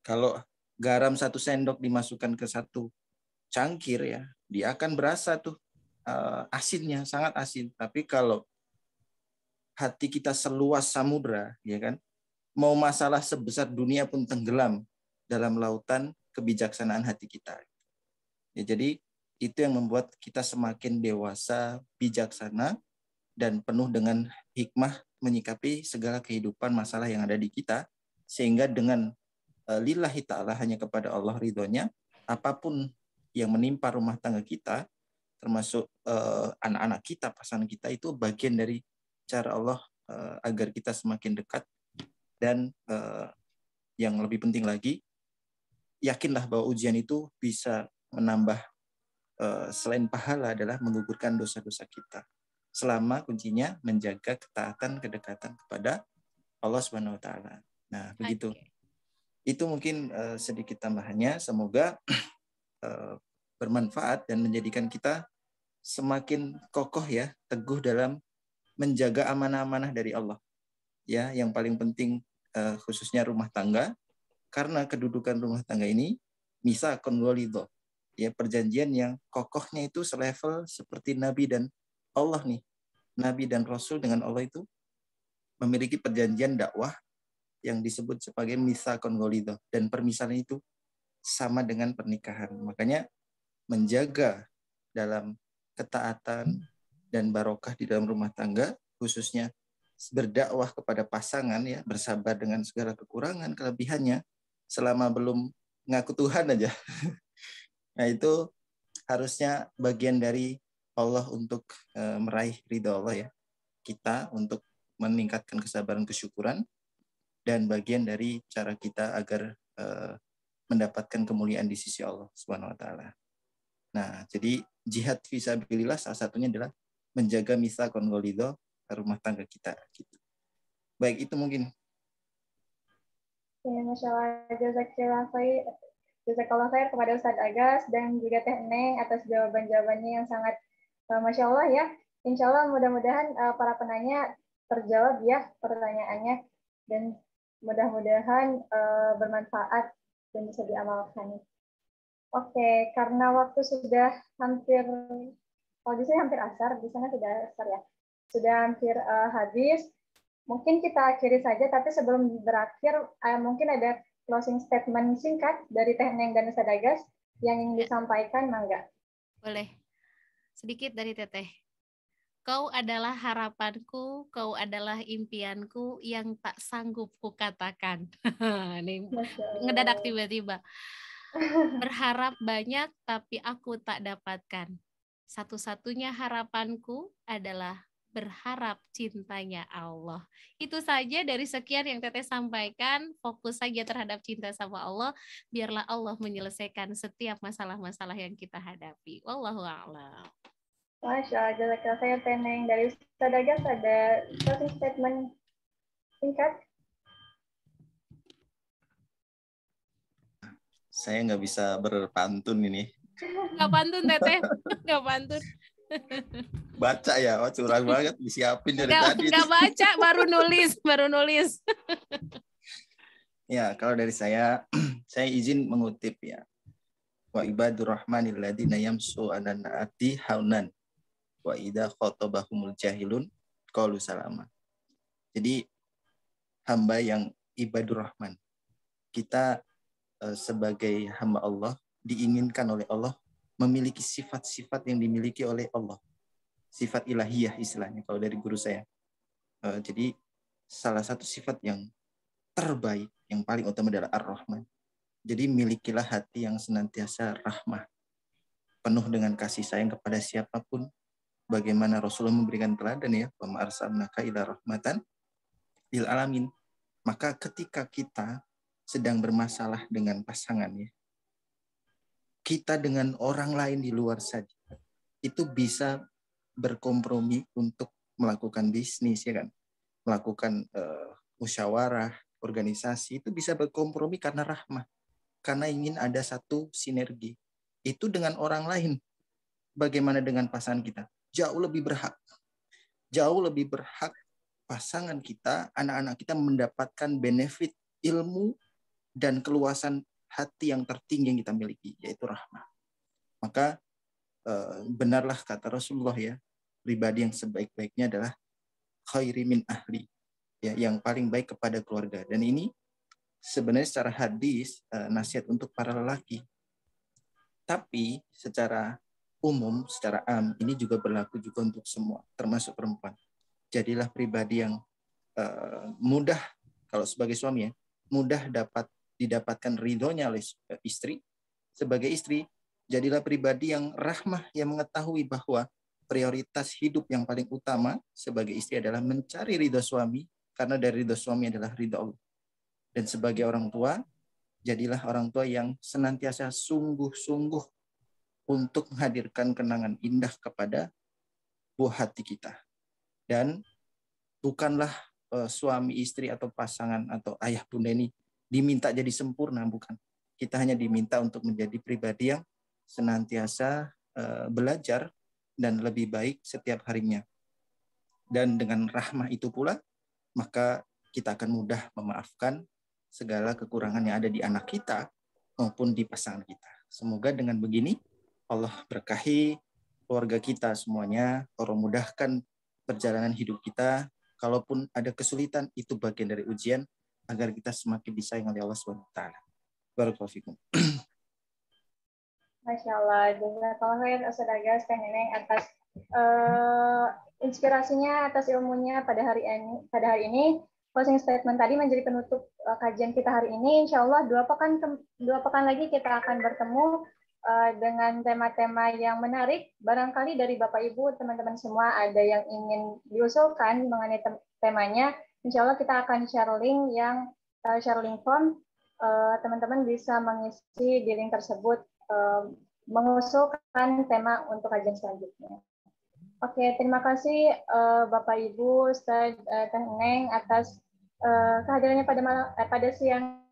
kalau garam 1 sendok dimasukkan ke 1 cangkir ya, dia akan berasa tuh asinnya, sangat asin. Tapi kalau hati kita seluas samudra, ya kan, mau masalah sebesar dunia pun tenggelam dalam lautan kebijaksanaan hati kita. Ya, jadi itu yang membuat kita semakin dewasa, bijaksana, dan penuh dengan hikmah menyikapi segala kehidupan masalah yang ada di kita, sehingga dengan lillahi ta'ala, hanya kepada Allah ridhonya, apapun yang menimpa rumah tangga kita, termasuk anak-anak kita, pasangan kita, itu bagian dari cara Allah agar kita semakin dekat. Dan yang lebih penting lagi, yakinlah bahwa ujian itu bisa menambah, selain pahala adalah menggugurkan dosa-dosa kita, selama kuncinya menjaga ketaatan, kedekatan kepada Allah Subhanahu wa taala. Nah, begitu. Itu mungkin sedikit tambahannya, semoga bermanfaat dan menjadikan kita semakin kokoh ya, teguh dalam menjaga amanah-amanah dari Allah. Ya, yang paling penting khususnya rumah tangga, karena kedudukan rumah tangga ini mitsaqun walidho. Ya, perjanjian yang kokohnya itu selevel seperti Nabi dan Allah nih. Nabi dan Rasul dengan Allah itu memiliki perjanjian dakwah yang disebut sebagai mitsaqon ghalidha, dan permisalan itu sama dengan pernikahan. Makanya menjaga dalam ketaatan dan barokah di dalam rumah tangga, khususnya berdakwah kepada pasangan ya, bersabar dengan segala kekurangan, kelebihannya, selama belum ngaku Tuhan aja. Nah itu harusnya bagian dari Allah untuk meraih ridha Allah ya. Kita untuk meningkatkan kesabaran, kesyukuran, dan bagian dari cara kita agar mendapatkan kemuliaan di sisi Allah Subhanahu wa taala. Nah, jadi jihad fisabilillah salah satunya adalah menjaga mitsaqon ghalidha rumah tangga kita gitu. Baik, itu mungkin. Ya, Masya Allah, jazakallah khair kepada Ustadz Agas dan juga Teh Neng atas jawaban-jawabannya yang sangat Masya Allah ya. Insya Allah mudah-mudahan para penanya terjawab ya pertanyaannya, dan mudah-mudahan bermanfaat dan bisa diamalkan. Oke, karena waktu sudah hampir, kalau di sini hampir asar, di sana sudah asar ya, sudah hampir habis. Mungkin kita akhiri saja, tapi sebelum berakhir, mungkin ada closing statement singkat dari Teh Neng dan Ustadz Agas yang ingin disampaikan, mangga. Boleh. Sedikit dari Teteh. Kau adalah harapanku, kau adalah impianku yang tak sanggup kukatakan. Nih, ngedadak tiba-tiba. Berharap banyak tapi aku tak dapatkan. Satu-satunya harapanku adalah berharap cintanya Allah. Itu saja dari sekian yang Teteh sampaikan. Fokus saja terhadap cinta sama Allah. Biarlah Allah menyelesaikan setiap masalah-masalah yang kita hadapi. Wallahu a'lam. Masya Allah, jazakallah khair Teh Neng. Dari Ustadz Agas ada closing statement singkat? Saya nggak bisa berpantun ini. Nggak pantun Teteh, nggak pantun. Baca ya, wah curang banget, disiapin dari tadi. Nggak baca, baru nulis. Ya, kalau dari saya izin mengutip ya. Wa ibadur rahmanil ladzina yamsu 'alan naati haunan wa idza khatabahumul jahilun qalu salama. Jadi hamba yang ibadur rahman. Kita sebagai hamba Allah diinginkan oleh Allah memiliki sifat-sifat yang dimiliki oleh Allah. Sifat ilahiyah istilahnya kalau dari guru saya. Jadi salah satu sifat yang terbaik, yang paling utama adalah Ar-Rahman. Jadi milikilah hati yang senantiasa rahmah, penuh dengan kasih sayang kepada siapapun. Bagaimana Rasulullah memberikan teladan ya, wa ma arsalnaka illa rahmatan lil alamin. Maka ketika kita sedang bermasalah dengan pasangan ya, kita dengan orang lain di luar saja itu bisa berkompromi untuk melakukan bisnis ya kan, melakukan musyawarah, organisasi, itu bisa berkompromi karena rahmah, karena ingin ada satu sinergi. Itu dengan orang lain. Bagaimana dengan pasangan kita? Jauh lebih berhak pasangan kita, anak-anak kita mendapatkan benefit ilmu dan keluasan hati yang tertinggi yang kita miliki, yaitu rahmah. Maka benarlah kata Rasulullah ya, pribadi yang sebaik-baiknya adalah khairi min ahli, ya, yang paling baik kepada keluarga. Dan ini sebenarnya secara hadis nasihat untuk para lelaki. Tapi secara umum, secara ini juga berlaku juga untuk semua, termasuk perempuan. Jadilah pribadi yang mudah, kalau sebagai suami ya, mudah didapatkan ridhonya oleh istri. Sebagai istri, jadilah pribadi yang rahmah, yang mengetahui bahwa prioritas hidup yang paling utama sebagai istri adalah mencari ridho suami, karena dari ridho suami adalah ridho Allah. Dan sebagai orang tua, jadilah orang tua yang senantiasa sungguh-sungguh untuk menghadirkan kenangan indah kepada buah hati kita. Dan bukanlah suami istri atau pasangan atau ayah bunda ini diminta jadi sempurna, bukan. Kita hanya diminta untuk menjadi pribadi yang senantiasa belajar dan lebih baik setiap harinya. Dan dengan rahmah itu pula, maka kita akan mudah memaafkan segala kekurangan yang ada di anak kita maupun di pasangan kita. Semoga dengan begini Allah berkahi keluarga kita semuanya, Allah mudahkan perjalanan hidup kita. Kalaupun ada kesulitan, itu bagian dari ujian agar kita semakin disayang oleh Allah SWT. Barakallahu fikum. Masya Allah, jazakallahu khairan Ustaz Agas, Teh Neneng atas inspirasinya, atas ilmunya pada hari ini. Closing statement tadi menjadi penutup kajian kita hari ini. Insya Allah 2 pekan lagi kita akan bertemu dengan tema-tema yang menarik. Barangkali dari Bapak Ibu, teman-teman semua ada yang ingin diusulkan mengenai temanya. Insya Allah kita akan share link form. Teman-teman bisa mengisi di link tersebut, mengusulkan tema untuk kajian selanjutnya. Oke, terima kasih Bapak Ibu, Ustaz Teh Neneng atas kehadirannya pada siang.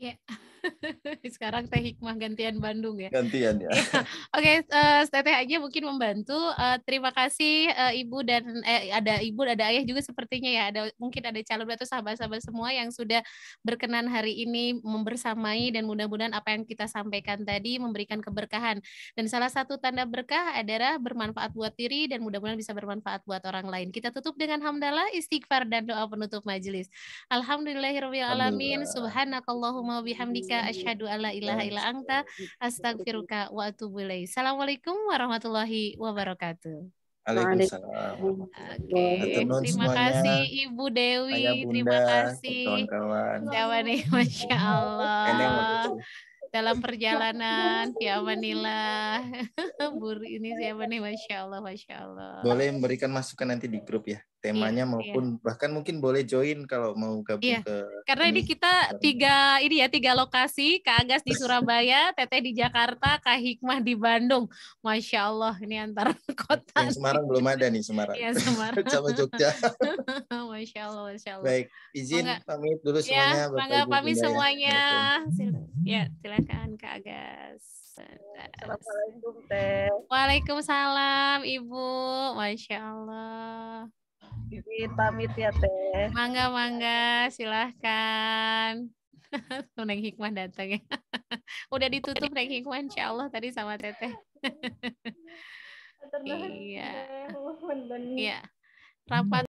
Ya. Sekarang Teh Hikmah gantian Bandung ya. Gantian ya. Oke, Teteh aja mungkin membantu. Terima kasih Ibu dan ada Ibu, ada Ayah juga sepertinya ya. Mungkin ada calon atau sahabat-sahabat semua yang sudah berkenan hari ini membersamai, dan mudah-mudahan apa yang kita sampaikan tadi memberikan keberkahan. Dan salah satu tanda berkah adalah bermanfaat buat diri dan mudah-mudahan bisa bermanfaat buat orang lain. Kita tutup dengan hamdalah, istighfar dan doa penutup majelis. Alhamdulillahirabbil alamin. Subhanakallahumma bihamdika asyhadu alla ilaha illa anta astaghfiruka wa atubu ilaik. Assalamualaikum warahmatullahi wabarakatuh. Waalaikumsalam. Oke, terima kasih Ibu Dewi, terima kasih kawan-kawan. Siapa nih, Masya Allah. Dalam perjalanan, ya amanillah. Buru ini siapa nih, Masya Allah, Masya Allah. Boleh memberikan masukan nanti di grup ya, temanya maupun bahkan mungkin boleh join kalau mau gabung ke. Karena ini kita tiga lokasi, Kak Agas di Surabaya, Teteh di Jakarta, Kak Hikmah di Bandung. Masya Allah, ini antar kota. Yang Semarang belum ada nih, Semarang. Iya, Semarang. Sama Jogja. Masya Allah, Masya Allah. Baik, izin pamit dulu semuanya. Bangga pamit semuanya. Ya, silakan Kak Agas. Assalamualaikum Teh. Waalaikumsalam Ibu. Masya Allah. Izin pamit ya Teh. Mangga, silahkan. Neng Hikmah datang ya. Udah ditutup Neng Hikmah, insya Allah tadi sama Teteh. Iya. Rapat